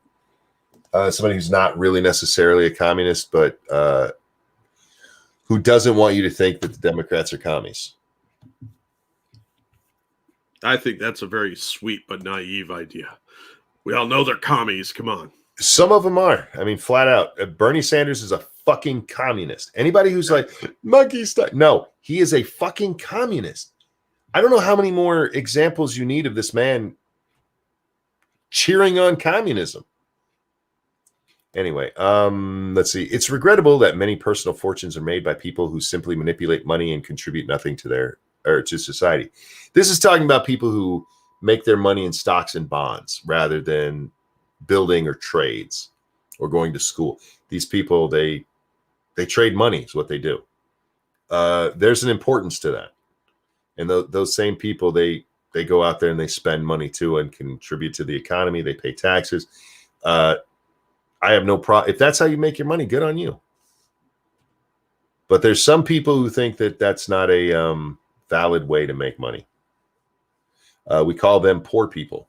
Somebody who's not really necessarily a communist, but who doesn't want you to think that the Democrats are commies. I think that's a very sweet but naive idea. We all know they're commies. Come on. Some of them are. I mean, flat out. Bernie Sanders is a fucking communist. Anybody who's like, monkey stuff. No, he is a fucking communist. I don't know how many more examples you need of this man cheering on communism. Anyway, let's see. It's regrettable that many personal fortunes are made by people who simply manipulate money and contribute nothing to to society. This is talking about people who make their money in stocks and bonds rather than building or trades or going to school. These people, they trade money is what they do. There's an importance to that. And those same people, they go out there and they spend money too and contribute to the economy. They pay taxes. I have no problem. If that's how you make your money, good on you. But there's some people who think that that's not a valid way to make money. We call them poor people.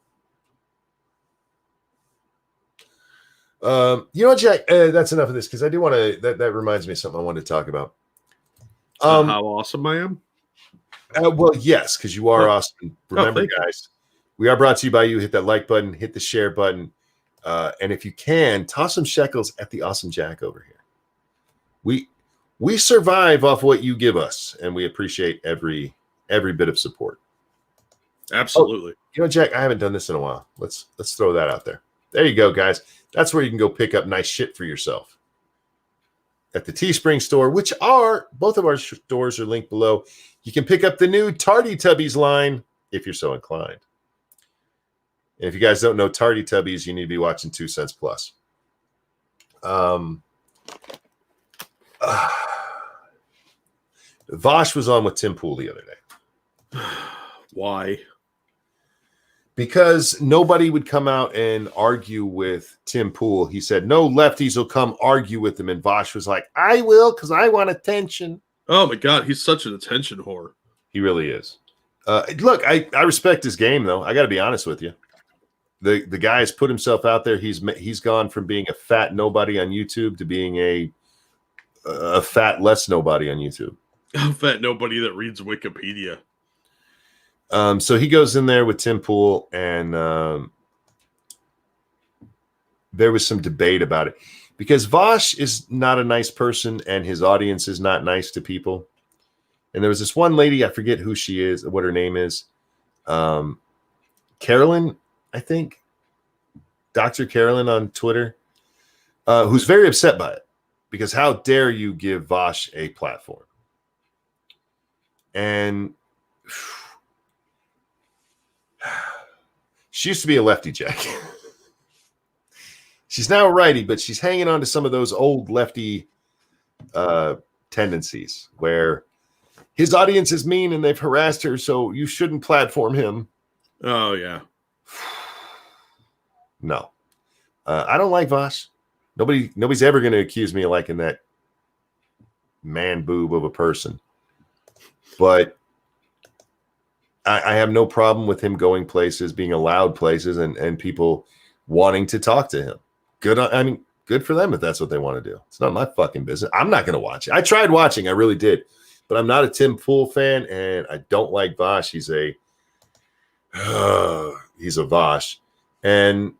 You know what, Jack? That's enough of this because I do want to. That reminds me of something I wanted to talk about. How awesome I am. Well, yes, because you are awesome. Remember, guys, we are brought to you by you. Hit that like button, hit the share button, and if you can, toss some shekels at the awesome Jack over here. We survive off what you give us, and we appreciate every bit of support. Absolutely. You know, Jack, I haven't done this in a while. Let's throw that out there. There you go, guys. That's where you can go pick up nice shit for yourself. At the Teespring store, which are both of our stores are linked below. You can pick up the new Tardy Tubbies line if you're so inclined. And if you guys don't know Tardy Tubbies, you need to be watching 2 Cents Plus. Vosh was on with Tim Pool the other day. Why? Because nobody would come out and argue with Tim Pool. He said, no lefties will come argue with him. And Vosh was like, I will, because I want attention. Oh, my God. He's such an attention whore. He really is. Look, I respect his game, though. I got to be honest with you. The guy has put himself out there. He's gone from being a fat nobody on YouTube to being a fat less nobody on YouTube. A fat nobody that reads Wikipedia. So he goes in there with Tim Pool, and there was some debate about it because Vosh is not a nice person, and his audience is not nice to people. And there was this one lady, I forget who she is, what her name is, Carolyn, I think, Dr. Carolyn on Twitter, who's very upset by it because how dare you give Vosh a platform? And she used to be a lefty, Jack. She's now a righty, but she's hanging on to some of those old lefty tendencies where his audience is mean and they've harassed her, so you shouldn't platform him. Oh, yeah. No. I don't like Vosh. Nobody's ever going to accuse me of liking that man boob of a person. But I have no problem with him going places, being allowed places, and people wanting to talk to him. Good for them if that's what they want to do. It's not my fucking business. I'm not going to watch it. I tried watching. I really did. But I'm not a Tim Pool fan, and I don't like Vosh. He's a Vosh. And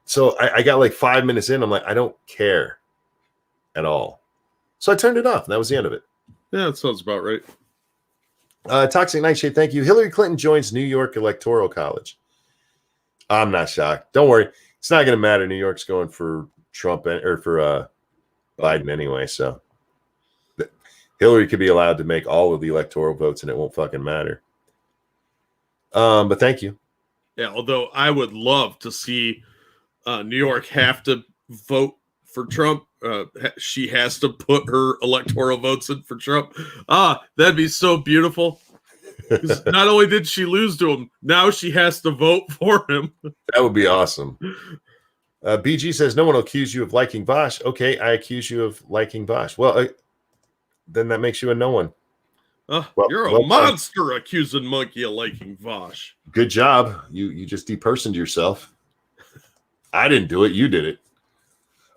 so I got like 5 minutes in. I'm like, I don't care at all. So I turned it off, and that was the end of it. Yeah, that sounds about right. Toxic Nightshade, thank you. Hillary Clinton joins New York Electoral College. I'm not shocked. Don't worry. It's not going to matter. New York's going for Trump or for Biden anyway. So Hillary could be allowed to make all of the electoral votes and it won't fucking matter. But thank you. Yeah, although I would love to see New York have to vote for Trump. She has to put her electoral votes in for Trump. That'd be so beautiful. Not only did she lose to him, now she has to vote for him. That would be awesome. BG says, no one will accuse you of liking Vosh. Okay, I accuse you of liking Vosh. Well, then that makes you a no one. You're a monster accusing Monkey of liking Vosh. Good job. You just depersoned yourself. I didn't do it. You did it.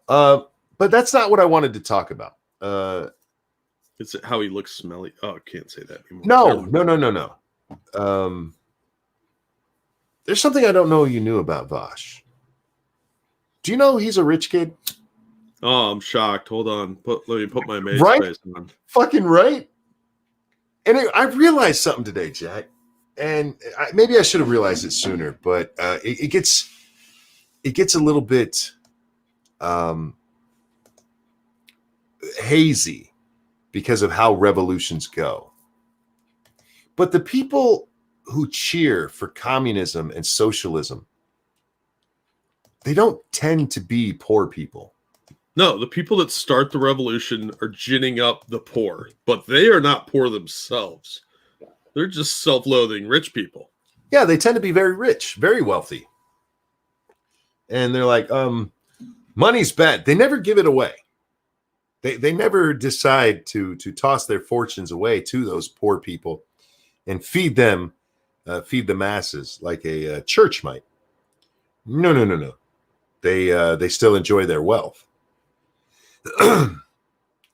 But that's not what I wanted to talk about. Is it how he looks smelly? Oh, I can't say that anymore. No. There's something I don't know you knew about Vosh. Do you know he's a rich kid? Oh, I'm shocked. Hold on. Let me put my mace face on. Fucking right. And I realized something today, Jack. And maybe I should have realized it sooner, but it gets a little bit hazy because of how revolutions go. But the people who cheer for communism and socialism, they don't tend to be poor people. No, the people that start the revolution are ginning up the poor, but they are not poor themselves. They're just self-loathing rich people. Yeah, they tend to be very rich, very wealthy. And they're like, money's bad. They never give it away. They never decide to toss their fortunes away to those poor people and feed them, feed the masses like a church might. No. They still enjoy their wealth.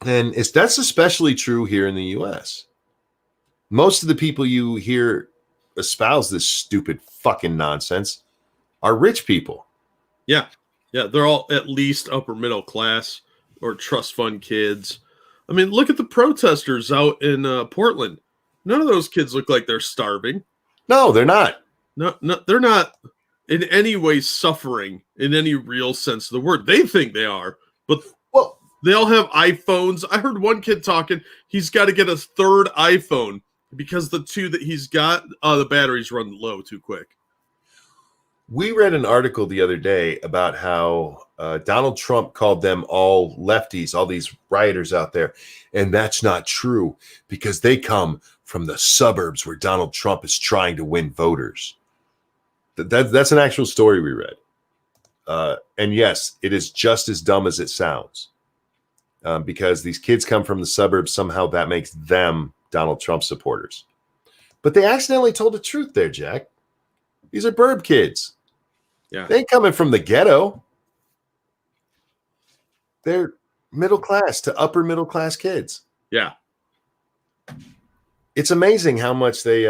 And that's especially true here in the U.S. Most of the people you hear espouse this stupid fucking nonsense are rich people. Yeah, they're all at least upper middle class or trust fund kids. I mean, look at the protesters out in Portland. None of those kids look like they're starving. No, they're not. No, they're not in any way suffering in any real sense of the word. They think they are, but they all have iPhones. I heard one kid talking. He's got to get a third iPhone because the two that he's got, the batteries run low too quick. We read an article the other day about how Donald Trump called them all lefties, all these rioters out there. And that's not true because they come from the suburbs where Donald Trump is trying to win voters. That's an actual story we read. And yes, it is just as dumb as it sounds. Because these kids come from the suburbs, somehow that makes them Donald Trump supporters. But they accidentally told the truth there, Jack. These are burb kids. Yeah. They ain't coming from the ghetto. They're middle class to upper middle class kids. Yeah. It's amazing how much they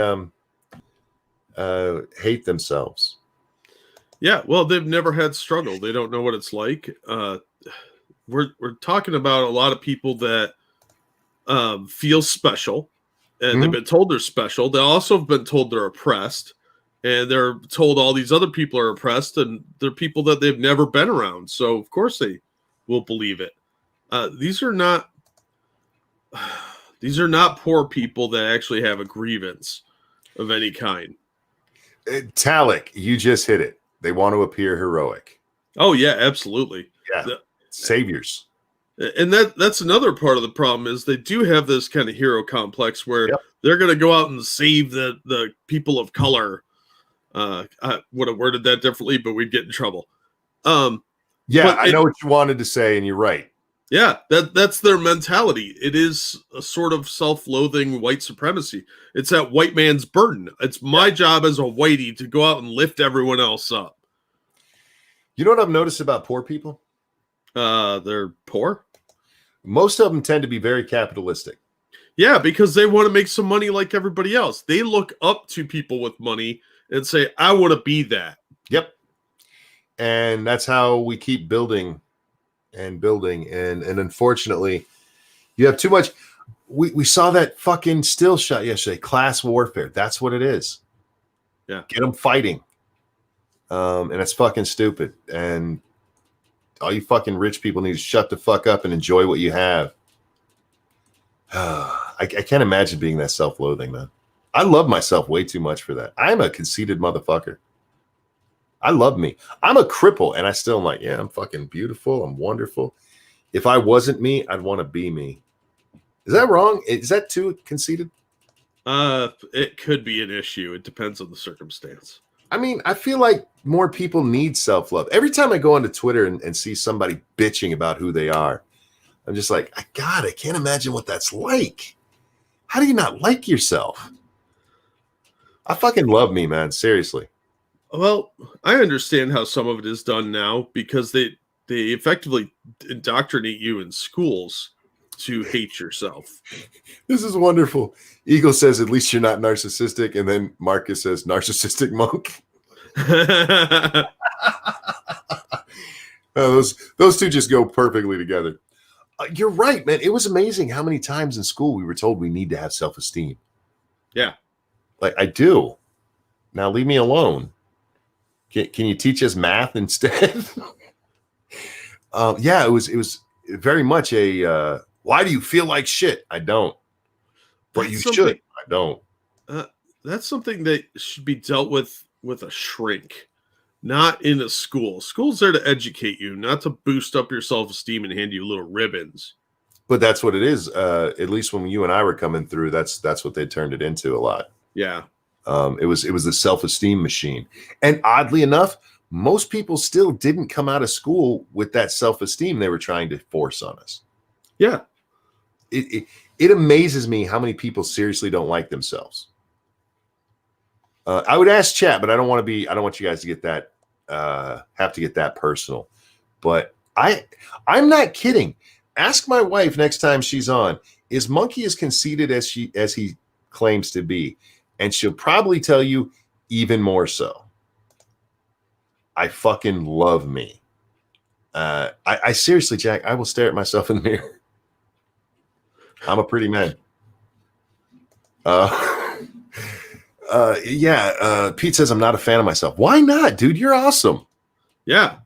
hate themselves. Yeah. Well, they've never had struggle. They don't know what it's like. We're talking about a lot of people that feel special, and they've been told they're special. They also have been told they're oppressed, and they're told all these other people are oppressed, and they're people that they've never been around. So of course they will believe it. These are not poor people that actually have a grievance of any kind. Talik, you just hit it. They want to appear heroic. Oh yeah, absolutely. Yeah. Saviors. And that's another part of the problem is they do have this kind of hero complex where they're going to go out and save the people of color. I would have worded that differently, but we'd get in trouble. I know what you wanted to say, and you're right. Yeah, that's their mentality. It is a sort of self-loathing white supremacy. It's that white man's burden. It's my job as a whitey to go out and lift everyone else up. You know what I've noticed about poor people? They're poor. Most of them tend to be very capitalistic. Yeah, because they want to make some money like everybody else. They look up to people with money and say, I want to be that. Yep. And that's how we keep building and building. And unfortunately, you have too much. We saw that fucking still shot yesterday. Class warfare. That's what it is. Yeah. Get them fighting. And it's fucking stupid. And all you fucking rich people need to shut the fuck up and enjoy what you have. I can't imagine being that self-loathing, man. I love myself way too much for that. I'm a conceited motherfucker. I love me. I'm a cripple, and I still am like, yeah, I'm fucking beautiful. I'm wonderful. If I wasn't me, I'd want to be me. Is that wrong? Is that too conceited? It could be an issue. It depends on the circumstance. I mean, I feel like more people need self-love. Every time I go onto Twitter and see somebody bitching about who they are, I'm just like, God, I can't imagine what that's like. How do you not like yourself? I fucking love me, man. Seriously. Well, I understand how some of it is done now because they effectively indoctrinate you in schools to hate yourself. This is wonderful. Eagle says, at least you're not narcissistic. And then Marcus says, narcissistic monk. Those two just go perfectly together. You're right, man. It was amazing how many times in school we were told we need to have self-esteem. Yeah. Like, I do. Now leave me alone. Can you teach us math instead? Yeah, it was very much a why do you feel like shit? I don't. But you should. I don't. That's something that should be dealt with a shrink, not in a school. School's there to educate you, not to boost up your self-esteem and hand you little ribbons. But that's what it is. At least when you and I were coming through, that's what they turned it into a lot. Yeah. It was the self-esteem machine. And oddly enough, most people still didn't come out of school with that self-esteem they were trying to force on us. Yeah. It amazes me how many people seriously don't like themselves. I would ask chat, but I don't want you guys to get that have to get that personal. But I'm not kidding. Ask my wife next time she's on, is Monkey as conceited as he claims to be? And she'll probably tell you even more so. I fucking love me. I seriously, Jack, I will stare at myself in the mirror. I'm a pretty man. Pete says I'm not a fan of myself. Why not, dude? You're awesome. Yeah.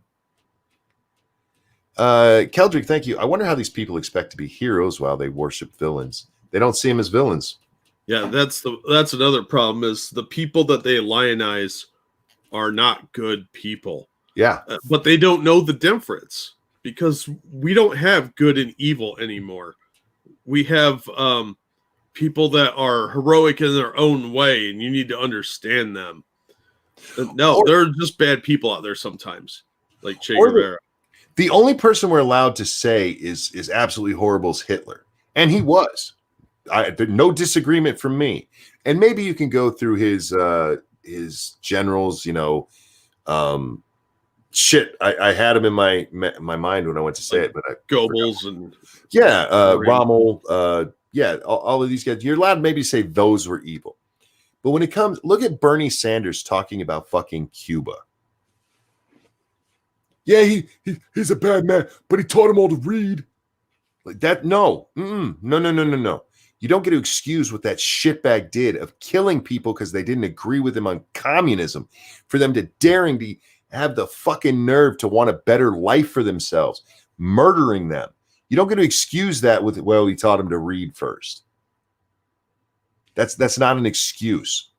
Keldrick, thank you. I wonder how these people expect to be heroes while they worship villains. They don't see them as villains. Yeah, that's another problem is the people that they lionize are not good people. Yeah. But they don't know the difference because we don't have good and evil anymore. We have people that are heroic in their own way, and you need to understand them. No, there are just bad people out there sometimes, like Che Guevara. The only person we're allowed to say is absolutely horrible is Hitler, and he was. No disagreement from me. And maybe you can go through his generals. Shit. I had him in my mind when I went to say it, but Goebbels and Rommel. All of these guys. You're allowed to maybe say those were evil, but when it comes, look at Bernie Sanders talking about fucking Cuba. Yeah, he's a bad man, but he taught them all to read. Like that, no. No. You don't get to excuse what that shitbag did of killing people because they didn't agree with him on communism, for them to daring to have the fucking nerve to want a better life for themselves, murdering them. You don't get to excuse that with, well, he taught him to read first. That's not an excuse.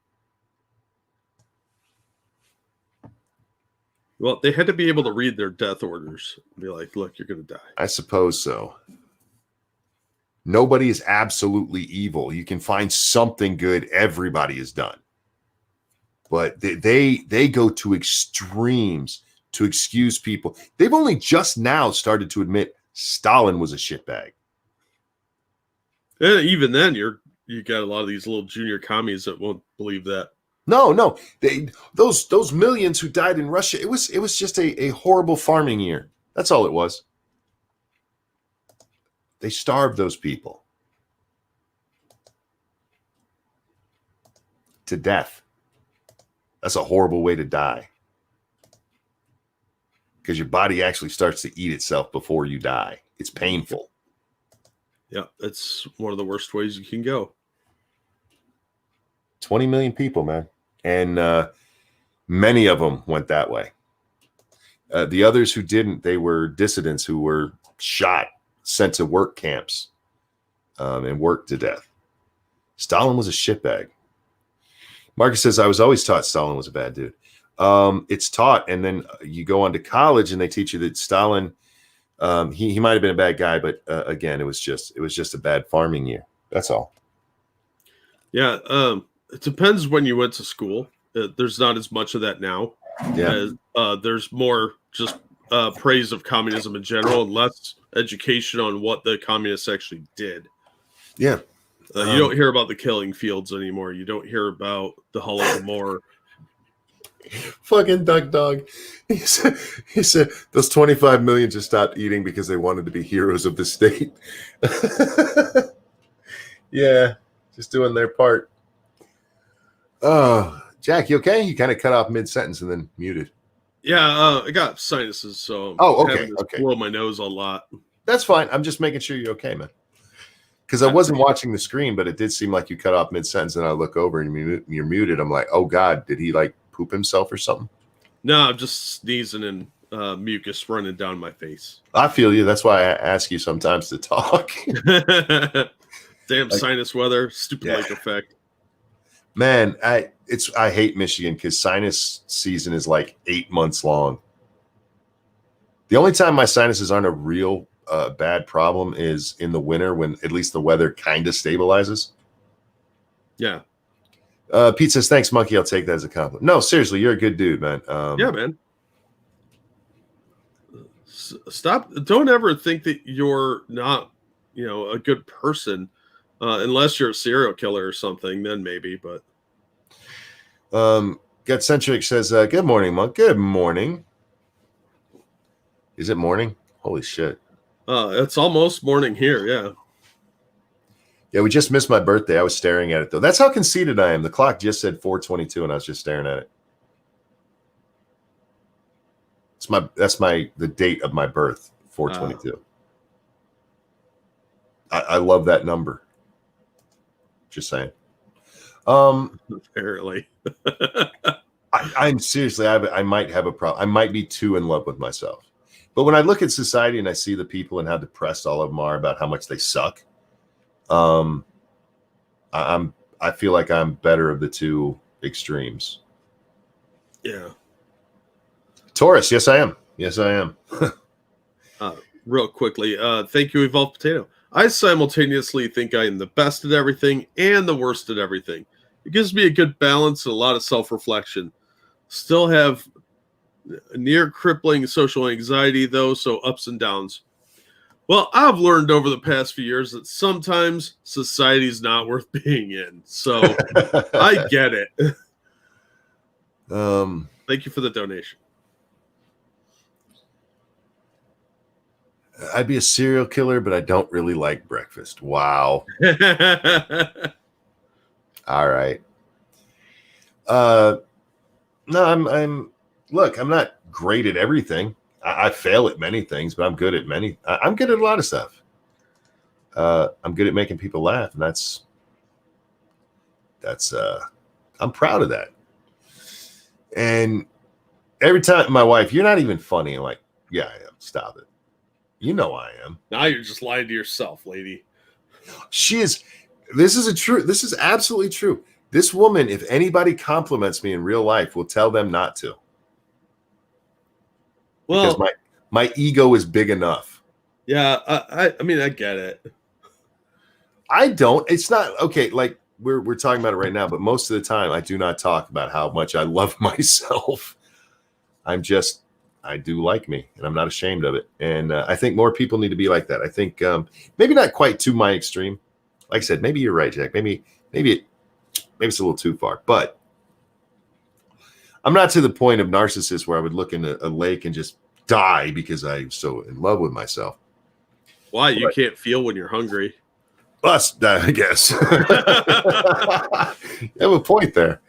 Well, they had to be able to read their death orders and be like, look, you're going to die. I suppose so. Nobody is absolutely evil. You can find something good everybody has done. But they go to extremes to excuse people. They've only just now started to admit Stalin was a shitbag. And even then, you got a lot of these little junior commies that won't believe that. No. Those millions who died in Russia, it was just a horrible farming year. That's all it was. They starved those people to death. That's a horrible way to die. Because your body actually starts to eat itself before you die. It's painful. Yeah, that's one of the worst ways you can go. 20 million people, man. And many of them went that way. The others who didn't, they were dissidents who were shot, sent to work camps, and worked to death. Stalin was a shitbag. Marcus says, I was always taught Stalin was a bad dude. It's taught, and then you go on to college and they teach you that Stalin, he might have been a bad guy, but again, it was just a bad farming year. That's all. Yeah, it depends when you went to school. There's not as much of that now. Yeah. There's more just praise of communism in general and less education on what the communists actually did. Yeah. You don't hear about the killing fields anymore. You don't hear about the Holodomor. Fucking Duck Dog. He said those 25 million just stopped eating because they wanted to be heroes of the state. Yeah, just doing their part. Oh, Jack, you okay? You kind of cut off mid-sentence and then muted. Yeah, I got sinuses, so I'm okay. Blow my nose a lot. That's fine. I'm just making sure you're okay, man. Because I wasn't watching the screen, but it did seem like you cut off mid-sentence, and I look over and you're muted. I'm like, oh God, did he like poop himself or something? No, I'm just sneezing and mucus running down my face. I feel you. That's why I ask you sometimes to talk. Damn sinus weather, stupid lake effect. Man, I hate Michigan because sinus season is like 8 months long. The only time my sinuses aren't a real bad problem is in the winter when at least the weather kind of stabilizes. Yeah. Pete says, thanks, Monkey. I'll take that as a compliment. No, seriously, you're a good dude, man. Yeah, man. Stop. Don't ever think that you're not, a good person unless you're a serial killer or something, then maybe, but. Getcentric says, good morning, Monk. Good morning. Is it morning? Holy shit. It's almost morning here, yeah. Yeah, we just missed my birthday. I was staring at it, though. That's how conceited I am. The clock just said 4:22, and I was just staring at it. That's the date of my birth, 4:22. I love that number. Just saying. Apparently. I'm seriously, I might have a problem. I might be too in love with myself. But when I look at society and I see the people and how depressed all of them are about how much they suck, I feel like I'm better of the two extremes. Yeah. Taurus, yes, I am. Yes, I am. Real quickly, thank you, Evolved Potato. I simultaneously think I am the best at everything and the worst at everything. It gives me a good balance and a lot of self-reflection. Still have near crippling social anxiety, though, so ups and downs. Well, I've learned over the past few years that sometimes society's not worth being in. So I get it. Thank you for the donation. I'd be a serial killer, but I don't really like breakfast. Wow. All right. No, I'm look, I'm not great at everything. I fail at many things, but I'm good at many. I'm good at a lot of stuff. I'm good at making people laugh, and that's I'm proud of that. And every time my wife, you're not even funny. I'm like, yeah, I am. Stop it. You know I am. Now you're just lying to yourself, lady. She is. This is absolutely true. This woman, if anybody compliments me in real life, will tell them not to. Well, because my ego is big enough. Yeah, I mean, I get it. I don't. It's not okay. Like we're talking about it right now, but most of the time, I do not talk about how much I love myself. I do like me, and I'm not ashamed of it. And I think more people need to be like that. I think maybe not quite to my extreme. Like I said, maybe you're right, Jack. Maybe it's a little too far, but I'm not to the point of narcissist where I would look in a lake and just die because I'm so in love with myself. Why? You can't feel when you're hungry. Us, I guess. You have a point there.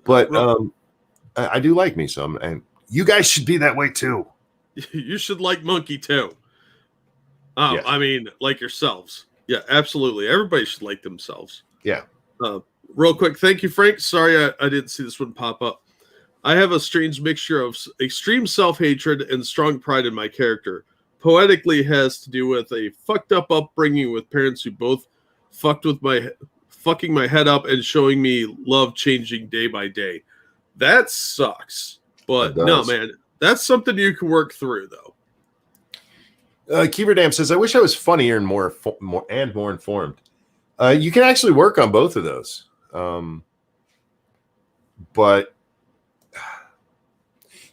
But I do like me some, and you guys should be that way too. You should like Monkey too. Oh, Yeah. I mean, like yourselves. Yeah, absolutely. Everybody should like themselves. Yeah. Real quick, thank you, Frank. Sorry I didn't see this one pop up. I have a strange mixture of extreme self-hatred and strong pride in my character. Poetically has to do with a fucked up upbringing with parents who both fucking my head up and showing me love changing day by day. That sucks. But no, man, that's something you can work through, though. Keever Dam says, I wish I was funnier and more informed. You can actually work on both of those. But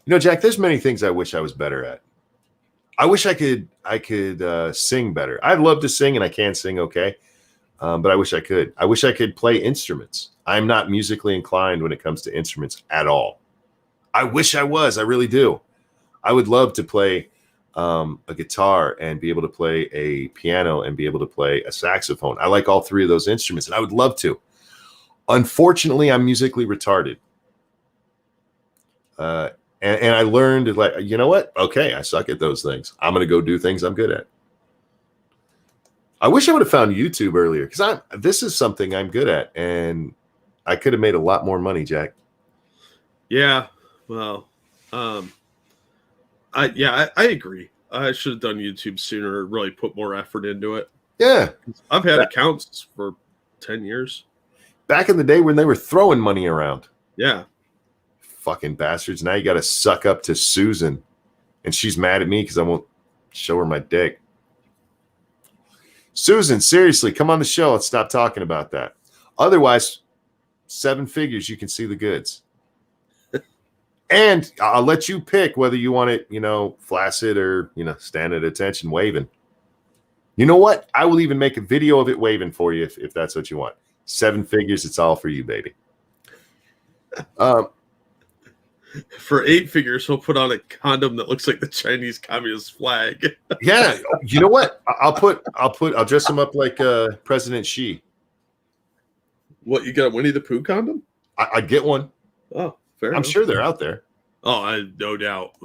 Jack, there's many things I wish I was better at. I wish I could sing better. I'd love to sing, and I can sing okay. But I wish I could. I wish I could play instruments. I'm not musically inclined when it comes to instruments at all. I wish I was. I really do. I would love to play a guitar and be able to play a piano and be able to play a saxophone. I like all three of those instruments, and I would love to. Unfortunately, I'm musically retarded. And I learned, like, you know what? Okay, I suck at those things. I'm going to go do things I'm good at. I wish I would have found YouTube earlier, because this is something I'm good at, and I could have made a lot more money, Jack. Yeah, well, I agree. I should have done YouTube sooner, really put more effort into it. Yeah. I've had accounts for 10 years. Back in the day when they were throwing money around. Yeah. Fucking bastards. Now you got to suck up to Susan, and she's mad at me because I won't show her my dick. Susan, seriously, come on the show. Let's stop talking about that. Otherwise, 7 figures, you can see the goods. And I'll let you pick whether you want it, flaccid or, stand at attention waving. You know what? I will even make a video of it waving for you if that's what you want. 7 figures, it's all for you, baby. For 8 figures, he'll put on a condom that looks like the Chinese Communist flag. Yeah, you know what? I'll dress him up like President Xi. What, you got a Winnie the Pooh condom? I'd get one. Oh, fair I'm enough. sure they're out there. Oh, I no doubt.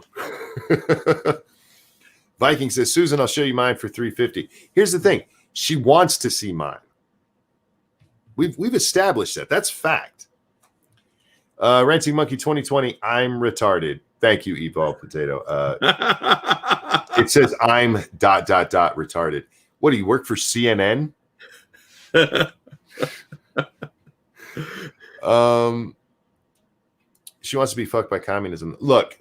Viking says, Susan, I'll show you mine for $350. Here's the thing. She wants to see mine. We've established that. That's fact. Ranting Monkey 2020, I'm retarded. Thank you, Evolve Potato. It says I'm ... retarded. What, do you work for CNN? She wants to be fucked by communism. Look.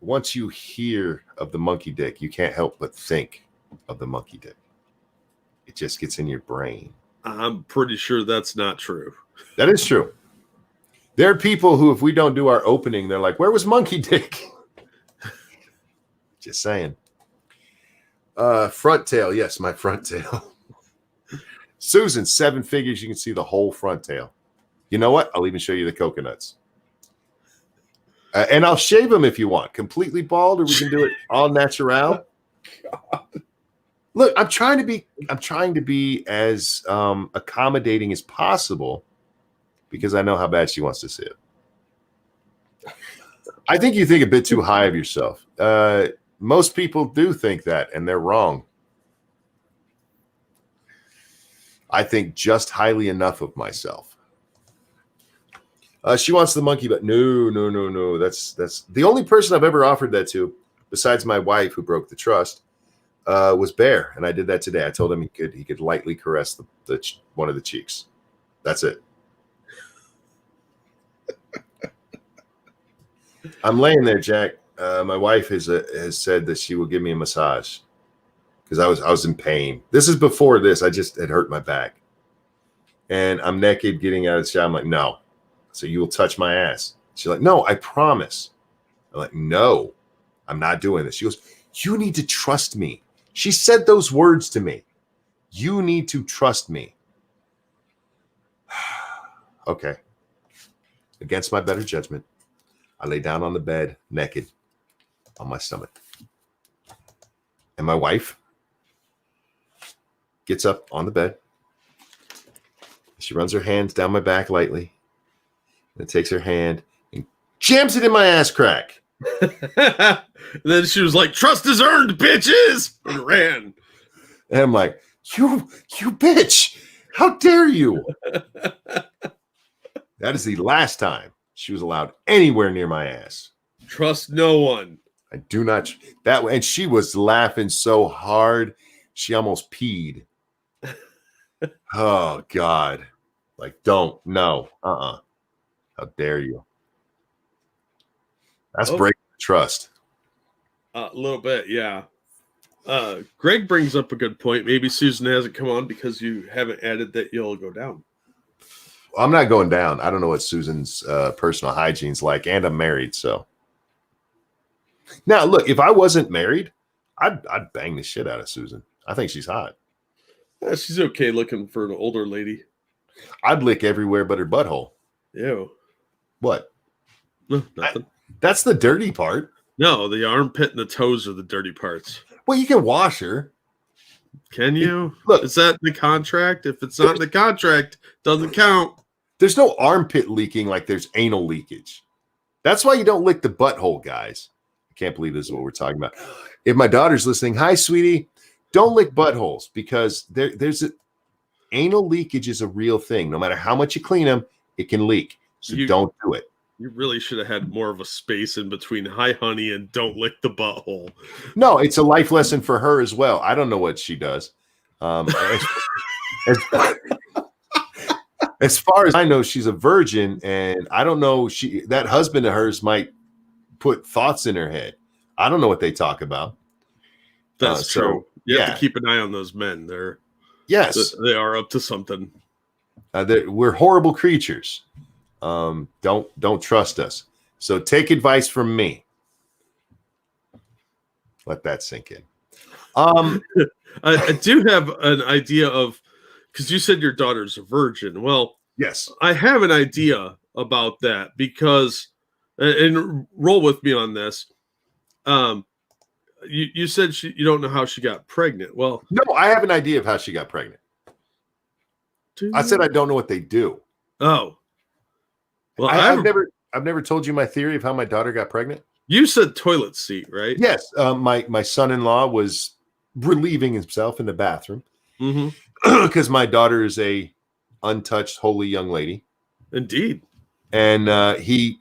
Once you hear of the monkey dick, you can't help but think of the monkey dick. It just gets in your brain. I'm pretty sure that's not true. That is true. There are people who, if we don't do our opening, they're like, where was monkey dick? Just saying. Front tail. Yes, my front tail. Susan, 7 figures. You can see the whole front tail. You know what? I'll even show you the coconuts. And I'll shave them if you want. Completely bald, or we can do it all natural. God. Look, I'm trying to be as accommodating as possible because I know how bad she wants to see it. I think you think a bit too high of yourself. Most people do think that, and they're wrong. I think just highly enough of myself. She wants the monkey, but no. That's the only person I've ever offered that to, besides my wife, who broke the trust, was Bear, and I did that today. I told him he could lightly caress the one of the cheeks. That's it. I'm laying there, Jack. My wife has said that she will give me a massage because I was in pain. This is before this. I just had hurt my back, and I'm naked, getting out of the shower. I'm like, no. So you will touch my ass. She's like, no, I promise. I'm like, no, I'm not doing this. She goes, you need to trust me. She said those words to me. You need to trust me. Okay. Against my better judgment, I lay down on the bed, naked, on my stomach. And my wife gets up on the bed. She runs her hands down my back lightly. And takes her hand and jams it in my ass crack. And then she was like, trust is earned, bitches, and ran. And I'm like, you bitch, how dare you? That is the last time she was allowed anywhere near my ass. Trust no one. I do not. That way, and she was laughing so hard, she almost peed. Oh, God. Like, don't, no, How dare you? That's breaking trust. A little bit, yeah. Greg brings up a good point. Maybe Susan hasn't come on because you haven't added that you'll go down. I'm not going down. I don't know what Susan's personal hygiene's like, and I'm married, so. Now, look, if I wasn't married, I'd bang the shit out of Susan. I think she's hot. Yeah, she's okay looking for an older lady. I'd lick everywhere but her butthole. Ew. What? No, nothing. That's the dirty part. No, the armpit and the toes are the dirty parts. Well, you can wash her. Can you? Look, is that in the contract? If it's not in the contract, doesn't count. There's no armpit leaking like there's anal leakage. That's why you don't lick the butthole, guys. I can't believe this is what we're talking about. If my daughter's listening, hi, sweetie. Don't lick buttholes because anal leakage is a real thing. No matter how much you clean them, it can leak. So don't do it. You really should have had more of a space in between hi, honey, and don't lick the butthole. No, it's a life lesson for her as well. I don't know what she does. As far as I know, she's a virgin, and I don't know. That husband of hers might put thoughts in her head. I don't know what they talk about. That's true. You have to keep an eye on those men. They are up to something. We're horrible creatures. Don't trust us. So take advice from me. Let that sink in. I do have an idea of, because you said your daughter's a virgin. Well, yes, I have an idea about that because, and roll with me on this. You said you don't know how she got pregnant. Well, no, I have an idea of how she got pregnant. I said I don't know what they do. Oh, well, I've never told you my theory of how my daughter got pregnant. You said toilet seat, right? Yes. My son-in-law was relieving himself in the bathroom because my daughter is a untouched, holy young lady. Indeed. And he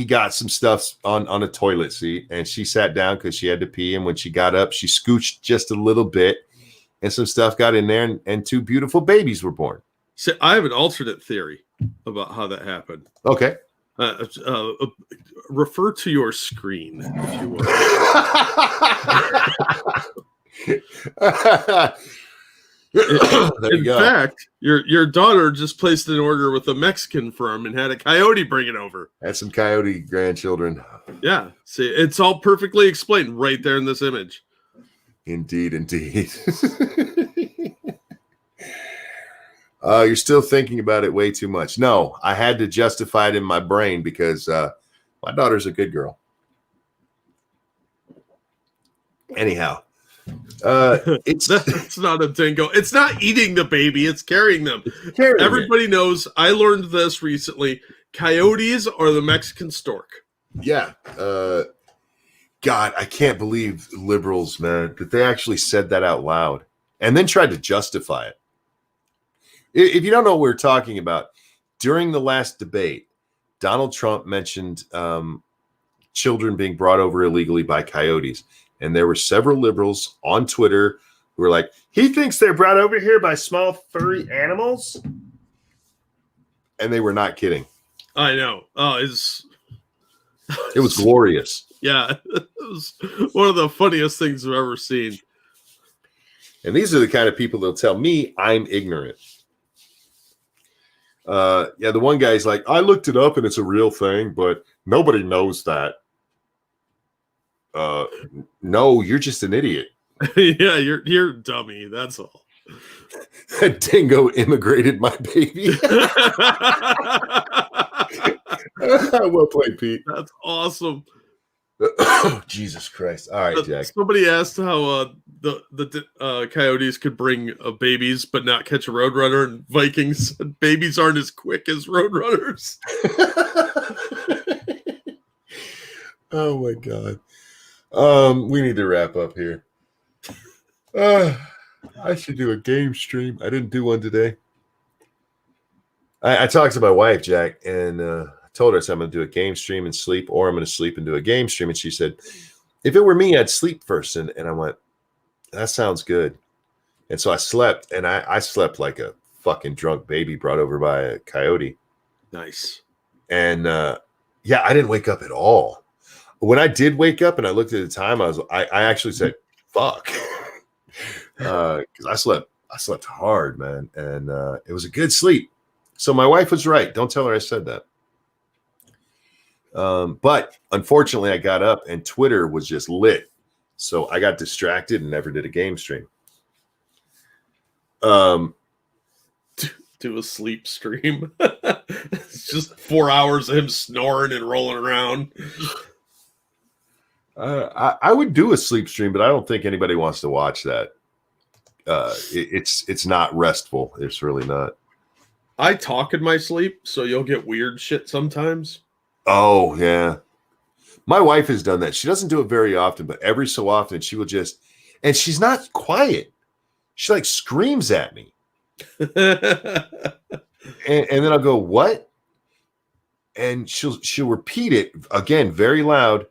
got some stuff on a toilet seat, and she sat down because she had to pee. And when she got up, she scooched just a little bit, and some stuff got in there, and 2 beautiful babies were born. So I have an alternate theory about how that happened. Okay. Refer to your screen, if you will. In fact, your daughter just placed an order with a Mexican firm and had a coyote bring it over. Had some coyote grandchildren. Yeah, see, it's all perfectly explained right there in this image. Indeed. You're still thinking about it way too much. No, I had to justify it in my brain because my daughter's a good girl. Anyhow, it's not a dingo. It's not eating the baby. It's carrying them. Everybody knows. I learned this recently. Coyotes are the Mexican stork. Yeah. God, I can't believe liberals, man, that they actually said that out loud and then tried to justify it. If you don't know what we're talking about, during the last debate, Donald Trump mentioned children being brought over illegally by coyotes. And there were several liberals on Twitter who were like, he thinks they're brought over here by small furry animals. And they were not kidding. I know. Oh, it was glorious. Yeah. It was one of the funniest things I've ever seen. And these are the kind of people that'll tell me I'm ignorant. The one guy's like, I looked it up and it's a real thing, but nobody knows that. No, you're just an idiot. Yeah, you're a dummy. That's all. A dingo immigrated my baby. Well played, Pete. That's awesome. Jesus Christ! All right, Jack. Somebody asked how the coyotes could bring babies but not catch a roadrunner, and Vikings said babies aren't as quick as roadrunners. Oh my God. We need to wrap up here. I should do a game stream. I didn't do one today. I talked to my wife, Jack, and I told her I'm going to do a game stream and sleep, or I'm going to sleep and do a game stream. And she said, if it were me, I'd sleep first. And I went, that sounds good. And so I slept, and I slept like a fucking drunk baby brought over by a coyote. Nice. And I didn't wake up at all. When I did wake up and I looked at the time, I actually said, fuck. Because I slept hard, man. And it was a good sleep. So my wife was right. Don't tell her I said that. But unfortunately, I got up and Twitter was just lit. So I got distracted and never did a game stream. Do a sleep stream. It's just 4 hours of him snoring and rolling around. I would do a sleep stream, but I don't think anybody wants to watch that. It's not restful. It's really not. I talk in my sleep, so you'll get weird shit sometimes. Oh, yeah. My wife has done that. She doesn't do it very often, but every so often she will just, and she's not quiet. She like screams at me. and then I'll go, what? And she'll repeat it again, very loud.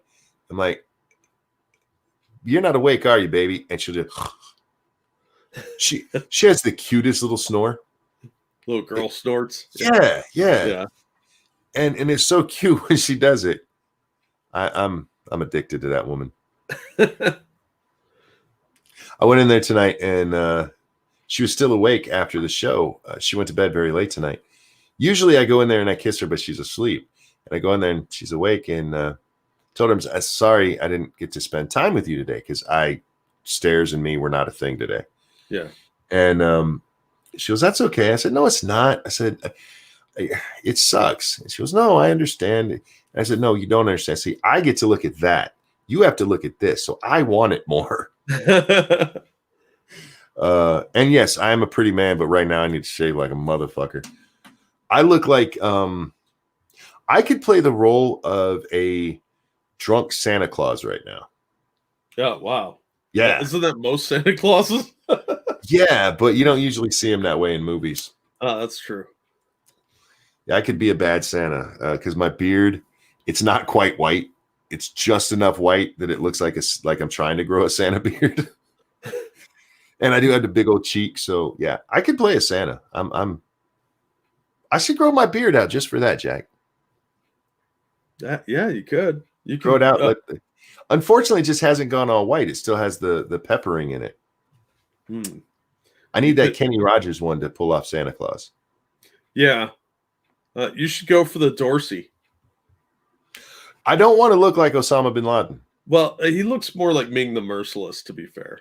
I'm like, you're not awake, are you, baby? And she'll just, she has the cutest little snore. Little girl snorts. Yeah. And it's so cute when she does it. I'm addicted to that woman. I went in there tonight and she was still awake after the show. She went to bed very late tonight. Usually I go in there and I kiss her, but she's asleep. And I go in there and she's awake and told her, I'm sorry I didn't get to spend time with you today because stairs and me were not a thing today. Yeah. And she goes, that's okay. I said, no, it's not. I said, it sucks. And she goes, no, I understand. And I said, no, you don't understand. See, I get to look at that. You have to look at this. So I want it more. And yes, I am a pretty man, but right now I need to shave like a motherfucker. I look like I could play the role of a drunk Santa Claus right now. Oh, wow. Yeah. Isn't that most Santa Clauses? Yeah, but you don't usually see him that way in movies. Oh, that's true. Yeah, I could be a bad Santa because my beard, it's not quite white. It's just enough white that it looks like I'm trying to grow a Santa beard. And I do have the big old cheek, so yeah, I could play a Santa. I should grow my beard out just for that, Jack. Yeah, you could. You Throw it can. out. Unfortunately, it just hasn't gone all white. It still has the peppering in it. I need that Kenny Rogers one to pull off Santa Claus. Yeah. You should go for the Dorsey. I don't want to look like Osama bin Laden. Well, he looks more like Ming the Merciless, to be fair.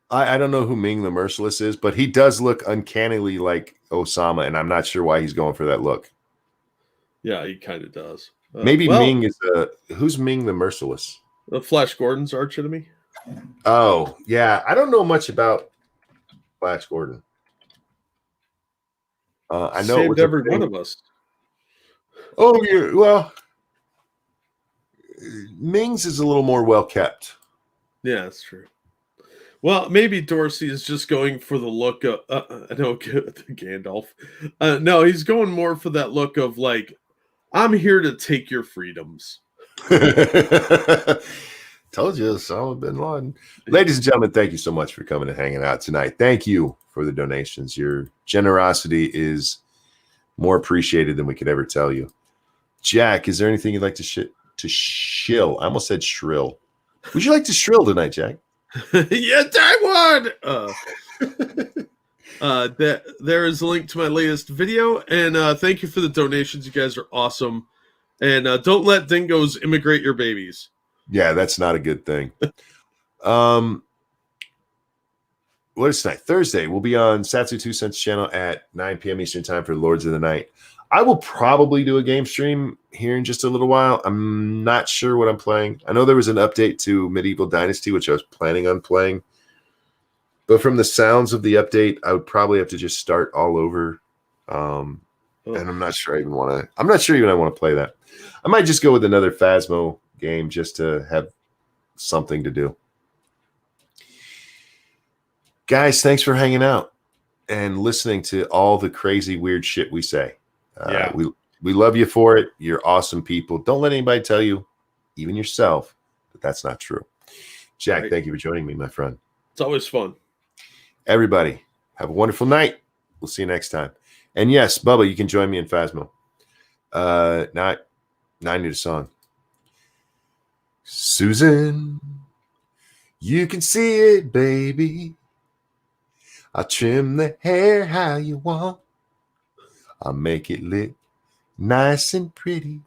I don't know who Ming the Merciless is, but he does look uncannily like Osama, and I'm not sure why he's going for that look. Yeah, he kind of does. Maybe Ming is who's Ming the Merciless? Flash Gordon's arch enemy. Oh, yeah. I don't know much about Flash Gordon. I know Saved every one of us. Oh, yeah. Well, Ming's is a little more well kept. Yeah, that's true. Well, maybe Dorsey is just going for the look of Gandalf. No, he's going more for that look of like, I'm here to take your freedoms. Told you, Osama bin Laden. Ladies and gentlemen, thank you so much for coming and hanging out tonight. Thank you for the donations. Your generosity is more appreciated than we could ever tell you. Jack, is there anything you'd like to shill? I almost said shrill. Would you like to shrill tonight, Jack? Yeah, I would. There is a link to my latest video, and thank you for the donations. You guys are awesome. And don't let dingoes immigrate your babies. Yeah, that's not a good thing. What is tonight? Thursday. We'll be on Satsu 2 Cents channel at 9 p.m. Eastern time for Lords of the Night. I will probably do a game stream here in just a little while. I'm not sure what I'm playing. I know there was an update to Medieval Dynasty, which I was planning on playing. But from the sounds of the update, I would probably have to just start all over. And I'm not sure I even want to. I'm not sure even I want to play that. I might just go with another Phasmo game just to have something to do. Guys, thanks for hanging out and listening to all the crazy, weird shit we say. Yeah. We love you for it. You're awesome people. Don't let anybody tell you, even yourself, that that's not true. Jack, Thank you for joining me, my friend. It's always fun. Everybody, have a wonderful night. We'll see you next time. And yes, Bubba, you can join me in Phasmo. Now I need a song. Susan, you can see it, baby. I'll trim the hair how you want. I'll make it look nice and pretty.